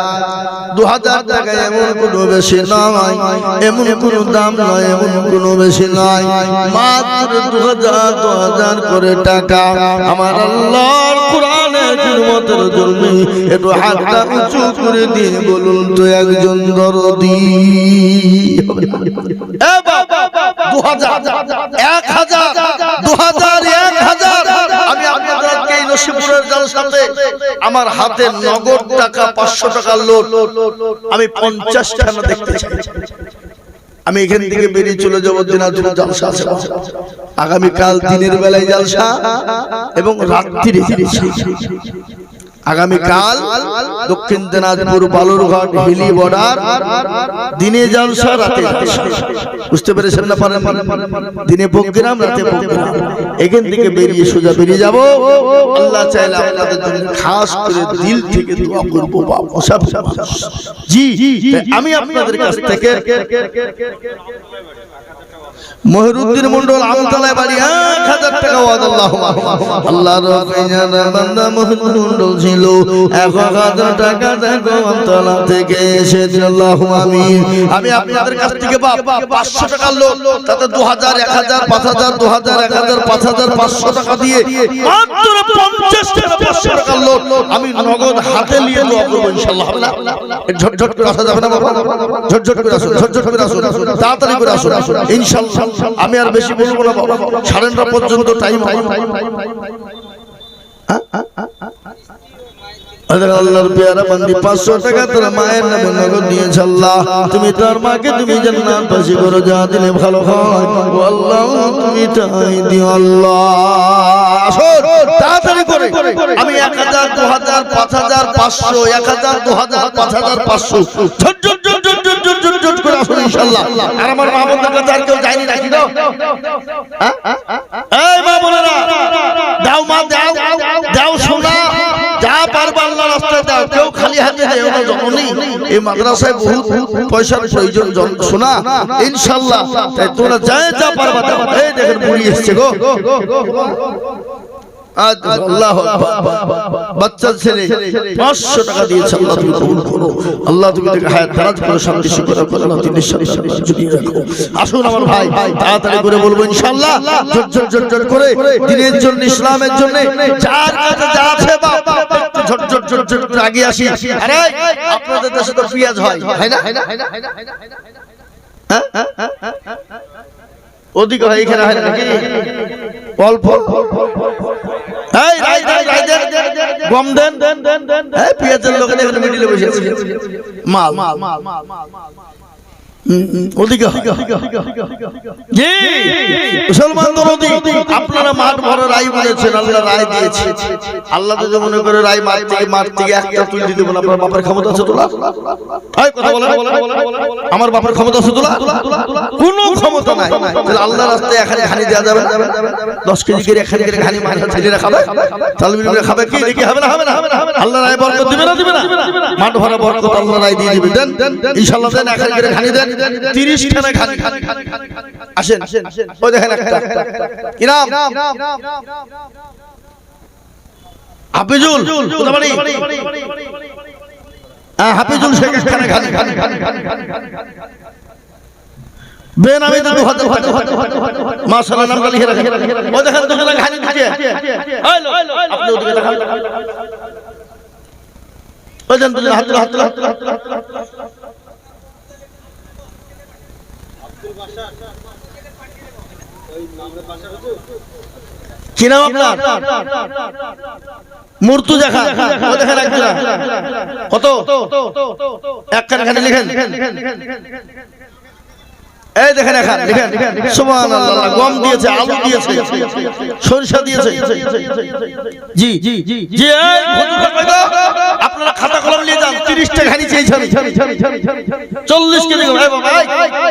2,000 টাকা এমন কোনো বেশি নয়, এমন কোনো দাম নয়, এমন কোনো বেশি নয়, মাত্র 2,000 করে টাকা। আমার আল্লাহর কোরআনের খিদমতের জন্য একটু হাতটা উঁচু করে দিয়ে বলুন তো একজন দরদি। এ বাবা 2,000 1,000 2,000 1,000 আমি আপনাদেরকে এই নসিবপুরের জলসাতে আমার হাতে নগদ টাকা 500 টাকার লোট আমি 50 টাকা দেখতে চাই। আমি এখান থেকে বেরিয়ে চলে যাবো দিনাজপুর জলসা আছে, আগামী কাল দিনের বেলায় জলসা এবং রাত্রিরে জলসা। আগামী কাল দক্ষিণ দিনাজপুর বালুরঘাট হিলি বর্ডার দিনে জলসা রাতে জলসা। বুঝতে পেরেছেন না? পারেন দিনে প্রোগ্রাম রাতে প্রোগ্রাম। এখান থেকে বেরিয়ে সোজা বেরিয়ে যাব। আল্লাহ চাইলে আপনাদের জন্য খাস করে দিল থেকে দোয়া করব বাবা সব জি। আমি আপনাদের কাছ থেকে মহিরুদ্দিন মন্ডল আমতলায় বাড়ি 1,000 টাকা ওয়াদ আল্লাহর কইনা বান্দা মহিরুদ্দিন মন্ডল ছিল 1,000 টাকা দেখো আমতলা থেকে এসেছে আল্লাহু আমিন। আমি আপনাদের কাছ থেকে 500 টাকা লোক তাতে 2,000 1,000 5,000 2,000 1,000 5,000 500 টাকা দিয়ে মাত্র 50 টাকা 500 টাকা লোক আমি নগদ হাতে নিয়ে দোয়া করব ইনশাআল্লাহ। হবে না? ঝটঝট করে আসা যাবে না বাবা? ঝটঝট করে আসুন, ঝটঝট করে আসুন, তাড়াতাড়ি করে আসুন ইনশাআল্লাহ। আমি আর বেশি বলবো না বাবা, 9:30 পর্যন্ত টাইম। আল্লাহর পেয়ারা বান্দি 500 টাকা তোর মায়ের নামে নগদ নিয়েছ আল্লাহ। তুমি তোর মাকে তুমি জান্নাতবাসী করো, যা দিলে ভালো হয় ও আল্লাহ তুমি তাই দিও আল্লাহ। আসুন তাড়াতাড়ি করে আমি 1,000 2,000 5,000 500 1,000 2,000 5,000 500 ঝট করে আসুন ইনশাআল্লাহ। আর আমার মা বোনদের কাছে আর কেউ যায়নি নাকি গো? এই মা বোনেরা দাও, মা দাও দাও, শোনা যা পারবা আল্লাহ রাস্তায় দাও, কেউ খালি হাতে দেও না। জননী এই মাদ্রাসায় বহুত পয়সার প্রয়োজন শোনা ইনশাআল্লাহ, তাই তোমরা যা পারবা দাও। এই দেখেন বুড়ি এসেছে গো, আল্লাহ বাচ্চা ছেলে 500 টাকা দিয়েছে। আল্লাহ তুমি কবুল করো, আল্লাহ তুমি তাকে হায়াত দারাজ করো, শান্তি সুখে রাখো, আল্লাহ তুমি নিঃশ্বাস জুড়িয়ে রাখো। আসুন আমার ভাই তাড়াতাড়ি করে বলবো ইনশাআল্লাহ, ঝট করে দ্বীনের জন্য ইসলামের জন্য যার কাছে যা আছে বাবা ঝট করে আগে আসি। আরে আপনাদের দেশে তো পেঁয়াজ হয় না? হ্যাঁ ওদিকে হয়, এখানে হয় না নাকি? অল্প এই রাই দেন, গম দেন, এই পেঁয়াজের লোকের এখানে মিডিলে বসে আছে মাল ওদিকে জি। মুসলমান দরদি আপনারা মাঠ ভরা রায় বলেছেন, আল্লাহ রায় দিয়েছে। আল্লাহ যদি মনে করে রায় মাঠ থেকে একটা তুলে দিতে বলে আপনার বাপের ক্ষমতা আছে তোলা? কথা বলে আমার বাপের ক্ষমতা আছে তোলা? কোনো ক্ষমতা নাই। তাহলে আল্লাহ রাস্তায় এখানে খানি দেওয়া যাবে? 10 কেজি করে এখানে করে খানি মাথা ছেলেরা খাবে, তালবিরা খাবে কি দেখি? হবে না? আল্লাহ রায় বরকত দিবে না? মাঠ ভরা বরকত আল্লাহ রায় দিয়ে দিবে। দেন ইনশাআল্লাহ, দেন এখানে করে খানি দেন, 30 খানা খানি। আসেন ওই দেখেন একটা কি নাম? হাফিজুল কোথাবাড়ি? হ্যাঁ হাফিজুল শেখ খানা খানি বেন আমি তো 2,000 মাশাআল্লাহ নাম লিখে রাখেন। ওই দেখেন দুজনে খানি দিচ্ছে। আপনি ওদিকে দেখান, ওই দেন দুজনে হাত কি নাম আপনার? মুর্তুজা খান। ও দেখেন একজন কত একখানে লিখেন। এই দেখেন এখানে দেখেন সুবহানাল্লাহ, গম দিয়েছে, আলু দিয়েছে, সরিষা দিয়েছে। জি জি জি জি, এই হুজুর কই গো, আপনারা খাতা কলম নিয়ে যান, 30 টাকা খানি চেয়েছেন, 40 কেজি গম। এই বাবা, এই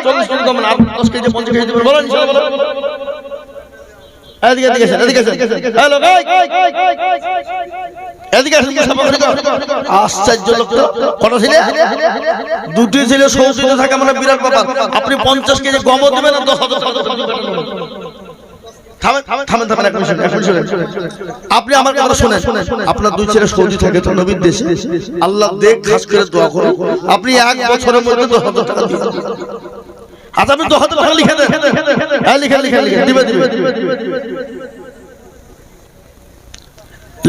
40 কেজি গম না, 10 কেজি 50 কেজি দিবেন, বলেন ইনশাআল্লাহ, বলেন। এদিকে এদিকে এদিকে হ্যালো ভাই, এদিকে আসেন, আশ্চর্য লোক তো। কত ছিল? দুটি ছিল, সৌদিতে থাকে, মানে বিরাট ব্যাপার। আপনি 50 কেজি গম দিবেন না 10,000 আপনি আমার কথা শুনেন। আপনার দুই ছেলে সৌদি থাকে তো নবীর দেশে, আল্লাহ দেখ খাস করে দোয়া করুন, আপনি 1 বছরের মধ্যে 10,000 টাকা দিবেন। আচ্ছা আপনি 10,000 টাকা লিখে দেন, হ্যাঁ লিখে লিখে লিখে দিবে দিবে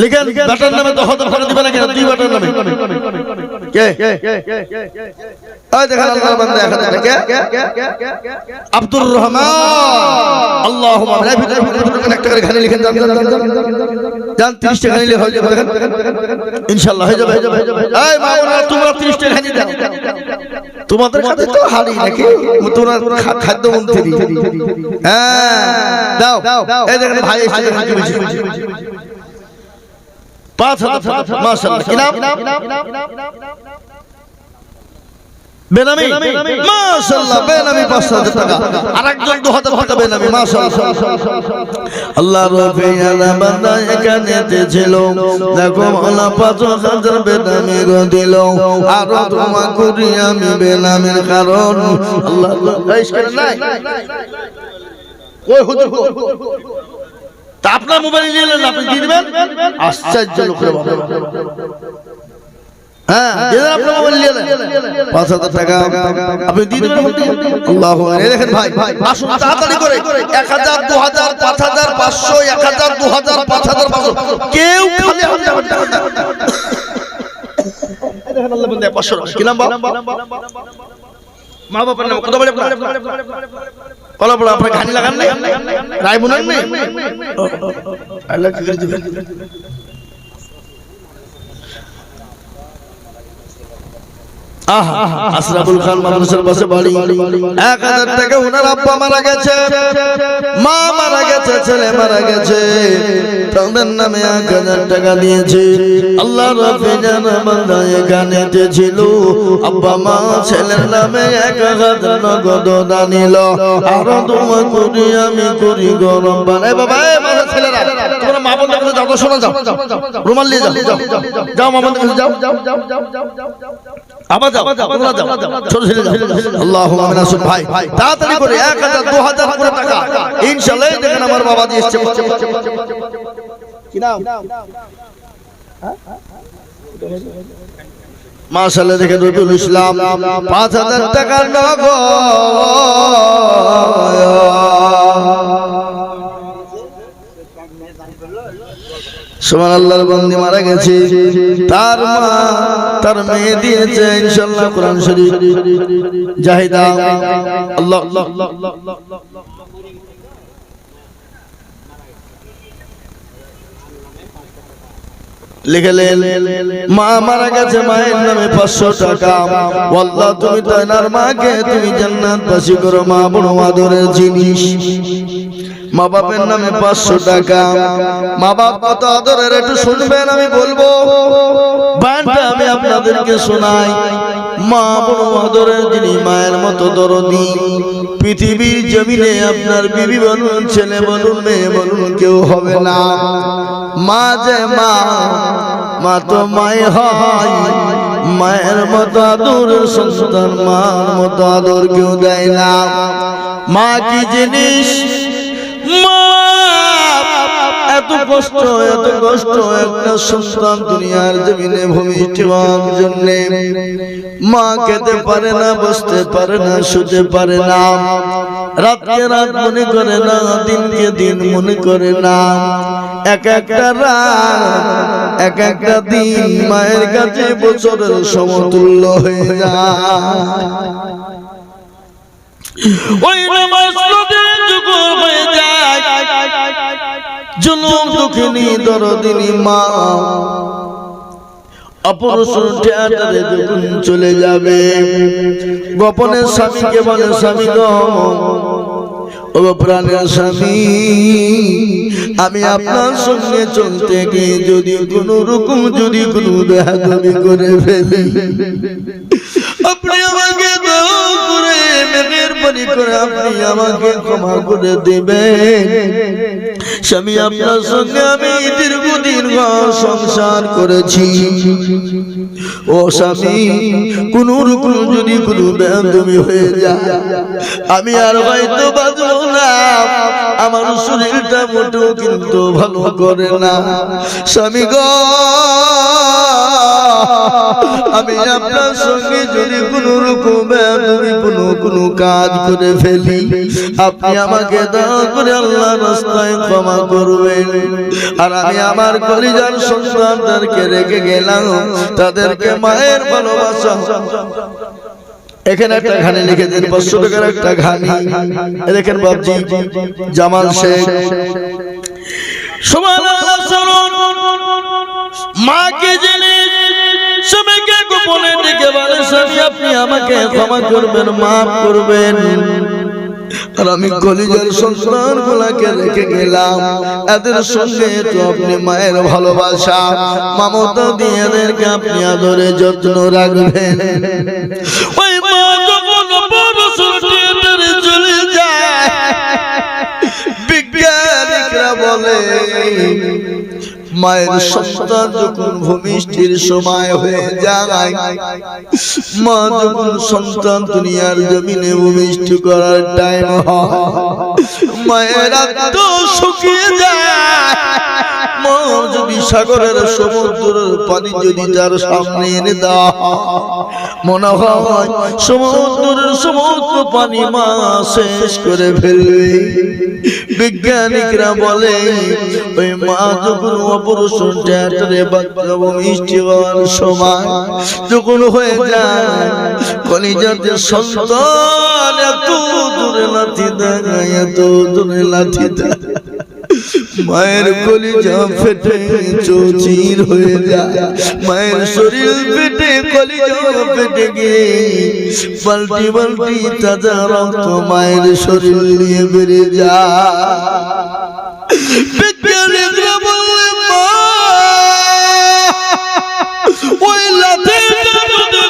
লিখেন। বেটার নামে 10,000 টাকা দিবে না কেন? 2 বেটার নামে কে? এই দেখেন আল্লাহর বান্দা এখানে কে? আব্দুর রহমান। আল্লাহুম্মা একটা করে খালি লিখেন, জান 30 টাকা নিলে হয়ে যাবে, ইনশাআল্লাহ হয়ে যাবে। এই মাওলানা, তোমরা 30 টাকা খালি দাও, তোমাদের কাছে তো হাড়ি নাকি, তোমরা খাদ্য মন্ত্রী। হ্যাঁ দাও। এই দেখেন ভাই এসে হাজির হয়েছে, 5,000 মাশাআল্লাহ। কি নাম? বেনামি, মাশাআল্লাহ, বেনামি 5,000 টাকা। আরেকজন 2,000 টাকা বেনামি, মাশাআল্লাহ। আল্লাহ রফিয়ানা বান্দা এখানেতে ছিল, দেখো আল্লাহ 5,000 বেনামি গো দিল, আর তোমা করি আমি বেনামির কারণ আল্লাহ ইসকে নাই। ওই হুজুর তা আপনার মোবাইল নিলেন, আপনি দিয়ে দিবেন? আশ্চর্য লোক রে বাবা। হ্যাঁ দিলেন, আপনার মোবাইল নিলেন, 5,000 টাকা আপনি দিয়ে দিবেন। আল্লাহু আকবার। এই দেখেন ভাই, আসুন তাড়াতাড়ি করে 1,000 2,000 5,000 500 1,000 2,000 5,000 500, কেউ খালি হাতে যাবেন না। এই দেখেন আল্লাহ বন্ধু 500 টাকা। কি নাম বাবা? মা বাবার নাম কত বলে আপনার? কলা বড় আপনার ঘানি লাগান নাই, রায় বুনান নাই, আল্লাহ কি করে দিবেন? আহা আশরাফুল খান মাদ্রাসার পাশে বাড়ি। 1,000 টাকা ওনার আব্বা মারা গেছে, মা মারা গেছে, ছেলে মারা গেছে, তাদের নামে 1,000 টাকা দিয়েছে। আল্লাহ রাব্বুল বান্দা এখানেতে ছিল, আব্বা মা ছেলের নামে 1,000 নগদ দান নিল, আর তোমা করি আমি করি গরম বানাই। বাবা এই মাথা ছেলেরা, তোমরা মা বোনদের কাছে যাও, শোনা যাও, রুমাল নিয়ে যাও, যাও মা বোনদের কাছে যাও, আবার যাও, তোমরা যাও, ছোট ছেলে যাও। আল্লাহুম্মা আমিন। আসুন ভাই, তাড়াতাড়ি করে 1,000 2,000 করে টাকা ইনশাআল্লাহ। দেখেন আমার বাবা দিয়ে এসেছে, কি নাম? মাশাআল্লাহ, দেখেন রবিউল ইসলাম 5,000 টাকার নগদ। সুবহানাল্লাহর বন্দি মারা গেছে, তার মা তার মেয়ে দিয়েছে ইনশাআল্লাহ কোরআন শরীফ জাহিদা। আল্লাহ লিখলেন, মা মারা গেছে, মায়ের নামে 500 টাকা। আল্লাহ তুমি তো এনার মাকে তুমি জান্নাতবাসী করো, মা বড় আদরের জিনিস। মা বাপের নামে 500 টাকা। মা বাপ কত আদরের একটু শুনবেন, আমি বলবো বানটা আমি আপনাদেরকে শোনাই। মা বড় আদরের, যিনি মায়ের মতো দরদি পৃথিবীর জমিনে আপনার বিবি বলুন, ছেলে বলুন, মেয়ে বলুন, কেউ হবে না। মা যে মা, মা তো মাই হয়, মায়ের মতো আদর সন্তান মার মতো আদর কেউ দেয় না। মা কি জিনিস? মা এত কষ্ট একটা সন্তান দুনিয়ার জমিনে ভূমিষ্ঠ হওয়ার জন্য। মা খেতে পারে না, বসতে পারে না, শুতে পারে না, রাতকে রাত মনে করে না, দিনকে দিন মনে করে না। এক একটা রাত, এক একটা দিন মায়ের কাছে বছরের সমতুল্য হয়ে যায়। ওই নামাজ যুগল হয়ে যায়, জুলুম দুঃখিনী দরদিনী মা অপারেশন থিয়েটারে যখন চলে যাবে, গোপনে স্বামীকে বলে, স্বামী গো, ও প্রাণের স্বামী, আমি আপনার সঙ্গে চলতে গিয়ে যদি কোনো রকম যদি কোনো বেয়াদবি করে ফেলি, আপনি আমাকে দয়া করে মেহেরবানি করে আপনি আমাকে ক্ষমা করে দেবেন। স্বামী, আপনার সঙ্গে আমি দীর্ঘদিন সংসার করেছি, ও স্বামী, কোন রকম যদি কোনো বেয়াদবি হয়ে যায় আমি আর হয়তো বাঁচব না, আমার শরীরটা মোটেও কিন্তু ভালো করে না। স্বামী গো, আমি আপনার সঙ্গে যদি কোন রকম বেয়াদবি কোনো কাজ করে ফেলি, আপনি আমাকে দয়া করে আল্লাহর রাস্তায় ক্ষমা করবেন। আর আমি আমার কলিজার সন্তানদেরকে রেখে গেলাম, তাদেরকে মায়ের ভালোবাসা। এখানে একটা ঘানি লিখে দিন, 500 টাকার একটা ঘানি। দেখেন বাবজি জামাল শেখ, সুবহানাল্লাহ। মাকে জেনে স্বামীকে গোপনে ডেকে বলে, স্বামী আপনি আমাকে ক্ষমা করবেন, মাফ করবেন। আর আমি কলিজার সন্তান গুলাকে রেখে গেলাম, এদের সঙ্গে তো আপনি মায়ের ভালোবাসা মমতা দিয়ে এদেরকে আপনি আদরে যত্ন রাখবেন। ওই মা যখন অপারেশন থিয়েটারে চলে যায়, বিজ্ঞানীরা বলে মায়ের সন্তান যখন ভূমিষ্ঠির সময় হয়ে যায়, মা যখন সন্তান দুনিয়ার জমিনে ভূমিষ্ঠি করার টাইম হয়, মায়ের আত্মা শুকিয়ে যায়। মা যদি সাগরের সমুদ্রের পানি যদি তার সামনে এনে দেওয়া মনে হয় সমুদ্রের সমস্ত পানি মা শেষ করে ফেলবে। বিজ্ঞানীরা বলে ওই মা যখন অপারেশন থিয়েটারে বাচ্চা ভূমিষ্ঠি হওয়ার সময় যখন হয়ে যায়, কলিজাতে সন্তান এত দূরে লাথি দেয়, এত দূরে লাথি দেয়, মায়ের কলিজা ফেটে চৌচির হয়ে যায়, মায়ের শরীর ফেটে কলিজা ফেটে গিয়ে বালতি বালতি তাজা রক্ত মায়ের শরীর নিয়ে বেরিয়ে যায়। বিজ্ঞানীরা বলে মা ওই লাথি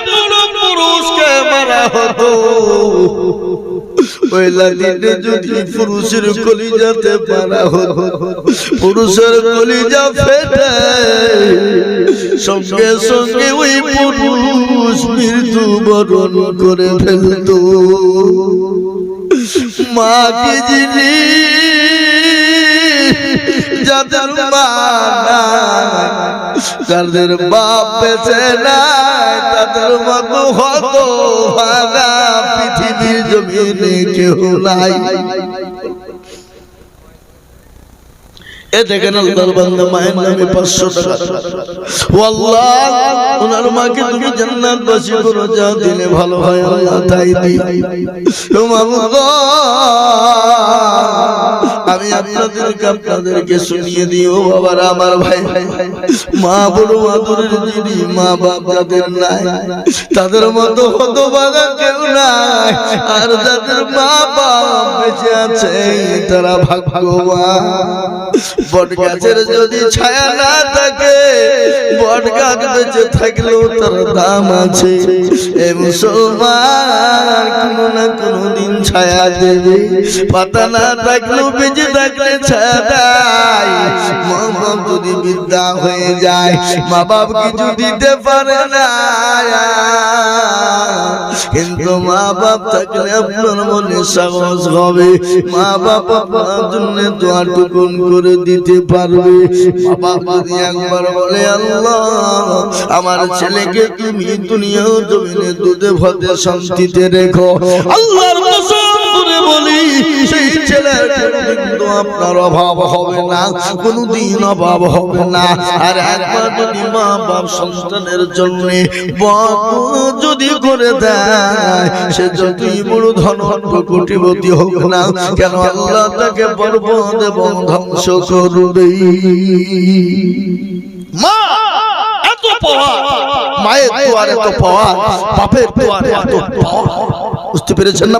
কোনো পুরুষকে মারা হতো, ওই লাঠিতে যদি পুরুষের কলিজাতে মারা হতো, পুরুষের কলিজা ফেটে সঙ্গে সঙ্গে ওই পুরুষ মৃত্যু বরণ করে ফেলত। মা কি জিনিস, যাদের মা যাদের বাপ বেঁচে নাই, তাদের মতো হত ভাগা পৃথিবীর জমিনে কেউ নাই। এ দেখেন আল্লাহর বান্দা মায়ের নামে 500 টাকা। ও আল্লাহ, ওনার মাকে তুমি জান্নাতবাসী করো, যা দিলে ভালো হয় আল্লাহ তাই দিই। আমি আপনাদেরকে শুনিয়ে দিও বাবারা, আমার ভাই, মা বড় আদরের যিনি মা বাপ যাদের নাই, তাদের মতো হতভাগা কেউ নাই। আর যাদের মা বাপ বেঁচে আছে তারা ভাগ্যবান। বট গাছের যদি ছায়া না থাকে, বট গাছ বেঁচে থাকলেও তার দাম আছে। এ মুসলমান কোনো না কোনো দিন ছায়া দেবে, পাতা না থাকলেও বেঁচে থাকলে ছায়া দেয়। মা বাপ যদি বৃদ্ধা হয়ে যায়, মা বাপ কিছু দিতে পারে না, কিন্তু মা বাপ থাকলে আপনার মনে সাহস হবে, মা বাপ আপনার জন্য দোয়াটুকুন করে দিতে পারবে। মা বাপ যদি একবার বলে আল্লাহ আমার ছেলেকে তুমি দুনিয়া জমিনে দুধে ভাতে শান্তিতে রেখো, আল্লাহর কসম করে বলি সেই ছেলের কিন্তু আপনার অভাব হবে না, কোনদিন অভাব হবে না। আর একবার যদি মা বাপ সন্তানের জন্য যদি করে দেয়, সে যতই বড় ধনবান কোটিপতি হোক না কেন, আল্লাহ তাকে বরবাদ এবং ধ্বংস করবে। মা এত এত পাওয়া, মায়ের দুয়ারে এত পাওয়া, বাপের দুয়ারে এত পাওয়া। বুঝতে পেরেছেন না?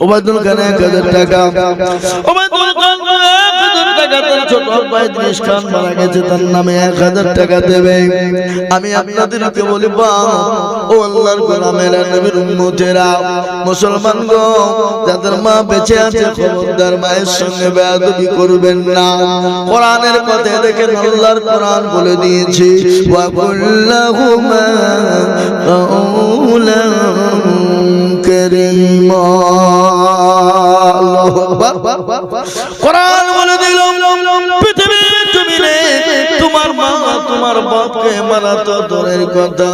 ওবায়দুল খান 1000 টাকা, ওবায়দুল খান 1000 টাকা, তার ছোট ভাই ইদ্রিস খান মারা গেছে, তার নামে 1000 টাকা দেবে। আমি আপনাদেরকে বলি, ও আল্লাহর গোলামেরা, নবীর উম্মতেরা, মুসলমান গো, যাদের মা বেঁচে আছে, খবরদার মায়ের সঙ্গে বেয়াদবি করবেন না। কোরআনের কথা দেখেন, আল্লাহর কোরআন বলে দিয়েছে, ওয়া কুল্লাহুমা কাউলান কারীমা। আল্লাহু আকবার। কোরআন বলে দিল, পৃথিবীর জমিনে তোমার মা তোমার বাপকে মারা তো দূরের কথা,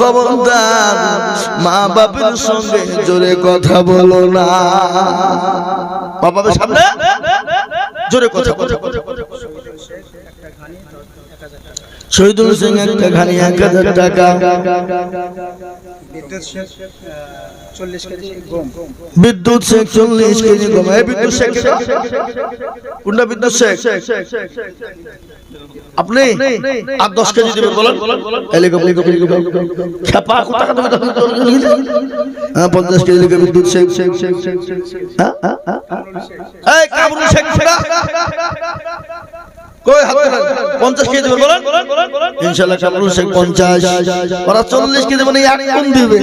খবরদার মা বাপের সঙ্গে জোরে কথা বলো না। মা বাপের সামনে জোরে কথা বলো। শহীদুল সিং একটা ঘানি 1000 টাকা, বিদ্যুৎ শেখ 40 কেজি গম। এই বিদ্যুৎ শেখ কোনটা? বিদ্যুৎ শেখ আপনি আর 10 কেজি দিবেন বলেন। 50 কেজি দিবে বিদ্যুৎ শেখ। এই কামরুল শেখ কই হাত তোলেন? 50 কেজি দিবেন বলেন। ইনশাআল্লাহ কামরুল শেখ 50, ওরা 40 কেজি মানে এক কোন দিবে।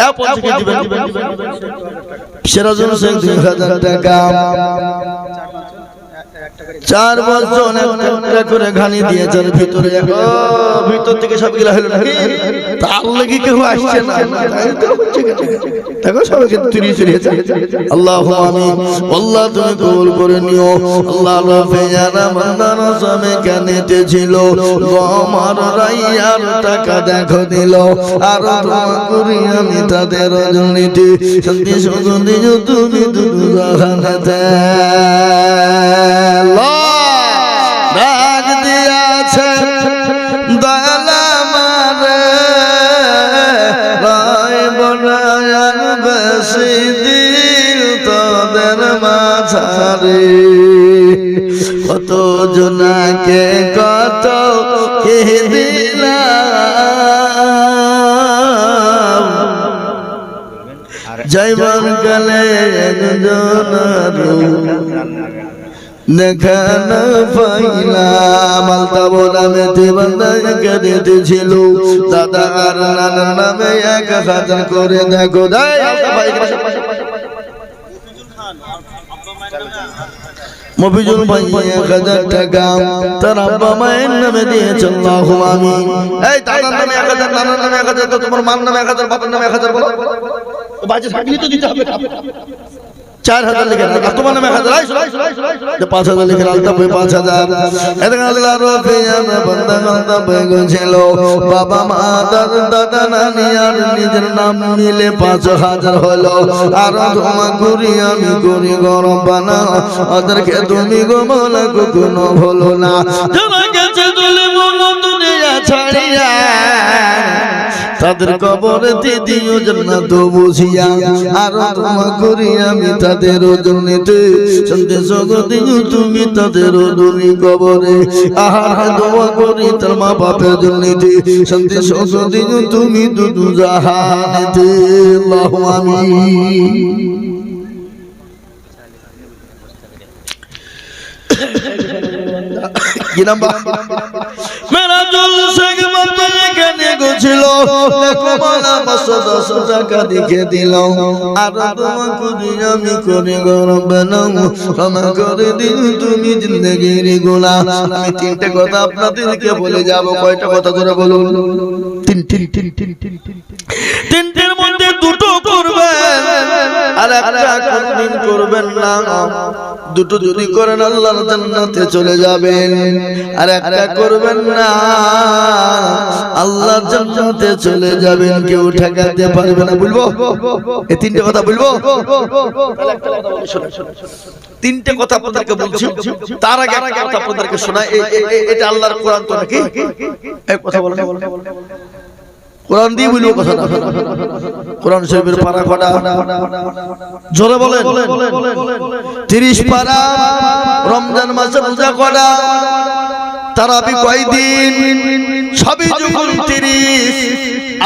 50 কেজি দিবেন। সিরাজুল শেখ 2000 টাকা, 4 বছর একটা করে ঘানি দিয়েছে। ভিতর থেকে সব গিলা হলো নাকি? তার লাগি কেউ আসছে না, দেখো সবাইকে চুরি চুরিয়েছে। আল্লাহু আমিন। আল্লাহ তুমি কবুল করে নিও। আল্লাহ রাফেজানা বান্দার সামনে কানেতে ছিল, আমার রাইয়ার টাকা দেখো দিল, আর তোমার করি আমি তাদের রজনীতে শান্তি সুগন্ধি তুমি দুদু জাহানাতে ডাক দিয়াছে দয়ালা মারে, রায় বনায়ার বেশি দিল তোদের মাঝারে, কত জনাকে কত কে দিলাম, যাইবার কালে একজনার দেখা না পাইলাম। আলতাবো নামে দেবান্দা কেঁদেতে ছিল, দাদা আর নানার নামে 1000 করে দেখো। মফিজুল ভাই 1000 টাকা তার আব্বা মায়ের নামে দিয়েছে। আল্লাহু আমিন। এই দাদার নামে 1000, নানার নামে 1000, তো তোমার মার নামে 1000, বাবার নামে 1000 বলো। বাজে থাকলে তো দিতে হবে। 4000 লিখে রাখ, তোমার নামে 1000, 5000 লিখে রাখ, 5000। এদিকে আল্লাহ রাফিয়ানা বান্দা বান্দা বেগছিল, বাবা মা দাদা নানি আর নিজের নাম মিলে 5000 হলো। আর তোমার করি আমি করি গরম বানা, ওদেরকে তুমি গো বলা কোনো হলো না। তোমার কাছে তুলে মন দুনিয়া ছাড়িয়া, তাদের কবরে দিও জান্নাত বুঝিয়া, আর তোমা করি আমি তাদের জন্যতে শান্তি জগতে তুমি তাদের দুনি কবরে। আহার দোয়া করি তার মা বাপের জন্যতে শান্তি জগতে তুমি দুদু জাহানেতে। আল্লাহু আমিন। কি নাম্বার? মেরা জল শেখ বাবা এখানে গছিল, দেখো মালা 510 টাকা দিকে দিল, আর তোমাকে দিয়ে আমি করে গরম বানাবো, ক্ষমা করে দিও তুমি জিন্দেগির গুনাহ। আমি 3টে কথা আপনাদেরকে বলে যাব। কয়টা কথা করে বলুন? 3টের মধ্যে 2টো করবেন আর একটা কোনদিন করবেন না। 2টো যদি করেন আল্লাহর জান্নাতে চলে যাবেন, আর একটা করবেন না আল্লাহর জান্নাতে চলে যাবেন, কেউ ঠেকাতে পারবে না। বলবো এই 3টে কথা বলবো? তাহলে একটা কথা বলি, শুনুন। 3টে কথা আপনাদেরকে বলছি, তার আগে একটা কথা আপনাদেরকে শোনাই। এটা আল্লাহর কোরআন তো নাকি? এই কথা বলেন, কোরআন দিয়ে বলবো কথাটা। কোরআন শরীফের পারা কটা? জোরে বলেন। 30 পারা। রমজান মাসে রোজা কটা? তারাবি কয়দিন? সবই যখন 30।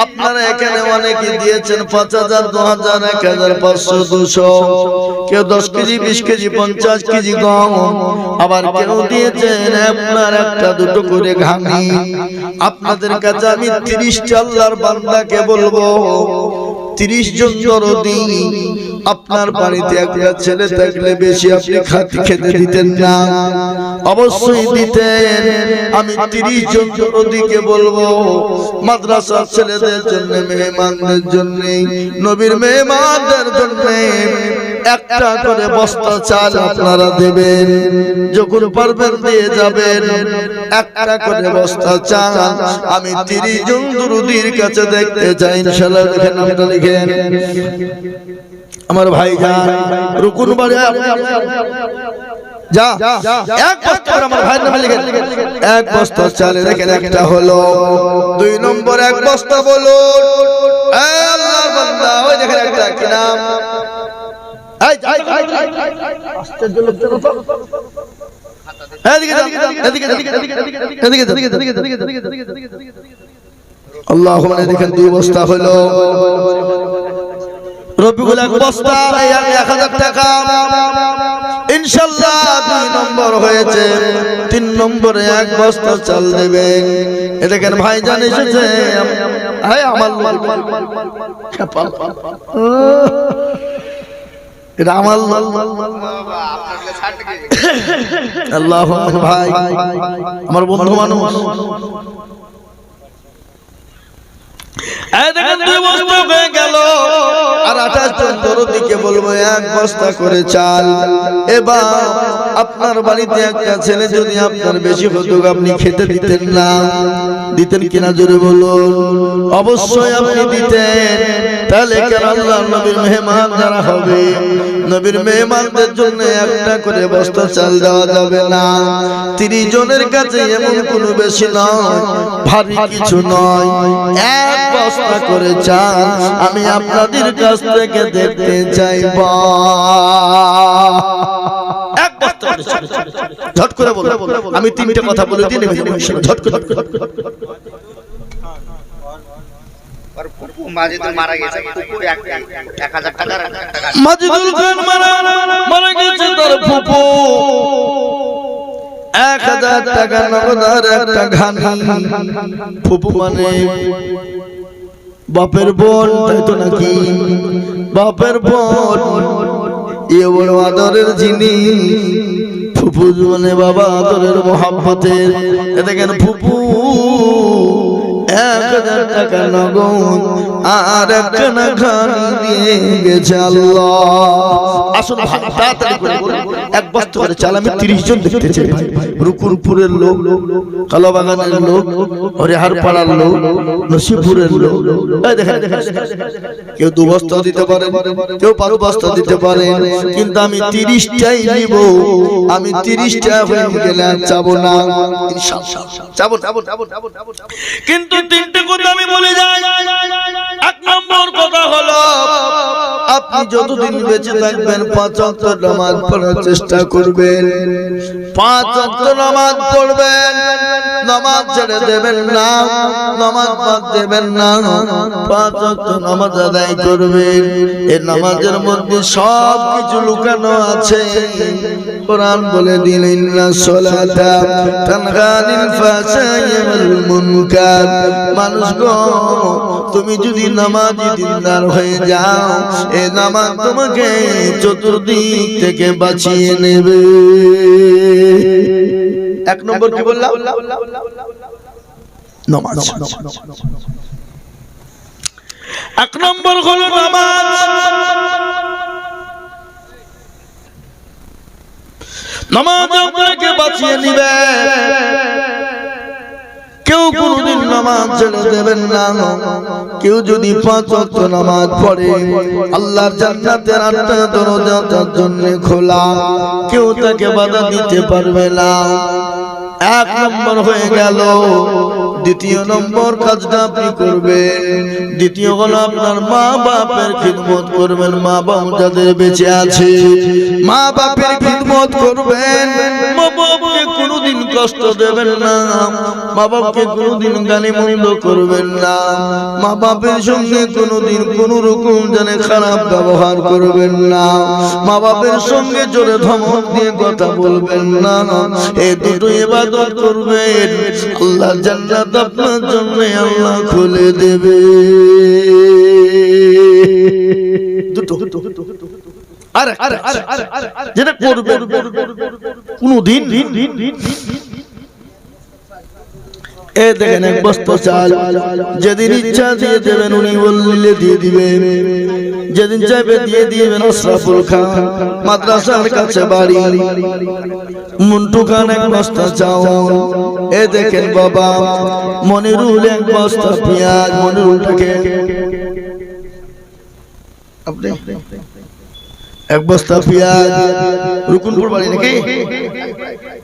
আপনারা এখানে অনেকে দিয়েছেন 5000, 2000, 1000, 500, 200, কেউ 10 কেজি, 20 কেজি, 50 কেজি গম, আবার কেউ দিয়েছেন আপনার একটা দুটো করে ঘানি। আপনাদের কাছে আমি 30টা আল্লাহর বান্দাকে বলবো, 30 জন দরদি আপনার বাড়িতে একটা ছেলে থাকলে বেশি আপনি খেতে দিতেন না, অবশ্যই দিতেন। আমি 30 জন দরদিকে বলবো, মাদ্রাসার ছেলেদের জন্য, মেহমানদের জন্য, নবীর মেহমানদের জন্য একটা করে বস্তা চাল আপনারা দেবেন। যখন পারবেন দিয়ে যাবেন একটা করে বস্তা চাল। আমি 30 জন দরদির কাছে দেখতে চাই, ইনশাআল্লাহ। লিখেন, নামটা লিখেন। আমার ভাই যা রুকুন বাড়ি যা, এক বস্তা করে আমার ভাইয়ের নামে লিখেন। এক বস্তা চালে দেখেন একটা হলো। 2 নম্বর এক বস্তা বলুন। আল্লাহর বান্দা, ওই দেখেন একটা কি নাম? আশ্চর্য লোকজন তো। এদিকে আল্লাহুম্মা দেখেন 2 বস্তা হলো। রবিউল এক বস্তা, 1000 টাকা ইনশাআল্লাহ। 2 নম্বর হয়েছে। 3 নম্বরে এক বস্তা চাল দেবেন। এ দেখেন ভাইজান এসেছে। আমার এটা আমার আল্লাহ ভাই, আমার বন্ধু মানুষ। দেখেন 2 বস্তা হয়ে গেল। আর 28 জন দরদিকে বলবো এক বস্তা করে চাল। এবার আপনার বাড়িতে একটা ছেলে যদি আপনার বেশি হতো, আপনি খেতে দিতেন না, দিতেন কিনা জোরে বলুন? অবশ্যই আপনি দিতেন। তাহলে কেন আল্লাহর নবীর মেহমান যারা হবে, নবীর মেহমানদের জন্য একটা করে বস্তা চাল দেওয়া যাবে না? 30 জনের কাছে এমন কোনো বেশি নয়, ভারী কিছু নয়। এক বস্তা করে চাল আমি আপনাদের কাছ থেকে দেখতে চাইব। এক বস্তা করে চাল, ঝট করে বলো। আমি 3টে কথা বলে দিই, ঝট করে। মারা গেছে 1000 টাকা। মাজিদুল খান মারা গেছে, তার ফুপু 1000 টাকা নগদ আর একটা ঘানি। ফুপু মানে বাপের বোন, তাই তো নাকি? বাপের বোন, এ বড় আদরের জিনিস। ফুপু মানে বাবা আদরের মহাব্বতের। দেখেন ফুপু 1000 টাকা নগদ আর একখানা ঘানি দিয়ে গেছে। আল্লাহ, আসুন তাড়াতাড়ি করে এক বস্তা করে চাল আমি 30 জন দেখতে চাই। ভাই, রুকুনপুরের লোক, কালাবাগানের লোক, হরিহার পাড়ার লোক, নসিপুরের লোক। দেখেন কেউ 2 বস্তা দিতে পারে, কেউ 5 বস্তা দিতে পারে, কিন্তু আমি 30টাই নিব। আমি 30টা হয়ে গেলে আর চাবো না, ইনশাআল্লাহ চাবো। কিন্তু 3টে কথা আমি বলে যাই। 1 নম্বর কথা হলো, আপনি যতদিন বেঁচে থাকবেন 5 ওয়াক্ত নামাজ পড়ার চেষ্টা করবেন। 5 ওয়াক্ত নামাজ পড়বেন, নামাজ ছেড়ে দেবেন না, নামাজ বাদ দেবেন না। 5 ওয়াক্ত নামাজ আদায় করবেন। এই নামাজের মধ্যে সব কিছু লুকানো আছে। কোরআন বলে দিল, ইন্নাস সালাতা তানহা আনিল ফাহশাই ওয়াল মুনকার। মানুষ গো, তুমি যদি নামাজি দিনদার হয়ে যাও, এই নামাজ তোমাকে চতুর্দিক থেকে বাঁচিয়ে নেবে। 1 নম্বর কি বললাম? নামাজ। 1 নম্বর হলো নামাজ। নামাজ আপনাকে বাঁচিয়ে নিবে। কেউ কোনদিন নামাজ ছেড়ে দেবেন না। কেউ যদি 5 ওয়াক্ত নামাজ পড়ে, আল্লাহর জান্নাতের 8টা দরজা তার জন্য খোলা, কেউ তাকে বাধা দিতে পারবে না। 1 নম্বর হয়ে গেল। দ্বিতীয় নম্বর কাজটা আপনি করবেন, দ্বিতীয় হলো আপনার মা বাপের খিদমত করবেন। মা বাপ যাদের বেঁচে আছে মা বাপের খিদমত করবেন। মা বাপকে কোনোদিন কষ্ট দেবেন না, মা বাপকে কোনোদিন গালিমন্দ করবেন না, মা বাপের সঙ্গে কোনোদিন কোনো রকম জানে খারাপ ব্যবহার করবেন না, মা বাপের সঙ্গে জোরে ধমক দিয়ে কথা বলবেন না। এই দুটো ইবাদত করবেন, আল্লাহ জান্নাত আপনার জন্য আল্লাহ খুলে দেবে। দুটো আরে যেটা করবেন কোনদিন এ দেখেন এক বস্তা চাল যেদিন ইচ্ছা দিয়ে দেবেন, উনি বললে দিয়ে দিবেন, যেদিন চাইবে দিয়ে দিবেন। আশরাফুল খান মাদ্রাসার কাছে বাড়ি, মুন্টু খান এক বস্তা চাউল, এ দেখেন বাবা মনিরুল এক বস্তা পেঁয়াজ। মনিরুলটাকে আপনি এক বস্তা পেঁয়াজ, রুকুনপুর বাড়ি নাকি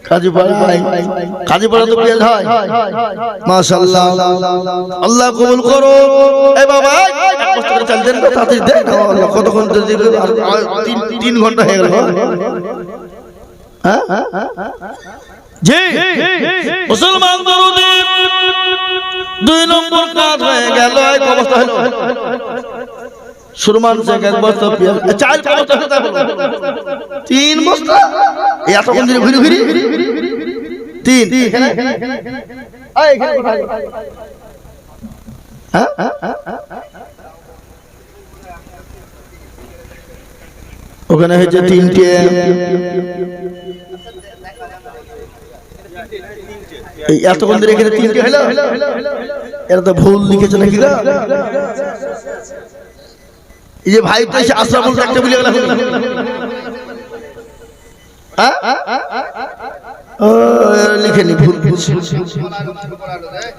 কাজীপাড়ায়, কাজীপাড়া তো পেঁয়াজ হয় মাশাআল্লাহ। আল্লাহ কবুল করো। এ বাবা এক বস্তা করে চাল দেন, তাড়াতাড়ি দেন। আল্লাহ কতক্ষণ দিবে? 3 ঘন্টা হয়ে গেল। হ্যাঁ জি মুসলমান দরুদি 2 নম্বর কাজ হয়ে গেল। এক অবস্থা হলো সুরমান থেকে এক বস্তা পেঁয়াজ, চাল কত বস্তা হলো? 3 বস্তা। এত কোন দিন ঘুরি ঘুরি 3 এখানে আয় এখানে কোথায়? হ্যাঁ ওখানে হয়েছে 3টে। এই এত কোন দিন এখানে 3টে হলো? এরা তো ভুল লিখেছে নাকি গো? এই যে ভাই তো এসে আশরাফুল একটা বলে গেল। হ্যাঁ ও লিখে নি ভুল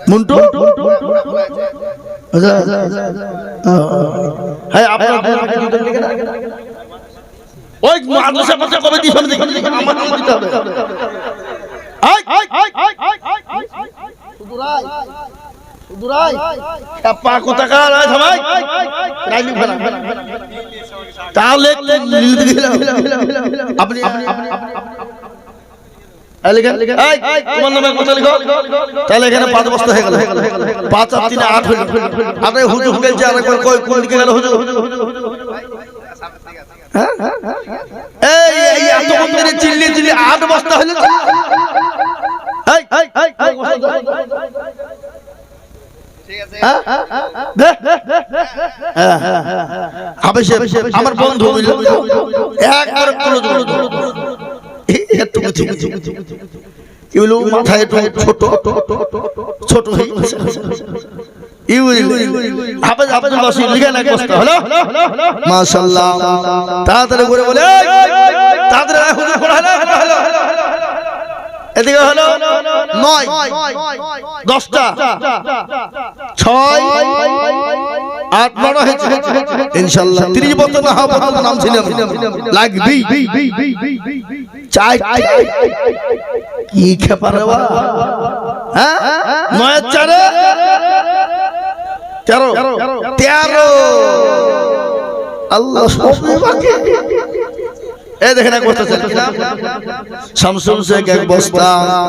মুন্টু। হ্যাঁ আপনার ওই মাদ্রাসা পাশে কবে দিছ আমি দেখি, আমার নাম দিতে হবে। সুদুরাই সুদুরাই কাপা কোথাকার আছে ভাই? রাইলি ফেলা তাহলে লিখে দিলাম আপনি তোমার নামে কথা লিখো। তাহলে এখানে 5 বস্তা হয়ে গেল। 5 আর 3 8 হলো। আরে হুজুর গেছে আরেকবার কই কোন দিকে গেল হুজুর? হ্যাঁ এই এত মন্দিরে চিল্লি চিল্লি 8 বস্তা হলো। এই আমার বন্ধু একবার মাথায় ছোট ছোট মাশাআল্লাহ তাড়াতাড়ি করে বলে এদিকে হলো 9 10টা 6 8 9 হয়েছে ইনশাআল্লাহ। 30 বছর না হবে নাম ছিলাম লাগবি চাই কি খেপা রে বাবা। হ্যাঁ 9 4 13 আল্লাহ সবই বাকি। এই দেখেন এক বস্তা শামসুল শেখ এক বস্তা।